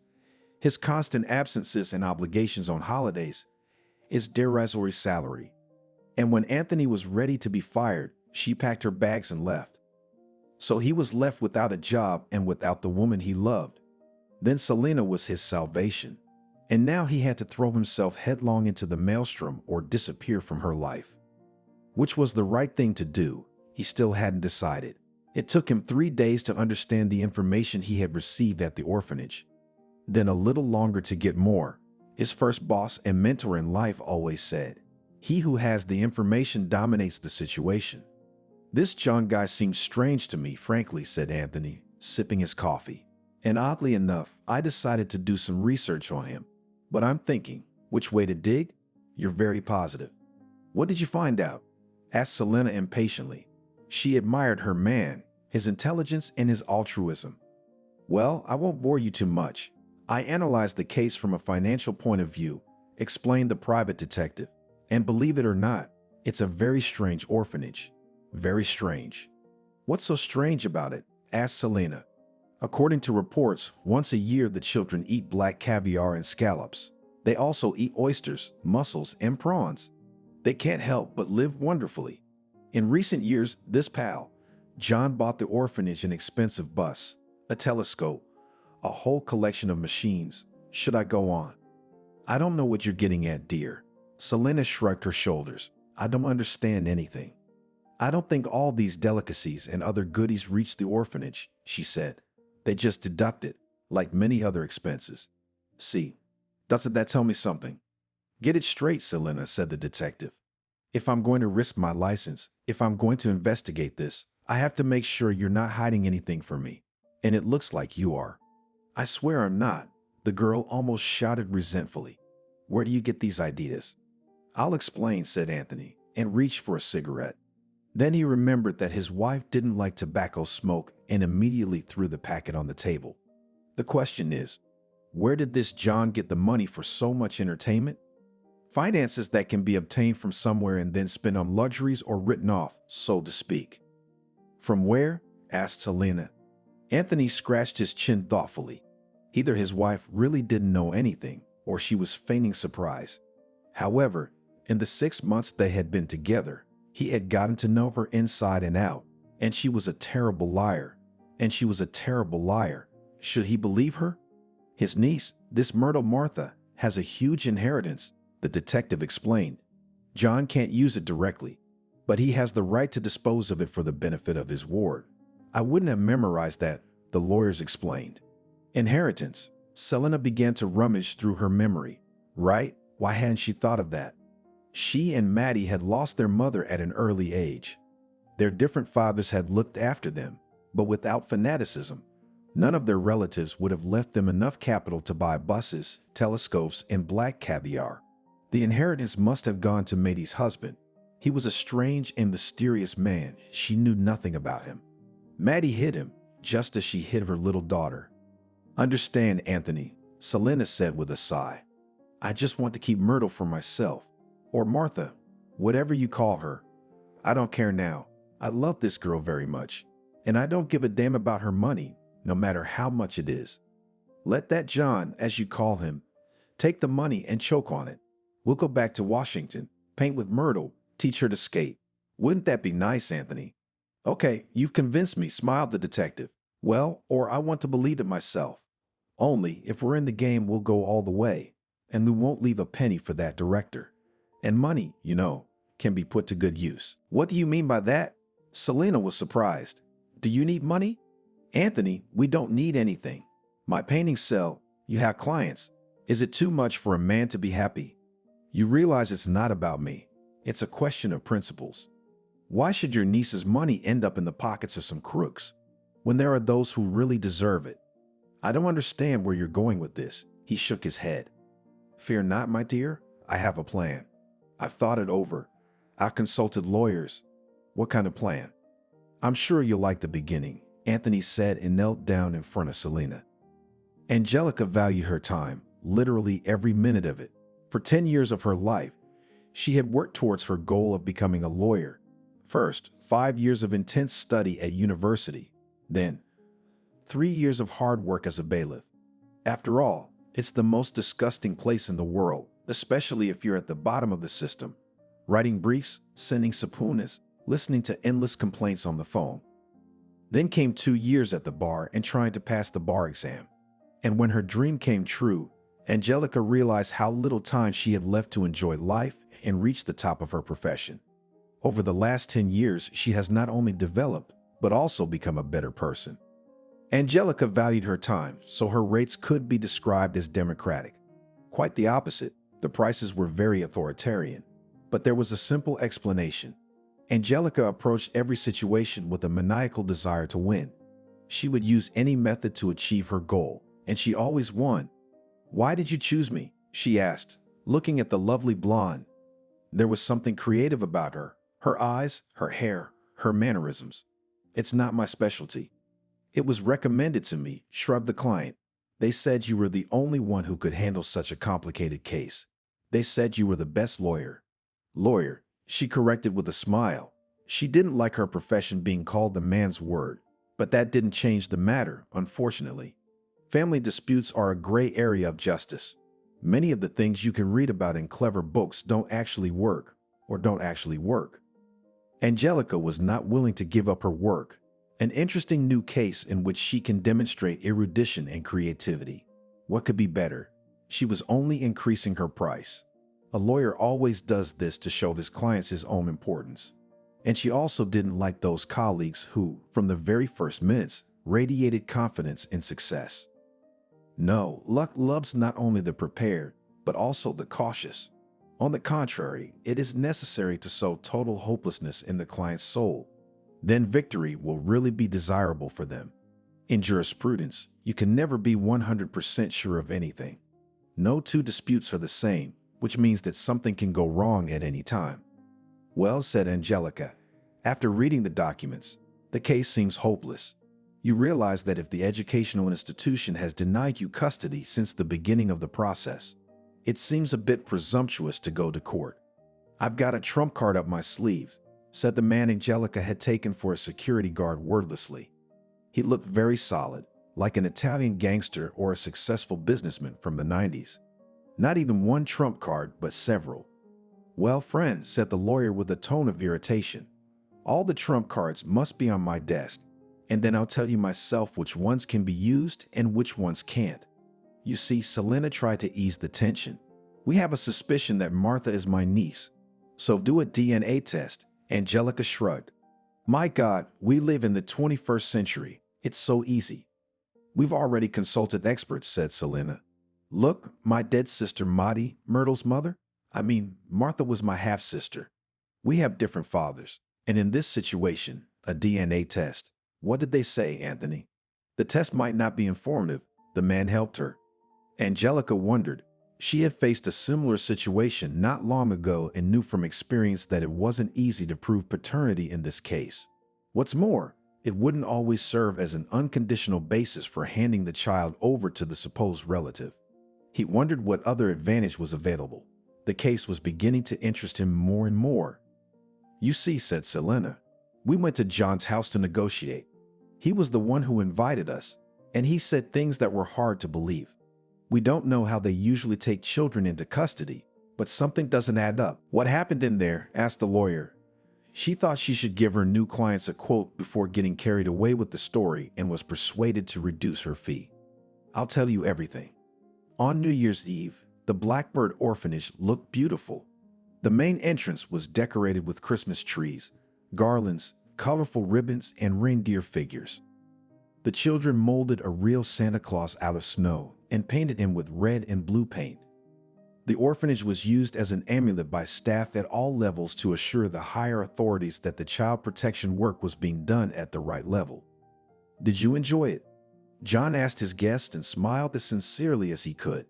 his constant absences and obligations on holidays, his derisory salary. And when Anthony was ready to be fired, she packed her bags and left. So he was left without a job and without the woman he loved. Then Selena was his salvation. And now he had to throw himself headlong into the maelstrom or disappear from her life. Which was the right thing to do, he still hadn't decided. It took him 3 days to understand the information he had received at the orphanage. Then a little longer to get more. His first boss and mentor in life always said, "He who has the information dominates the situation." "This John guy seems strange to me, frankly," said Anthony, sipping his coffee. "And oddly enough, I decided to do some research on him. But I'm thinking, which way to dig?" "You're very positive." "What did you find out?" asked Selena impatiently. She admired her man, his intelligence, and his altruism. "Well, I won't bore you too much. I analyzed the case from a financial point of view," explained the private detective. "And believe it or not, it's a very strange orphanage. Very strange." "What's so strange about it?" asked Selena. "According to reports, once a year the children eat black caviar and scallops. They also eat oysters, mussels, and prawns. They can't help but live wonderfully. In recent years, this pal, John, bought the orphanage an expensive bus, a telescope, a whole collection of machines. Should I go on?" "I don't know what you're getting at, dear." Selena shrugged her shoulders. "I don't understand anything." "I don't think all these delicacies and other goodies reach the orphanage," she said. "They just deduct it, like many other expenses. See, doesn't that tell me something?" "Get it straight, Selena," said the detective. "If I'm going to risk my license, if I'm going to investigate this, I have to make sure you're not hiding anything from me. And it looks like you are." "I swear I'm not," the girl almost shouted resentfully. "Where do you get these ideas?" "I'll explain," said Anthony, and reached for a cigarette. Then he remembered that his wife didn't like tobacco smoke and immediately threw the packet on the table. "The question is, where did this John get the money for so much entertainment?" Finances that can be obtained from somewhere and then spent on luxuries or written off, so to speak. From where? Asked Selena. Anthony scratched his chin thoughtfully. Either his wife really didn't know anything, or she was feigning surprise. However, in the 6 months they had been together, he had gotten to know her inside and out, and she was a terrible liar. And she was a terrible liar. Should he believe her? His niece, this Myrtle Martha, has a huge inheritance, the detective explained. John can't use it directly, but he has the right to dispose of it for the benefit of his ward. I wouldn't have memorized that, the lawyers explained. Inheritance. Selena began to rummage through her memory. Right? Why hadn't she thought of that? She and Maddie had lost their mother at an early age. Their different fathers had looked after them, but without fanaticism. None of their relatives would have left them enough capital to buy buses, telescopes, and black caviar. The inheritance must have gone to Maddie's husband. He was a strange and mysterious man. She knew nothing about him. Maddie hid him, just as she hid her little daughter. Understand, Anthony, Selena said with a sigh. I just want to keep Myrtle for myself. Or Martha, whatever you call her. I don't care now. I love this girl very much. And I don't give a damn about her money, no matter how much it is. Let that John, as you call him, take the money and choke on it. We'll go back to Washington, paint with Myrtle, teach her to skate. Wouldn't that be nice, Anthony? Okay, you've convinced me, smiled the detective. Well, or I want to believe it myself. Only, if we're in the game, we'll go all the way, and we won't leave a penny for that director. And money, you know, can be put to good use. What do you mean by that? Selena was surprised. Do you need money? Anthony, we don't need anything. My paintings sell. You have clients. Is it too much for a man to be happy? You realize it's not about me. It's a question of principles. Why should your niece's money end up in the pockets of some crooks, when there are those who really deserve it? I don't understand where you're going with this. He shook his head. Fear not, my dear. I have a plan. I've thought it over. I've consulted lawyers. What kind of plan? I'm sure you'll like the beginning, Anthony said and knelt down in front of Selena. Angelica valued her time, literally every minute of it. For 10 years of her life, she had worked towards her goal of becoming a lawyer. First, 5 years of intense study at university. Then, 3 years of hard work as a bailiff. After all, it's the most disgusting place in the world, especially if you're at the bottom of the system. Writing briefs, sending subpoenas, listening to endless complaints on the phone. Then came 2 years at the bar and trying to pass the bar exam. And when her dream came true, Angelica realized how little time she had left to enjoy life and reach the top of her profession. Over the last 10 years, she has not only developed, but also become a better person. Angelica valued her time, so her rates could be described as democratic. Quite the opposite, the prices were very authoritarian. But there was a simple explanation. Angelica approached every situation with a maniacal desire to win. She would use any method to achieve her goal, and she always won. Why did you choose me? She asked, looking at the lovely blonde. There was something creative about her. Her eyes, her hair, her mannerisms. It's not my specialty. It was recommended to me, shrugged the client. They said you were the only one who could handle such a complicated case. They said you were the best lawyer. Lawyer, she corrected with a smile. She didn't like her profession being called the man's word, but that didn't change the matter, unfortunately. Family disputes are a gray area of justice. Many of the things you can read about in clever books don't actually work, or don't actually work. Angelica was not willing to give up her work, an interesting new case in which she can demonstrate erudition and creativity. What could be better? She was only increasing her price. A lawyer always does this to show his clients his own importance. And she also didn't like those colleagues who, from the very first minutes, radiated confidence in success. No, luck loves not only the prepared, but also the cautious. On the contrary, it is necessary to sow total hopelessness in the client's soul. Then victory will really be desirable for them. In jurisprudence, you can never be 100% sure of anything. No two disputes are the same, which means that something can go wrong at any time. Well, said Angelica, after reading the documents, the case seems hopeless. You realize that if the educational institution has denied you custody since the beginning of the process, It seems a bit presumptuous to go to court. I've got a trump card up my sleeve, said the man Angelica had taken for a security guard wordlessly. He looked very solid, like an Italian gangster or a successful businessman from the 90s. Not even one trump card, but several. Well, friend, said the lawyer with a tone of irritation, all the trump cards must be on my desk, and then I'll tell you myself which ones can be used and which ones can't. You see, Selena tried to ease the tension. We have a suspicion that Martha is my niece, so do a DNA test. Angelica shrugged. My God, we live in the 21st century. It's so easy. We've already consulted experts, said Selena. Look, my dead sister Maddie, Myrtle's mother. Martha was my half-sister. We have different fathers, and in this situation, a DNA test. What did they say, Anthony? The test might not be informative. The man helped her. Angelica wondered. She had faced a similar situation not long ago and knew from experience that it wasn't easy to prove paternity in this case. What's more, it wouldn't always serve as an unconditional basis for handing the child over to the supposed relative. He wondered what other advantage was available. The case was beginning to interest him more and more. You see, said Selena, we went to John's house to negotiate. He was the one who invited us, and he said things that were hard to believe. We don't know how they usually take children into custody, but something doesn't add up. What happened in there? Asked the lawyer. She thought she should give her new clients a quote before getting carried away with the story and was persuaded to reduce her fee. I'll tell you everything. On New Year's Eve, the Blackbird orphanage looked beautiful. The main entrance was decorated with Christmas trees, garlands, colorful ribbons, and reindeer figures. The children molded a real Santa Claus out of snow and painted him with red and blue paint. The orphanage was used as an amulet by staff at all levels to assure the higher authorities that the child protection work was being done at the right level. Did you enjoy it? John asked his guest and smiled as sincerely as he could.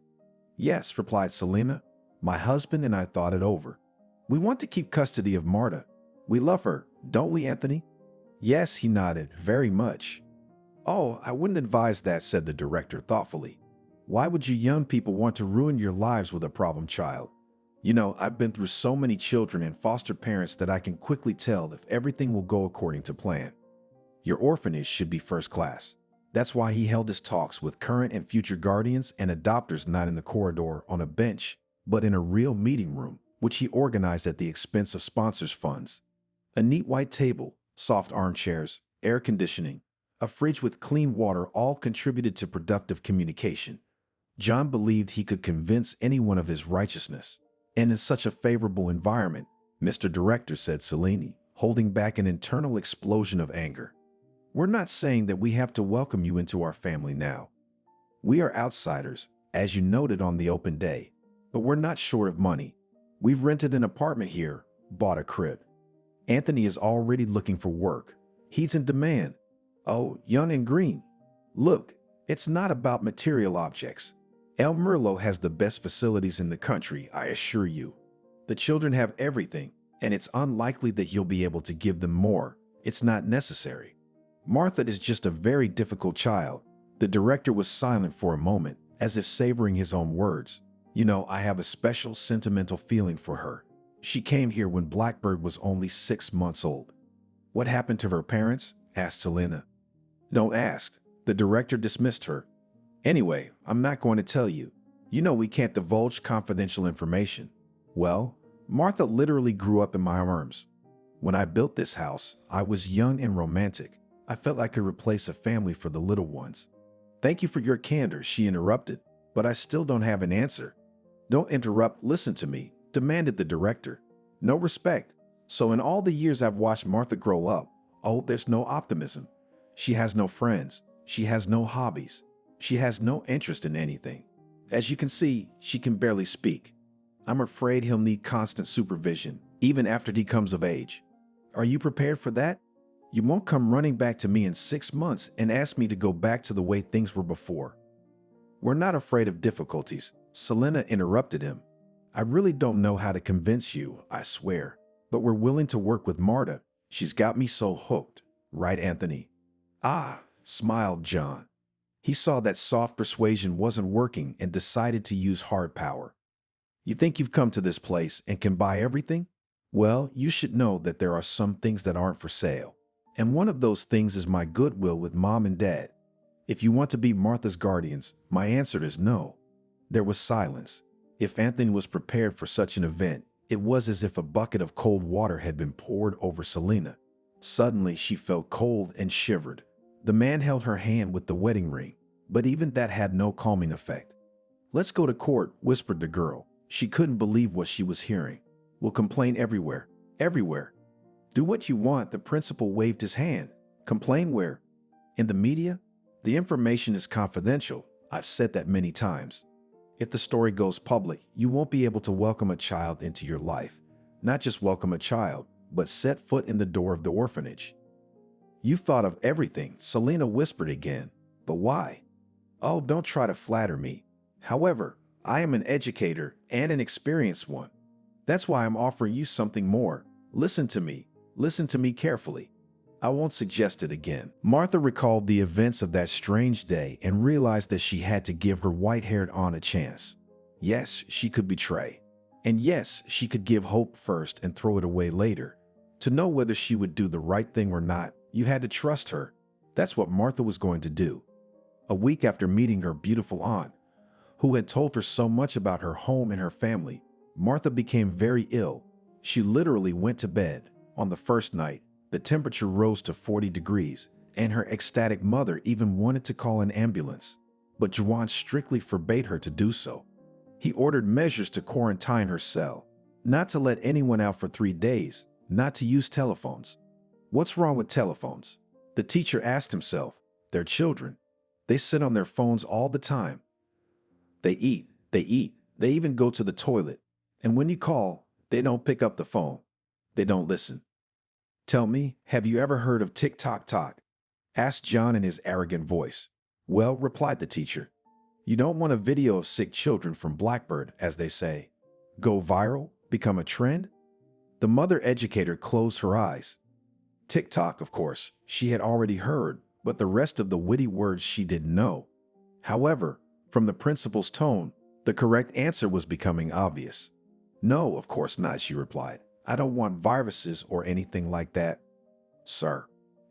Yes, replied Selena. My husband and I thought it over. We want to keep custody of Marta. We love her, don't we, Anthony? Yes, he nodded, very much. Oh, I wouldn't advise that, said the director thoughtfully. Why would you young people want to ruin your lives with a problem child? You know, I've been through so many children and foster parents that I can quickly tell if everything will go according to plan. Your orphanage should be first class. That's why he held his talks with current and future guardians and adopters not in the corridor on a bench, but in a real meeting room, which he organized at the expense of sponsors' funds. A neat white table, soft armchairs, air conditioning, a fridge with clean water all contributed to productive communication. John believed he could convince anyone of his righteousness. And in such a favorable environment, Mr. Director, said Selena, holding back an internal explosion of anger. We're not saying that we have to welcome you into our family now. We are outsiders, as you noted on the open day, but we're not short of money. We've rented an apartment here, bought a crib. Anthony is already looking for work. He's in demand. Oh, young and green. Look, it's not about material objects. El Merlo has the best facilities in the country, I assure you. The children have everything, and it's unlikely that you'll be able to give them more. It's not necessary. Martha is just a very difficult child. The director was silent for a moment, as if savoring his own words. You know, I have a special sentimental feeling for her. She came here when Blackbird was only 6 months old. What happened to her parents? Asked Selena. Don't ask. The director dismissed her. Anyway, I'm not going to tell you. You know we can't divulge confidential information. Well, Martha literally grew up in my arms. When I built this house, I was young and romantic. I felt I could replace a family for the little ones. Thank you for your candor, she interrupted, but I still don't have an answer. Don't interrupt, listen to me, demanded the director. No respect. So in all the years I've watched Martha grow up, oh, there's no optimism. She has no friends. She has no hobbies. She has no interest in anything. As you can see, she can barely speak. I'm afraid he'll need constant supervision, even after he comes of age. Are you prepared for that? You won't come running back to me in 6 months and ask me to go back to the way things were before. We're not afraid of difficulties, Selena interrupted him. I really don't know how to convince you, I swear, but we're willing to work with Marta. She's got me so hooked, right, Anthony? Ah, smiled John. He saw that soft persuasion wasn't working and decided to use hard power. You think you've come to this place and can buy everything? Well, you should know that there are some things that aren't for sale. And one of those things is my goodwill with Mom and Dad. If you want to be Martha's guardians, my answer is no. There was silence. If Anthony was prepared for such an event, it was as if a bucket of cold water had been poured over Selena. Suddenly, she felt cold and shivered. The man held her hand with the wedding ring, but even that had no calming effect. "Let's go to court," whispered the girl. She couldn't believe what she was hearing. "We'll complain everywhere. Everywhere." "Do what you want," the principal waved his hand. "Complain where? In the media? The information is confidential. I've said that many times. If the story goes public, you won't be able to welcome a child into your life. Not just welcome a child, but set foot in the door of the orphanage." "You've thought of everything," Selena whispered again. "But why?" "Oh, don't try to flatter me. However, I am an educator and an experienced one. That's why I'm offering you something more. Listen to me. Listen to me carefully. I won't suggest it again." Martha recalled the events of that strange day and realized that she had to give her white-haired aunt a chance. Yes, she could betray. And yes, she could give hope first and throw it away later. To know whether she would do the right thing or not, you had to trust her. That's what Martha was going to do. A week after meeting her beautiful aunt, who had told her so much about her home and her family, Martha became very ill. She literally went to bed. On the first night, the temperature rose to 40 degrees, and her ecstatic mother even wanted to call an ambulance. But Juan strictly forbade her to do so. He ordered measures to quarantine her cell, not to let anyone out for 3 days, not to use telephones. What's wrong with telephones? The teacher asked himself. They're children. They sit on their phones all the time. They eat, they even go to the toilet. And when you call, they don't pick up the phone. They don't listen. "Tell me, have you ever heard of tick-tock-tock?" asked John in his arrogant voice. "Well," replied the teacher, "you don't want a video of sick children from Blackbird, as they say. Go viral? Become a trend?" The mother educator closed her eyes. Tick-tock, of course, she had already heard, but the rest of the witty words she didn't know. However, from the principal's tone, the correct answer was becoming obvious. "No, of course not," she replied. "I don't want viruses or anything like that." "Sir."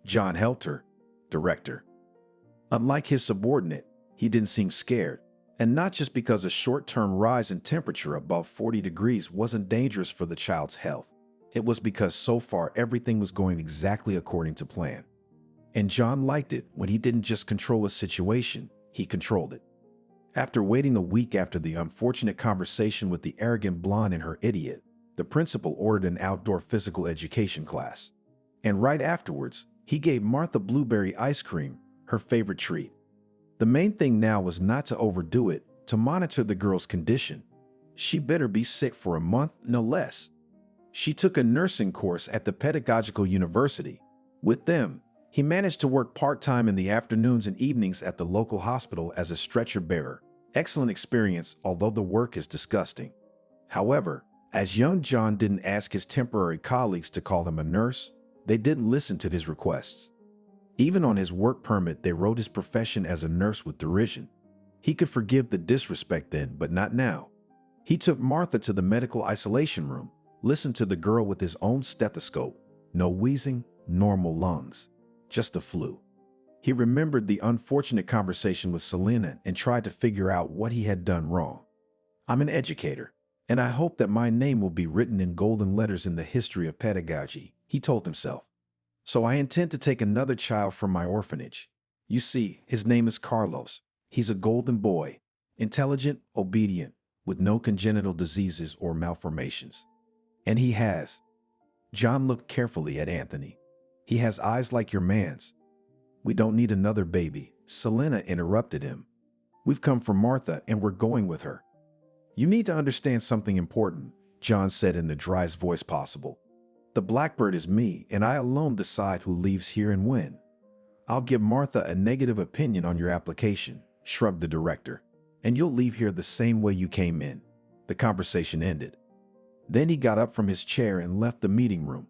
John helped her. "Director." Unlike his subordinate, he didn't seem scared. And not just because a short-term rise in temperature above 40 degrees wasn't dangerous for the child's health. It was because so far everything was going exactly according to plan. And John liked it when he didn't just control a situation, he controlled it. After waiting a week after the unfortunate conversation with the arrogant blonde and her idiot, the principal ordered an outdoor physical education class. And right afterwards, he gave Martha blueberry ice cream, her favorite treat. The main thing now was not to overdo it, to monitor the girl's condition. She better be sick for a month, no less. She took a nursing course at the Pedagogical University. With them, he managed to work part-time in the afternoons and evenings at the local hospital as a stretcher bearer. Excellent experience, although the work is disgusting. However, as young John didn't ask his temporary colleagues to call him a nurse, they didn't listen to his requests. Even on his work permit, they wrote his profession as a nurse with derision. He could forgive the disrespect then, but not now. He took Martha to the medical isolation room, listened to the girl with his own stethoscope. No wheezing, normal lungs. Just the flu. He remembered the unfortunate conversation with Selena and tried to figure out what he had done wrong. "I'm an educator, and I hope that my name will be written in golden letters in the history of pedagogy," he told himself. "So I intend to take another child from my orphanage. You see, his name is Carlos. He's a golden boy, intelligent, obedient, with no congenital diseases or malformations. And he has." John looked carefully at Anthony. "He has eyes like your man's." "We don't need another baby," Selena interrupted him. "We've come for Martha and we're going with her." "You need to understand something important," John said in the driest voice possible. "The Blackbird is me, and I alone decide who leaves here and when." "I'll give Martha a negative opinion on your application," shrugged the director, "and you'll leave here the same way you came in." The conversation ended. Then he got up from his chair and left the meeting room.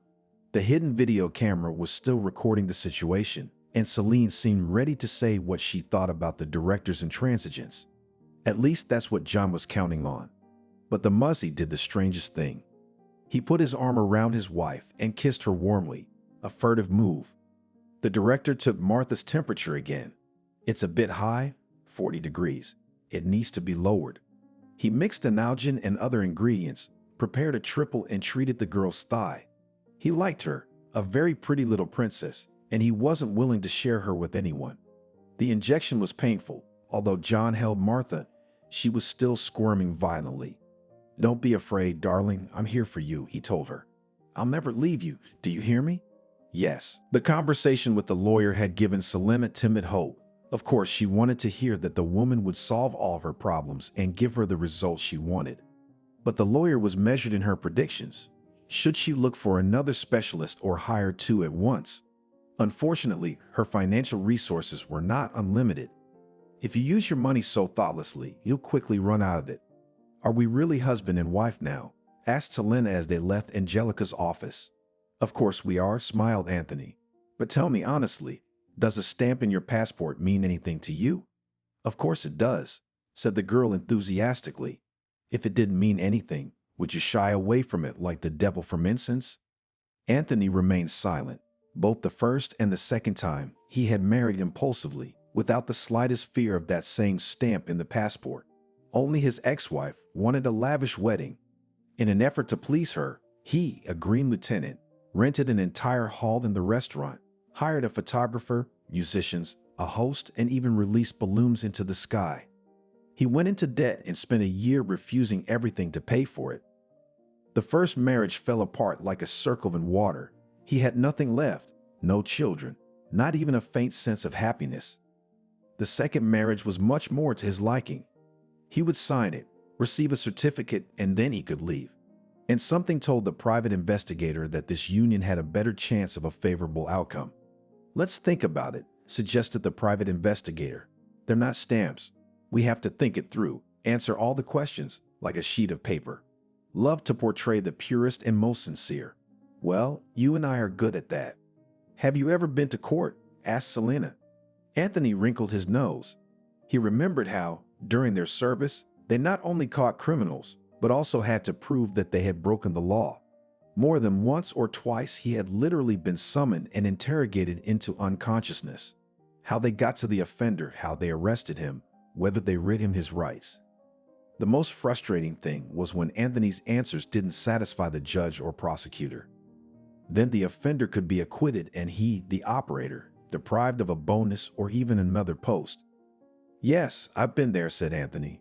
The hidden video camera was still recording the situation, and Selena seemed ready to say what she thought about the director's intransigence. At least that's what John was counting on. But the Muzzy did the strangest thing. He put his arm around his wife and kissed her warmly, a furtive move. The director took Martha's temperature again. It's a bit high, 40 degrees. It needs to be lowered. He mixed an algin and other ingredients, prepared a triple and treated the girl's thigh. He liked her, a very pretty little princess, and he wasn't willing to share her with anyone. The injection was painful. Although John held Martha, she was still squirming violently. "Don't be afraid, darling. I'm here for you," he told her. "I'll never leave you. Do you hear me?" Yes. The conversation with the lawyer had given Selena timid hope. Of course, she wanted to hear that the woman would solve all of her problems and give her the results she wanted. But the lawyer was measured in her predictions. Should she look for another specialist or hire two at once? Unfortunately, her financial resources were not unlimited. If you use your money so thoughtlessly, you'll quickly run out of it. "Are we really husband and wife now?" asked Selena as they left Angelica's office. "Of course we are," smiled Anthony. "But tell me honestly, does a stamp in your passport mean anything to you?" "Of course it does," said the girl enthusiastically. "If it didn't mean anything, would you shy away from it like the devil from incense?" Anthony remained silent. Both the first and the second time, he had married impulsively, without the slightest fear of that same stamp in the passport. Only his ex-wife wanted a lavish wedding. In an effort to please her, he, a green lieutenant, rented an entire hall in the restaurant, hired a photographer, musicians, a host, and even released balloons into the sky. He went into debt and spent a year refusing everything to pay for it. The first marriage fell apart like a circle in water. He had nothing left, no children, not even a faint sense of happiness. The second marriage was much more to his liking. He would sign it, receive a certificate, and then he could leave. And something told the private investigator that this union had a better chance of a favorable outcome. "Let's think about it," suggested the private investigator. "They're not stamps. We have to think it through, answer all the questions like a sheet of paper. Love to portray the purest and most sincere. Well, you and I are good at that." "Have you ever been to court?" asked Selena. Anthony wrinkled his nose. He remembered how, during their service, they not only caught criminals, but also had to prove that they had broken the law. More than once or twice, he had literally been summoned and interrogated into unconsciousness. How they got to the offender, how they arrested him, whether they rid him his rights. The most frustrating thing was when Anthony's answers didn't satisfy the judge or prosecutor. Then the offender could be acquitted and he, the operator, deprived of a bonus or even another post. "Yes, I've been there," said Anthony.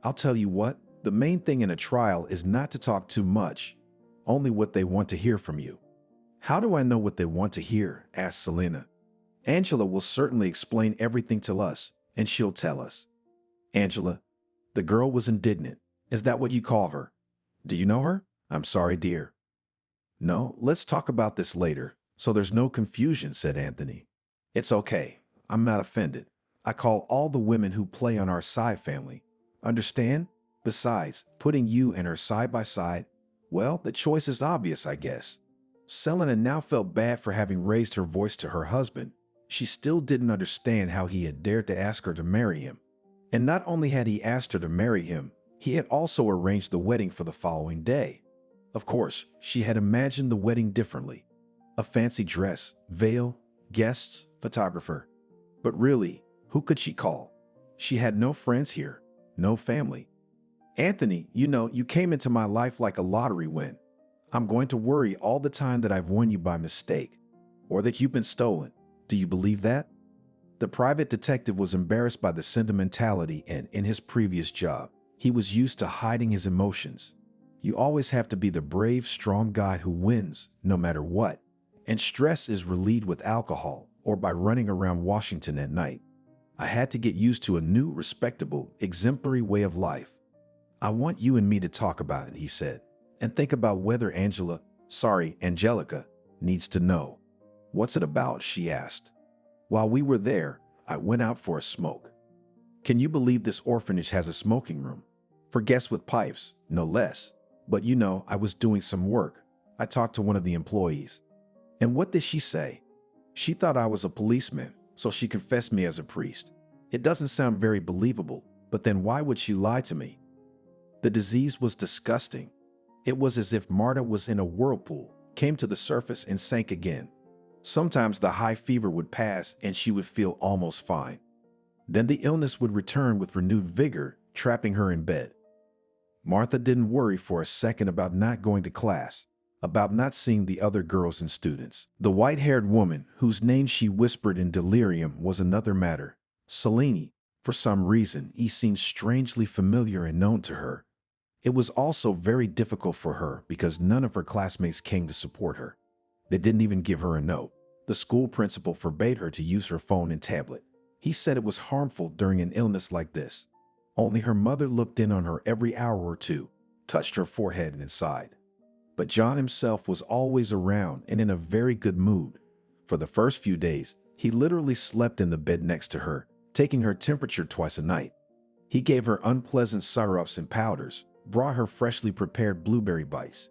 "I'll tell you what, the main thing in a trial is not to talk too much, only what they want to hear from you." "How do I know what they want to hear?" asked Selena. "Angela will certainly explain everything to us, and she'll tell us." "Angela?" The girl was indignant. "Is that what you call her? Do you know her?" "I'm sorry, dear." "No, let's talk about this later, so there's no confusion," said Anthony. "It's okay. I'm not offended. I call all the women who play on our side family. Understand? Besides, putting you and her side by side, well, the choice is obvious, I guess." Selena now felt bad for having raised her voice to her husband. She still didn't understand how he had dared to ask her to marry him. And not only had he asked her to marry him, he had also arranged the wedding for the following day. Of course, she had imagined the wedding differently. A fancy dress, veil, guests, photographer. But really, who could she call? She had no friends here, no family. "Anthony, you came into my life like a lottery win. I'm going to worry all the time that I've won you by mistake, or that you've been stolen. Do you believe that?" The private detective was embarrassed by the sentimentality, and in his previous job, he was used to hiding his emotions. You always have to be the brave, strong guy who wins, no matter what. And stress is relieved with alcohol or by running around Washington at night. I had to get used to a new, respectable, exemplary way of life. "I want you and me to talk about it," he said, "and think about whether Angelica needs to know." "What's it about?" she asked. "While we were there, I went out for a smoke. Can you believe this orphanage has a smoking room? For guests with pipes, no less. But I was doing some work. I talked to one of the employees. And what did she say? She thought I was a policeman, so she confessed me as a priest. It doesn't sound very believable, but then why would she lie to me?" The disease was disgusting. It was as if Marta was in a whirlpool, came to the surface and sank again. Sometimes the high fever would pass and she would feel almost fine. Then the illness would return with renewed vigor, trapping her in bed. Martha didn't worry for a second about not going to class, about not seeing the other girls and students. The white-haired woman, whose name she whispered in delirium, was another matter. Selena, for some reason, he seemed strangely familiar and known to her. It was also very difficult for her because none of her classmates came to support her. They didn't even give her a note. The school principal forbade her to use her phone and tablet. He said it was harmful during an illness like this. Only her mother looked in on her every hour or two, touched her forehead and sighed. But John himself was always around and in a very good mood. For the first few days, he literally slept in the bed next to her, taking her temperature twice a night. He gave her unpleasant syrups and powders, brought her freshly prepared blueberry bites.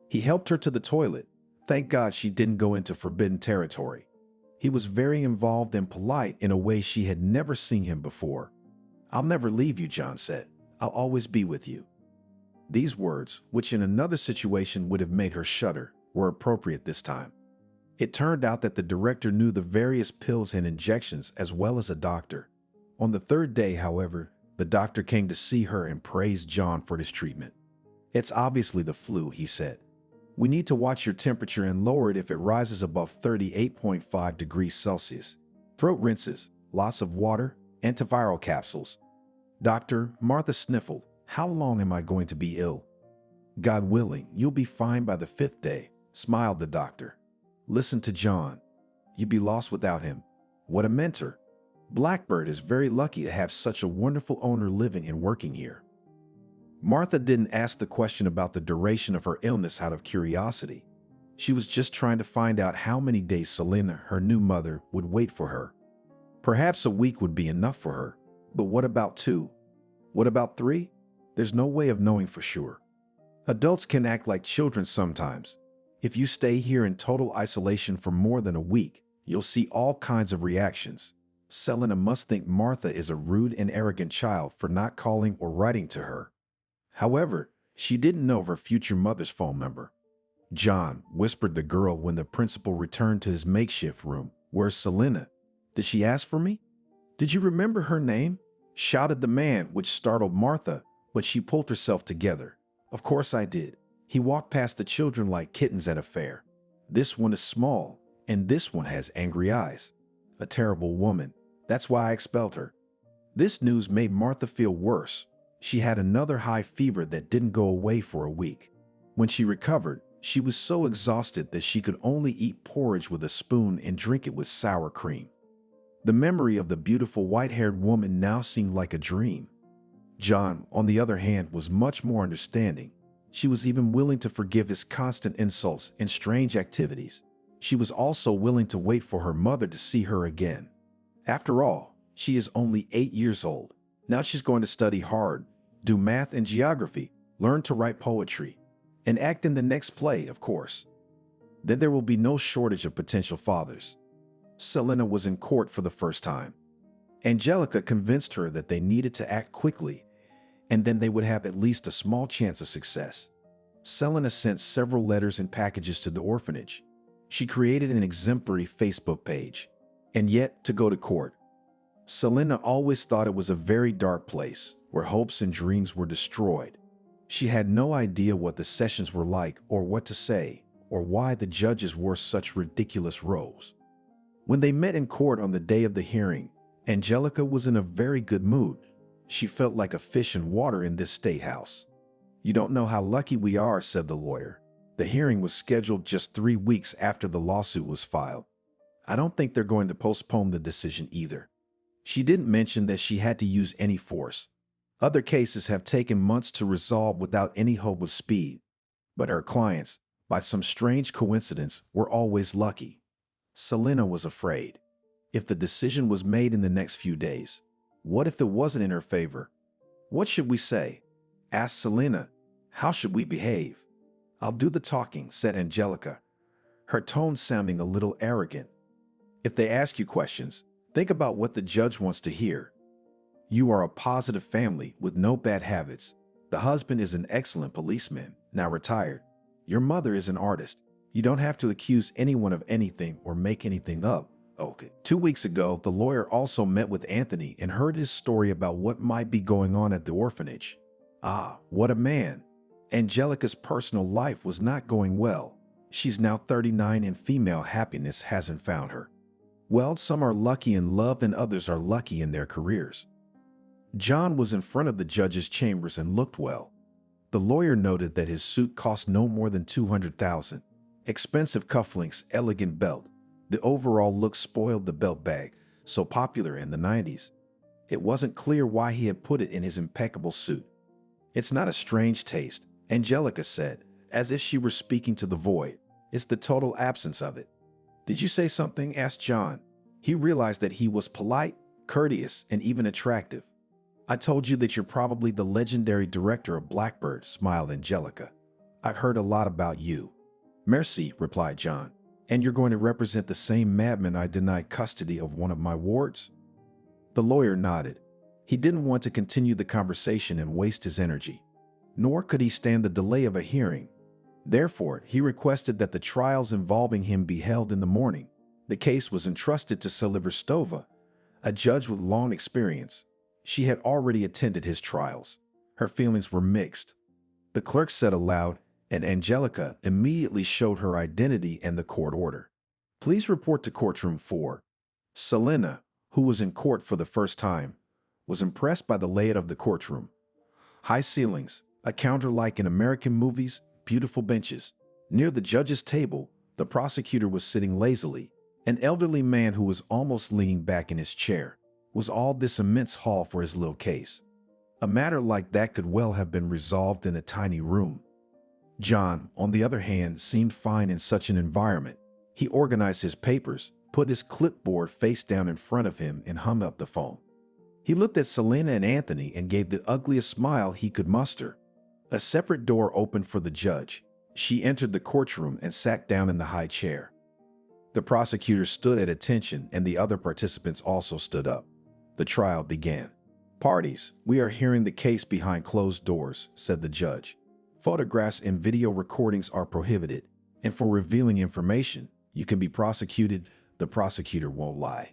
He helped her to the toilet. Thank God she didn't go into forbidden territory. He was very involved and polite in a way she had never seen him before. "I'll never leave you," John said. "I'll always be with you." These words, which in another situation would have made her shudder, were appropriate this time. It turned out that the director knew the various pills and injections as well as a doctor. On the third day, however, the doctor came to see her and praised John for his treatment. "It's obviously the flu," he said. "We need to watch your temperature and lower it if it rises above 38.5 degrees Celsius. Throat rinses, lots of water, antiviral capsules." "Doctor," Martha sniffled, "how long am I going to be ill?" "God willing, you'll be fine by the 5th day," smiled the doctor. "Listen to John. You'd be lost without him. What a mentor. Blackbird is very lucky to have such a wonderful owner living and working here." Martha didn't ask the question about the duration of her illness out of curiosity. She was just trying to find out how many days Selena, her new mother, would wait for her. Perhaps a week would be enough for her, but what about 2? What about 3? There's no way of knowing for sure. Adults can act like children sometimes. If you stay here in total isolation for more than a week, you'll see all kinds of reactions. Selena must think Martha is a rude and arrogant child for not calling or writing to her. However, she didn't know of her future mother's phone number. "John," whispered the girl when the principal returned to his makeshift room, "where's Selena? Did she ask for me?" "Did you remember her name?" shouted the man, which startled Martha, but she pulled herself together. "Of course I did. He walked past the children like kittens at a fair. This one is small, and this one has angry eyes. A terrible woman. That's why I expelled her." This news made Martha feel worse. She had another high fever that didn't go away for a week. When she recovered, she was so exhausted that she could only eat porridge with a spoon and drink it with sour cream. The memory of the beautiful white-haired woman now seemed like a dream. John, on the other hand, was much more understanding. She was even willing to forgive his constant insults and strange activities. She was also willing to wait for her mother to see her again. After all, she is only 8 years old. Now she's going to study hard, do math and geography, learn to write poetry, and act in the next play, of course. Then there will be no shortage of potential fathers. Selena was in court for the first time. Angelica convinced her that they needed to act quickly, and then they would have at least a small chance of success. Selena sent several letters and packages to the orphanage. She created an exemplary Facebook page. And yet, to go to court. Selena always thought it was a very dark place, where hopes and dreams were destroyed. She had no idea what the sessions were like, or what to say, or why the judges wore such ridiculous robes. When they met in court on the day of the hearing, Angelica was in a very good mood. She felt like a fish in water in this state house. "You don't know how lucky we are," said the lawyer. "The hearing was scheduled just 3 weeks after the lawsuit was filed. I don't think they're going to postpone the decision either." She didn't mention that she had to use any force. Other cases have taken months to resolve without any hope of speed. But her clients, by some strange coincidence, were always lucky. Selena was afraid. If the decision was made in the next few days, what if it wasn't in her favor? "What should we say?" asked Selena. "How should we behave?" "I'll do the talking," said Angelica, her tone sounding a little arrogant. "If they ask you questions, think about what the judge wants to hear. You are a positive family with no bad habits. The husband is an excellent policeman, now retired. Your mother is an artist. You don't have to accuse anyone of anything or make anything up. Okay. 2 weeks ago, the lawyer also met with Anthony and heard his story about what might be going on at the orphanage. Ah, what a man. Angelica's personal life was not going well. She's now 39 and female happiness hasn't found her. Well, some are lucky in love and others are lucky in their careers. John was in front of the judge's chambers and looked well. The lawyer noted that his suit cost no more than $200,000. Expensive cufflinks, elegant belt. The overall look spoiled the belt bag, so popular in the 90s. It wasn't clear why he had put it in his impeccable suit. It's not a strange taste, Angelica said, as if she were speaking to the void. It's the total absence of it. Did you say something? Asked John. He realized that he was polite, courteous, and even attractive. I told you that you're probably the legendary director of Blackbird, smiled Angelica. I've heard a lot about you. Merci, replied John. And you're going to represent the same madman I denied custody of one of my wards? The lawyer nodded. He didn't want to continue the conversation and waste his energy. Nor could he stand the delay of a hearing. Therefore, he requested that the trials involving him be held in the morning. The case was entrusted to Selena Stova, a judge with long experience. She had already attended his trials. Her feelings were mixed. The clerk said aloud, and Angelica immediately showed her identity and the court order. Please report to courtroom 4. Selena, who was in court for the first time, was impressed by the layout of the courtroom. High ceilings, a counter like in American movies, beautiful benches. Near the judge's table, the prosecutor was sitting lazily. An elderly man who was almost leaning back in his chair. Was all this immense hall for his little case? A matter like that could well have been resolved in a tiny room. John, on the other hand, seemed fine in such an environment. He organized his papers, put his clipboard face down in front of him, and hung up the phone. He looked at Selena and Anthony and gave the ugliest smile he could muster. A separate door opened for the judge. She entered the courtroom and sat down in the high chair. The prosecutor stood at attention and the other participants also stood up. The trial began. Parties, we are hearing the case behind closed doors, said the judge. Photographs and video recordings are prohibited, and for revealing information, you can be prosecuted. The prosecutor won't lie.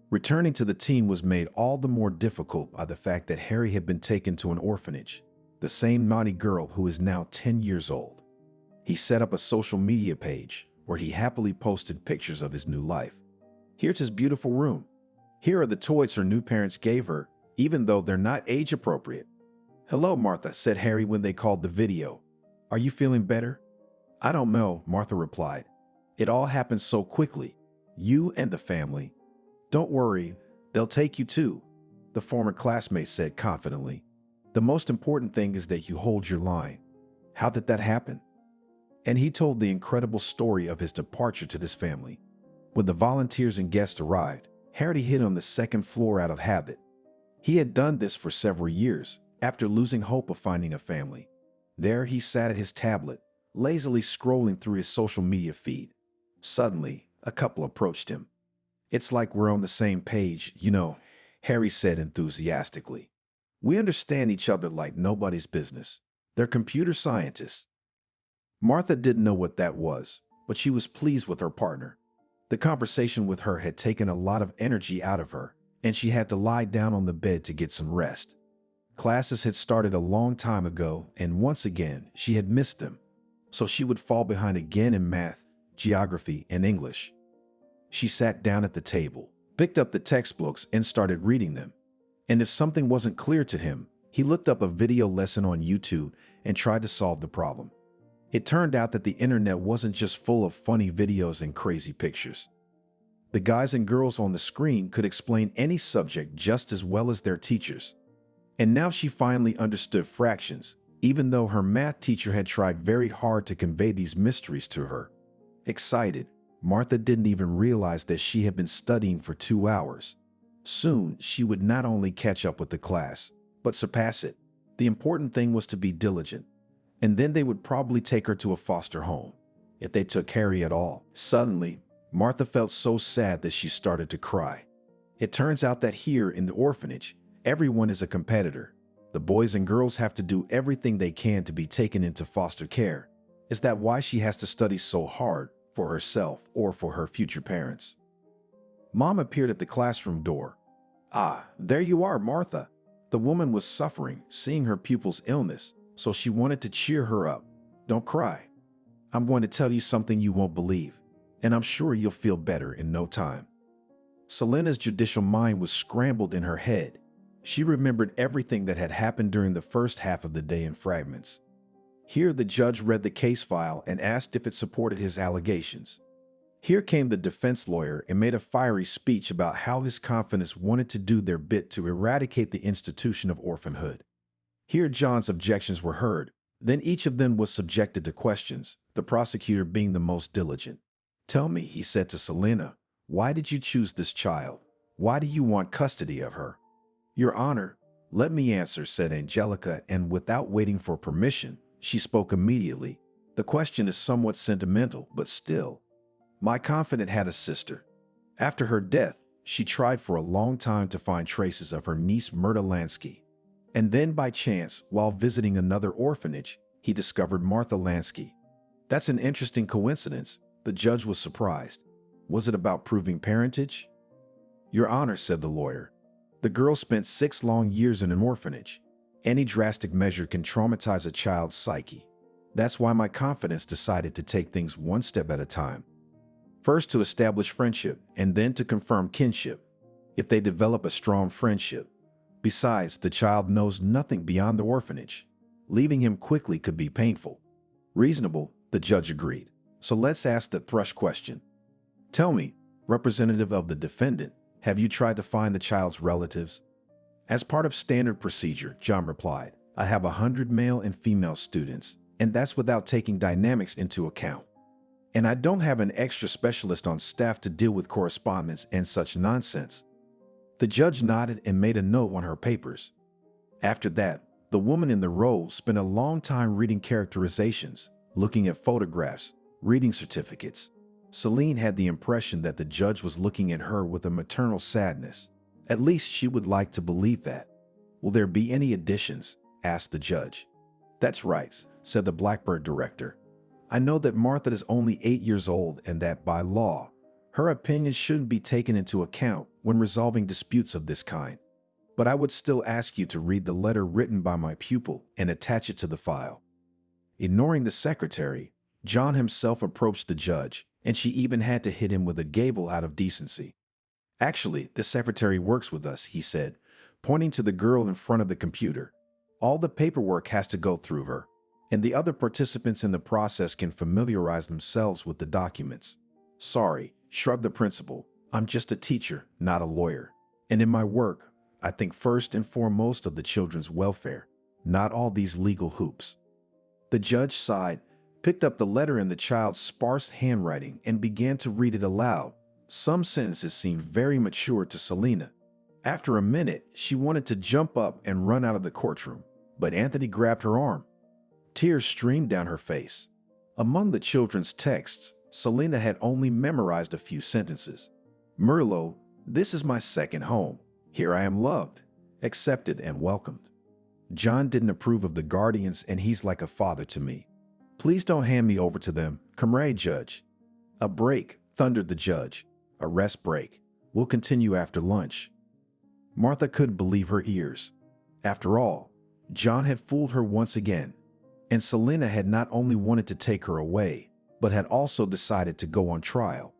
Returning to the team was made all the more difficult by the fact that Harry had been taken to an orphanage, the same naughty girl who is now 10 years old. He set up a social media page where he happily posted pictures of his new life. Here's his beautiful room. Here are the toys her new parents gave her, even though they're not age appropriate. Hello, Martha, said Harry when they called the video. Are you feeling better? I don't know, Martha replied. It all happened so quickly. You and the family. Don't worry, they'll take you too, the former classmate said confidently. The most important thing is that you hold your line. How did that happen? And he told the incredible story of his departure to this family. When the volunteers and guests arrived, Harry hid on the second floor out of habit. He had done this for several years, after losing hope of finding a family. There he sat at his tablet, lazily scrolling through his social media feed. Suddenly, a couple approached him. It's like we're on the same page, you know, Harry said enthusiastically. We understand each other like nobody's business. They're computer scientists. Martha didn't know what that was, but she was pleased with her partner. The conversation with her had taken a lot of energy out of her, and she had to lie down on the bed to get some rest. Classes had started a long time ago, and once again, she had missed them. So she would fall behind again in math, geography, and English. She sat down at the table, picked up the textbooks, and started reading them. And if something wasn't clear to him, he looked up a video lesson on YouTube and tried to solve the problem. It turned out that the internet wasn't just full of funny videos and crazy pictures. The guys and girls on the screen could explain any subject just as well as their teachers. And now she finally understood fractions, even though her math teacher had tried very hard to convey these mysteries to her. Excited, Martha didn't even realize that she had been studying for 2 hours. Soon, she would not only catch up with the class, but surpass it. The important thing was to be diligent. And then they would probably take her to a foster home, if they took Harry at all. Suddenly, Martha felt so sad that she started to cry. It turns out that here in the orphanage, everyone is a competitor. The boys and girls have to do everything they can to be taken into foster care. Is that why she has to study so hard for herself or for her future parents? Mom appeared at the classroom door. Ah, there you are, Martha. The woman was suffering, seeing her pupil's illness, so she wanted to cheer her up. Don't cry. I'm going to tell you something you won't believe, and I'm sure you'll feel better in no time. Selena's judicial mind was scrambled in her head. She remembered everything that had happened during the first half of the day in fragments. Here the judge read the case file and asked if it supported his allegations. Here came the defense lawyer and made a fiery speech about how his confidants wanted to do their bit to eradicate the institution of orphanhood. Here John's objections were heard. Then each of them was subjected to questions, the prosecutor being the most diligent. Tell me, he said to Selena, why did you choose this child? Why do you want custody of her? Your Honor, let me answer, said Angelica, and without waiting for permission, she spoke immediately. The question is somewhat sentimental, but still. My confidant had a sister. After her death, she tried for a long time to find traces of her niece Myrtle. And then by chance, while visiting another orphanage, he discovered Martha Lansky. That's an interesting coincidence. The judge was surprised. Was it about proving parentage? Your Honor, said the lawyer, the girl spent 6 long years in an orphanage. Any drastic measure can traumatize a child's psyche. That's why my confidants decided to take things one step at a time. First to establish friendship, and then to confirm kinship. If they develop a strong friendship. Besides, the child knows nothing beyond the orphanage. Leaving him quickly could be painful. Reasonable, the judge agreed. So let's ask the thrush question. Tell me, representative of the defendant, have you tried to find the child's relatives? As part of standard procedure, John replied, I have 100 male and female students, and that's without taking dynamics into account. And I don't have an extra specialist on staff to deal with correspondence and such nonsense. The judge nodded and made a note on her papers. After that, the woman in the row spent a long time reading characterizations, looking at photographs, reading certificates. Selena had the impression that the judge was looking at her with a maternal sadness. At least she would like to believe that. Will there be any additions? Asked the judge. That's right, said the Blackbird director. I know that Martha is only 8 years old and that by law, her opinion shouldn't be taken into account when resolving disputes of this kind. But I would still ask you to read the letter written by my pupil and attach it to the file. Ignoring the secretary, John himself approached the judge, and she even had to hit him with a gavel out of decency. Actually, the secretary works with us, he said, pointing to the girl in front of the computer. All the paperwork has to go through her, and the other participants in the process can familiarize themselves with the documents. Sorry, shrugged the principal. I'm just a teacher, not a lawyer. And in my work, I think first and foremost of the children's welfare, not all these legal hoops. The judge sighed, picked up the letter in the child's sparse handwriting and began to read it aloud. Some sentences seemed very mature to Selena. After a minute, she wanted to jump up and run out of the courtroom, but Anthony grabbed her arm. Tears streamed down her face. Among the children's texts, Selena had only memorized a few sentences. Myrtle, this is my second home. Here I am loved, accepted, and welcomed. John didn't approve of the guardians, and he's like a father to me. Please don't hand me over to them, comrade judge. A break, thundered the judge. A rest break. We'll continue after lunch. Martha couldn't believe her ears. After all, John had fooled her once again, and Selena had not only wanted to take her away, but had also decided to go on trial.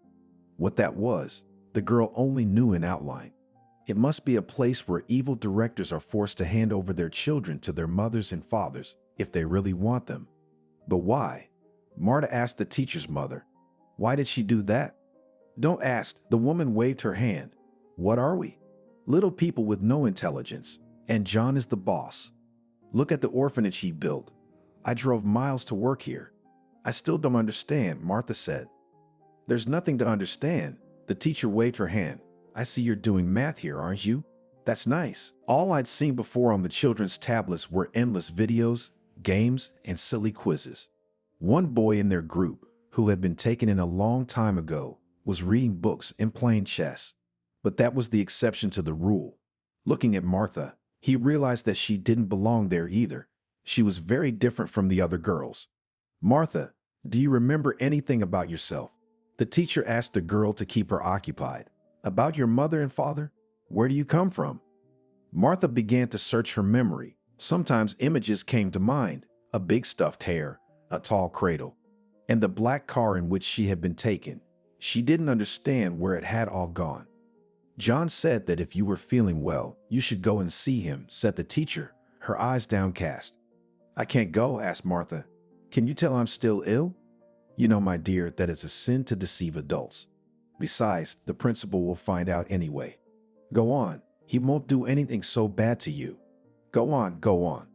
What that was, the girl only knew in outline. It must be a place where evil directors are forced to hand over their children to their mothers and fathers if they really want them. But why? Marta asked the teacher's mother. Why did she do that? Don't ask, the woman waved her hand. What are we? Little people with no intelligence, and John is the boss. Look at the orphanage he built. I drove miles to work here. I still don't understand, Martha said. There's nothing to understand. The teacher waved her hand. I see you're doing math here, aren't you? That's nice. All I'd seen before on the children's tablets were endless videos, games, and silly quizzes. One boy in their group, who had been taken in a long time ago, was reading books and playing chess. But that was the exception to the rule. Looking at Martha, He realized that she didn't belong there either. She was very different from the other girls. Martha, do you remember anything about yourself? The teacher asked the girl to keep her occupied. About your mother and father? Where do you come from? Martha began to search her memory. Sometimes images came to mind: a big stuffed hare, a tall cradle, and the black car in which she had been taken. She didn't understand where it had all gone. John said that if you were feeling well, you should go and see him, said the teacher, her eyes downcast. I can't go, asked Martha. Can you tell I'm still ill? You know, my dear, that it's a sin to deceive adults. Besides, the principal will find out anyway. Go on. He won't do anything so bad to you. Go on, go on.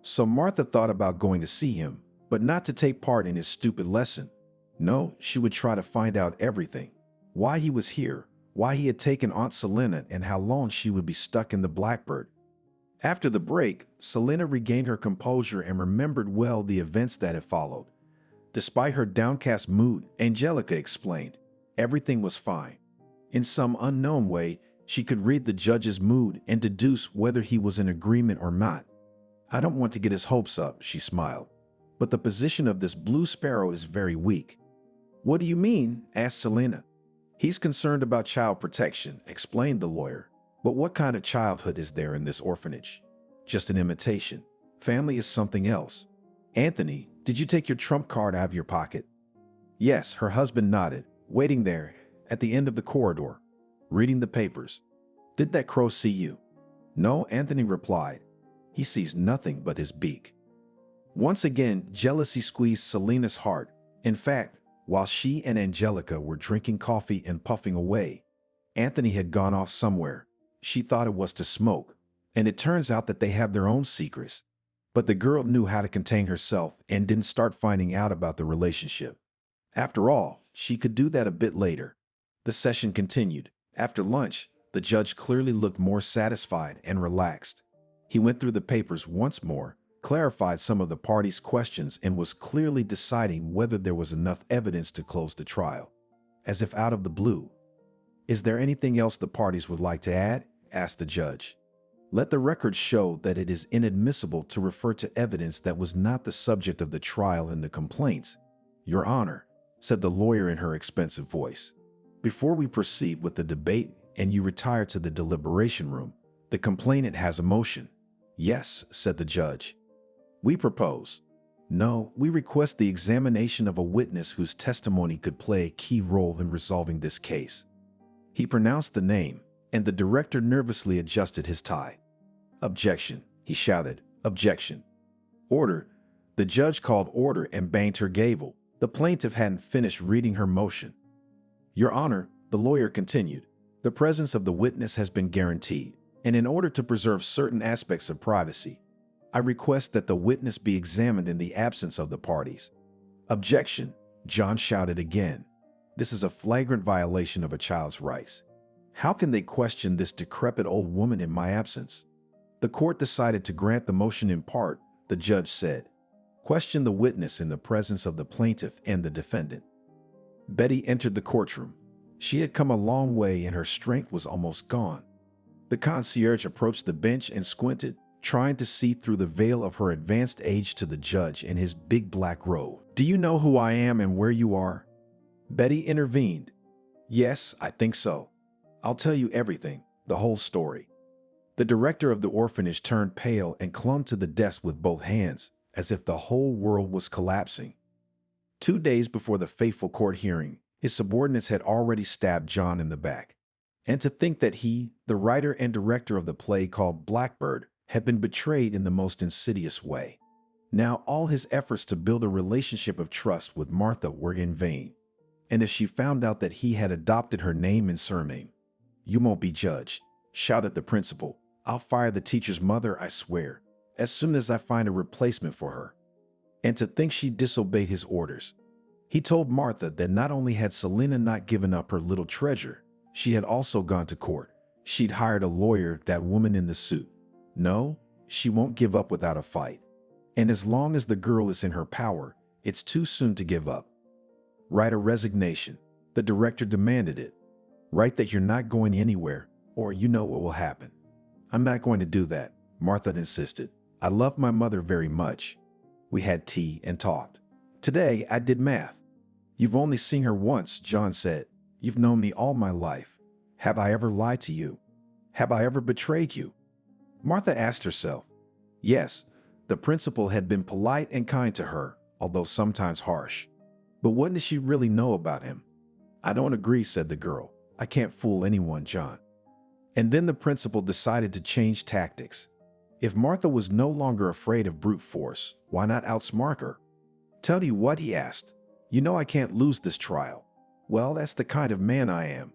So Martha thought about going to see him, but not to take part in his stupid lesson. No, she would try to find out everything. Why he was here, why he had taken Aunt Selena, and how long she would be stuck in the Blackbird. After the break, Selena regained her composure and remembered well the events that had followed. Despite her downcast mood, Angelica explained, everything was fine. In some unknown way, she could read the judge's mood and deduce whether he was in agreement or not. I don't want to get his hopes up, she smiled, but the position of this blue sparrow is very weak. What do you mean? Asked Selena. He's concerned about child protection, explained the lawyer. But what kind of childhood is there in this orphanage? Just an imitation. Family is something else. Anthony, did you take your trump card out of your pocket? Yes, her husband nodded, waiting there at the end of the corridor, reading the papers. Did that crow see you? No, Anthony replied. He sees nothing but his beak. Once again, jealousy squeezed Selena's heart. In fact, while she and Angelica were drinking coffee and puffing away, Anthony had gone off somewhere. She thought it was to smoke, and it turns out that they have their own secrets. But the girl knew how to contain herself and didn't start finding out about the relationship. After all, she could do that a bit later. The session continued. After lunch, the judge clearly looked more satisfied and relaxed. He went through the papers once more, clarified some of the parties' questions, and was clearly deciding whether there was enough evidence to close the trial. As if out of the blue, "Is there anything else the parties would like to add?" asked the judge. "Let the record show that it is inadmissible to refer to evidence that was not the subject of the trial in the complaints." "Your Honor," said the lawyer in her expensive voice, "before we proceed with the debate and you retire to the deliberation room, the complainant has a motion." "Yes," said the judge. "We propose." "No, we request the examination of a witness whose testimony could play a key role in resolving this case." He pronounced the name, and the director nervously adjusted his tie. "Objection," he shouted. "Objection." "Order." The judge called order and banged her gavel. The plaintiff hadn't finished reading her motion. "Your Honor," the lawyer continued, "the presence of the witness has been guaranteed, and in order to preserve certain aspects of privacy, I request that the witness be examined in the absence of the parties." "Objection," John shouted again. "This is a flagrant violation of a child's rights. How can they question this decrepit old woman in my absence?" The court decided to grant the motion in part. The judge said, "Question the witness in the presence of the plaintiff and the defendant." Betty entered the courtroom. She had come a long way and her strength was almost gone. The concierge approached the bench and squinted, trying to see through the veil of her advanced age to the judge in his big black robe. "Do you know who I am and where you are?" Betty intervened. "Yes, I think so. I'll tell you everything, the whole story." The director of the orphanage turned pale and clung to the desk with both hands, as if the whole world was collapsing. 2 days before the fateful court hearing, his subordinates had already stabbed John in the back. And to think that he, the writer and director of the play called Blackbird, had been betrayed in the most insidious way. Now all his efforts to build a relationship of trust with Martha were in vain. And if she found out that he had adopted her name and surname, "You won't be judged," shouted the principal. "I'll fire the teacher's mother, I swear, as soon as I find a replacement for her." And to think she disobeyed his orders. He told Martha that not only had Selena not given up her little treasure, she had also gone to court. She'd hired a lawyer, that woman in the suit. No, she won't give up without a fight. And as long as the girl is in her power, it's too soon to give up. "Write a resignation." The director demanded it. "Write that you're not going anywhere, or you know what will happen." I'm not going to do that, Martha insisted. I love my mother very much. We had tea and talked. Today, I did math. You've only seen her once, John said. You've known me all my life. Have I ever lied to you? Have I ever betrayed you? Martha asked herself. Yes, the principal had been polite and kind to her, although sometimes harsh. But what did she really know about him? I don't agree, said the girl. I can't fool anyone, John. And then the principal decided to change tactics. If Martha was no longer afraid of brute force, why not outsmart her? Tell you what, he asked. You know I can't lose this trial. Well, that's the kind of man I am.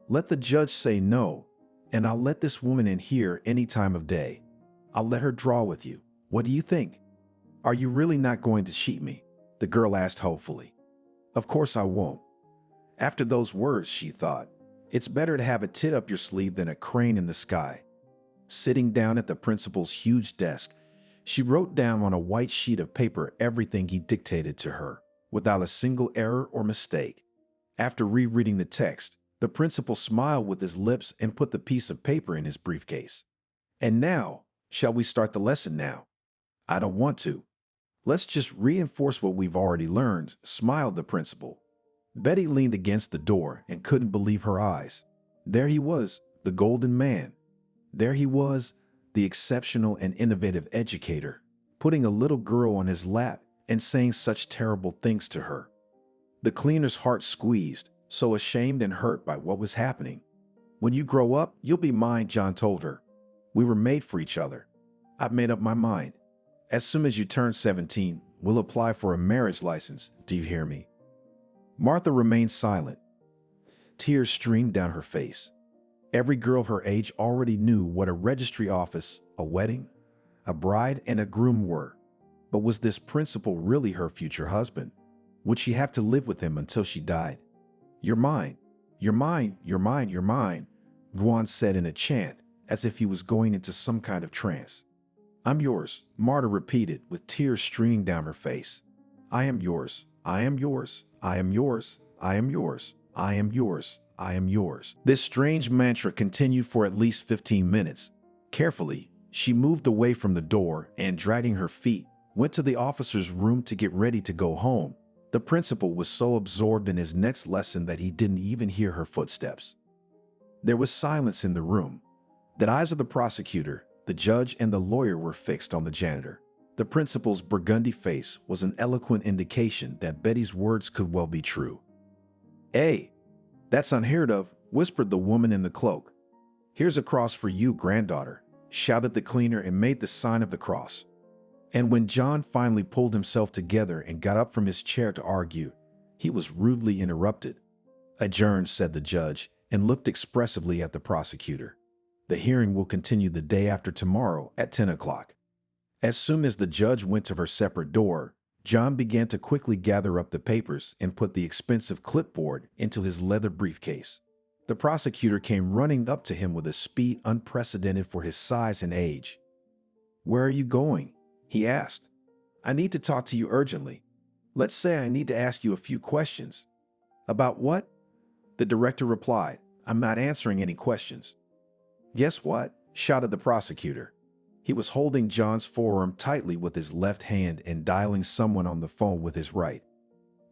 Let the judge say no, and I'll let this woman in here any time of day. I'll let her draw with you. What do you think? Are you really not going to cheat me? The girl asked hopefully. Of course I won't. After those words, she thought, it's better to have a tit up your sleeve than a crane in the sky. Sitting down at the principal's huge desk, she wrote down on a white sheet of paper everything he dictated to her, without a single error or mistake. After rereading the text, the principal smiled with his lips and put the piece of paper in his briefcase. And now, shall we start the lesson now? I don't want to. Let's just reinforce what we've already learned, smiled the principal. Betty leaned against the door and couldn't believe her eyes. There he was, the golden man. There he was, the exceptional and innovative educator, putting a little girl on his lap and saying such terrible things to her. The cleaner's heart squeezed, so ashamed and hurt by what was happening. When you grow up, you'll be mine, John told her. We were made for each other. I've made up my mind. As soon as you turn 17, we'll apply for a marriage license. Do you hear me? Martha remained silent. Tears streamed down her face. Every girl her age already knew what a registry office, a wedding, a bride, and a groom were. But was this principal really her future husband? Would she have to live with him until she died? You're mine. You're mine. You're mine. You're mine, Guan said in a chant, as if he was going into some kind of trance. I'm yours, Martha repeated with tears streaming down her face. I am yours. I am yours. I am yours. I am yours. I am yours. I am yours. This strange mantra continued for at least 15 minutes. Carefully, she moved away from the door and, dragging her feet, went to the officer's room to get ready to go home. The principal was so absorbed in his next lesson that he didn't even hear her footsteps. There was silence in the room. The eyes of the prosecutor, the judge, and the lawyer were fixed on the janitor. The principal's burgundy face was an eloquent indication that Betty's words could well be true. Hey, that's unheard of, whispered the woman in the cloak. Here's a cross for you, granddaughter, shouted the cleaner and made the sign of the cross. And when John finally pulled himself together and got up from his chair to argue, he was rudely interrupted. Adjourned, said the judge, and looked expressively at the prosecutor. The hearing will continue the day after tomorrow at 10 o'clock. As soon as the judge went to her separate door, John began to quickly gather up the papers and put the expensive clipboard into his leather briefcase. The prosecutor came running up to him with a speed unprecedented for his size and age. Where are you going? He asked. I need to talk to you urgently. Let's say I need to ask you a few questions. About what? The director replied. I'm not answering any questions. Guess what? Shouted the prosecutor. He was holding John's forearm tightly with his left hand and dialing someone on the phone with his right.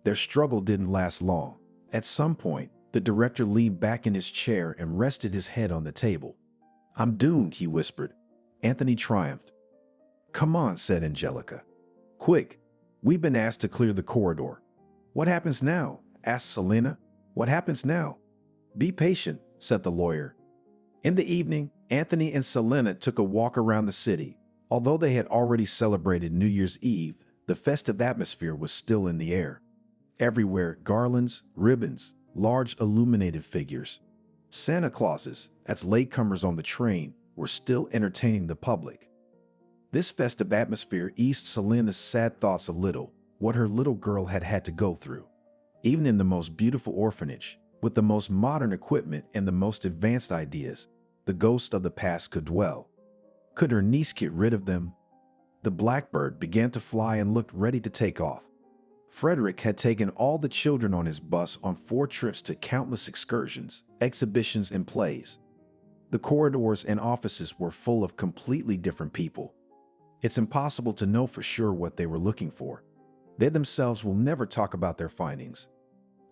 Their struggle didn't last long. At some point, the director leaned back in his chair and rested his head on the table. I'm doomed, he whispered. Anthony triumphed. Come on, said Angelica. Quick, we've been asked to clear the corridor. What happens now? Asked Selena. What happens now? Be patient, said the lawyer. In the evening, Anthony and Selena took a walk around the city. Although they had already celebrated New Year's Eve, the festive atmosphere was still in the air. Everywhere, garlands, ribbons, large illuminated figures. Santa Clauses, as latecomers on the train, were still entertaining the public. This festive atmosphere eased Selena's sad thoughts a little, what her little girl had had to go through. Even in the most beautiful orphanage, with the most modern equipment and the most advanced ideas, the ghosts of the past could dwell. Could her niece get rid of them? The Blackbird began to fly and looked ready to take off. Frederick had taken all the children on his bus on 4 trips to countless excursions, exhibitions, and plays. The corridors and offices were full of completely different people. It's impossible to know for sure what they were looking for. They themselves will never talk about their findings,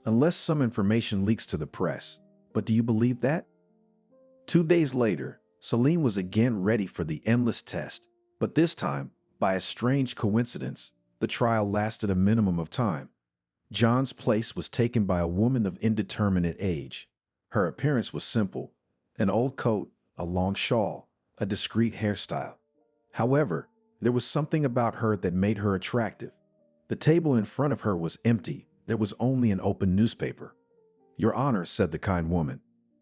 unless some information leaks to the press. But do you believe that? 2 days later, Selena was again ready for the endless test, but this time, by a strange coincidence, the trial lasted a minimum of time. John's place was taken by a woman of indeterminate age. Her appearance was simple: an old coat, a long shawl, a discreet hairstyle. However, there was something about her that made her attractive. The table in front of her was empty. There was only an open newspaper. "Your Honor," said the kind woman.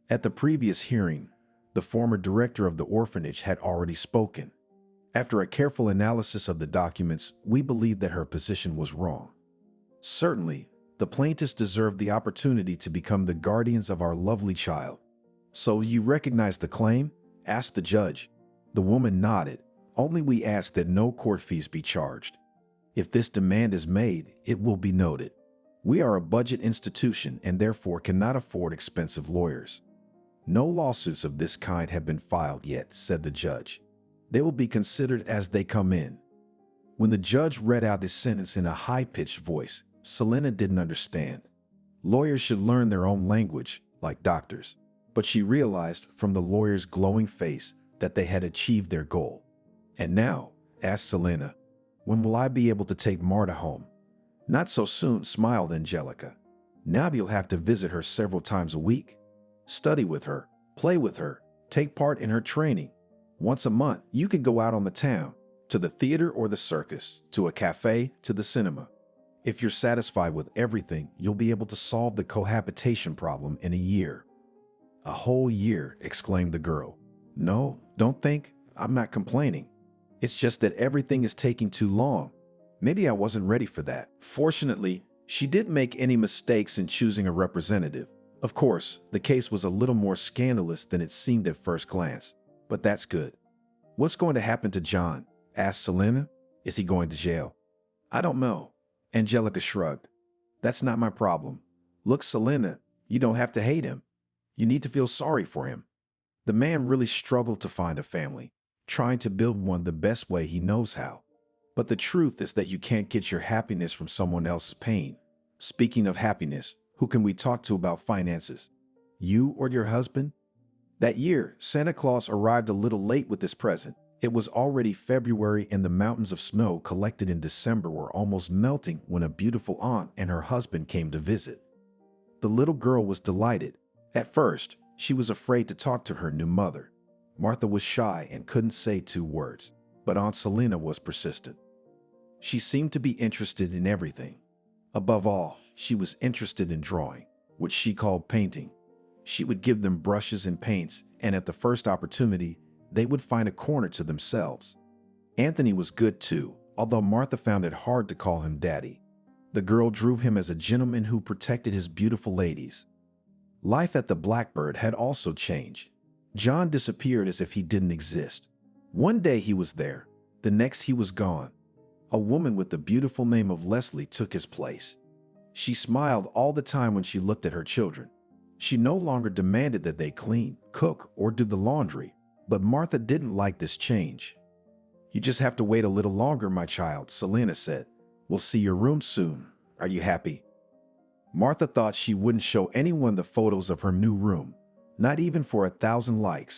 At the previous hearing, the former director of the orphanage had already spoken. After a careful analysis of the documents, we believe that her position was wrong. Certainly, the plaintiffs deserve the opportunity to become the guardians of our lovely child. "So you recognize the claim?" asked the judge. The woman nodded. "Only we ask that no court fees be charged. If this demand is made, it will be noted. We are a budget institution and therefore cannot afford expensive lawyers." "No lawsuits of this kind have been filed yet," said the judge. "They will be considered as they come in." When the judge read out his sentence in a high-pitched voice, Selena didn't understand. Lawyers should learn their own language, like doctors. But she realized from the lawyer's glowing face that they had achieved their goal. "And now," asked Selena, "when will I be able to take Marta home?" "Not so soon," smiled Angelica. "Now you'll have to visit her several times a week. Study with her, play with her, take part in her training. Once a month, you can go out on the town, to the theater or the circus, to a cafe, to the cinema. If you're satisfied with everything, you'll be able to solve the cohabitation problem in a year." "A whole year," exclaimed the girl. "No, don't think. I'm not complaining. It's just that everything is taking too long. Maybe I wasn't ready for that." Fortunately, she didn't make any mistakes in choosing a representative. Of course, the case was a little more scandalous than it seemed at first glance, but that's good. "What's going to happen to John?" asked Selena. "Is he going to jail?" "I don't know." Angelica shrugged. "That's not my problem. Look, Selena, you don't have to hate him. You need to feel sorry for him. The man really struggled to find a family, trying to build one the best way he knows how. But the truth is that you can't get your happiness from someone else's pain. Speaking of happiness, who can we talk to about finances? You or your husband?" That year, Santa Claus arrived a little late with his present. It was already February and the mountains of snow collected in December were almost melting when a beautiful aunt and her husband came to visit. The little girl was delighted. At first, she was afraid to talk to her new mother. Martha was shy and couldn't say 2 words, but Aunt Selena was persistent. She seemed to be interested in everything. Above all, she was interested in drawing, which she called painting. She would give them brushes and paints, and at the first opportunity, they would find a corner to themselves. Anthony was good too, although Martha found it hard to call him daddy. The girl drew him as a gentleman who protected his beautiful ladies. Life at the Blackbird had also changed. John disappeared as if he didn't exist. One day he was there, the next he was gone. A woman with the beautiful name of Leslie took his place. She smiled all the time when she looked at her children. She no longer demanded that they clean, cook, or do the laundry, but Martha didn't like this change. "You just have to wait a little longer, my child," Selena said. "We'll see your room soon. Are you happy?" Martha thought she wouldn't show anyone the photos of her new room, not even for 1,000 likes,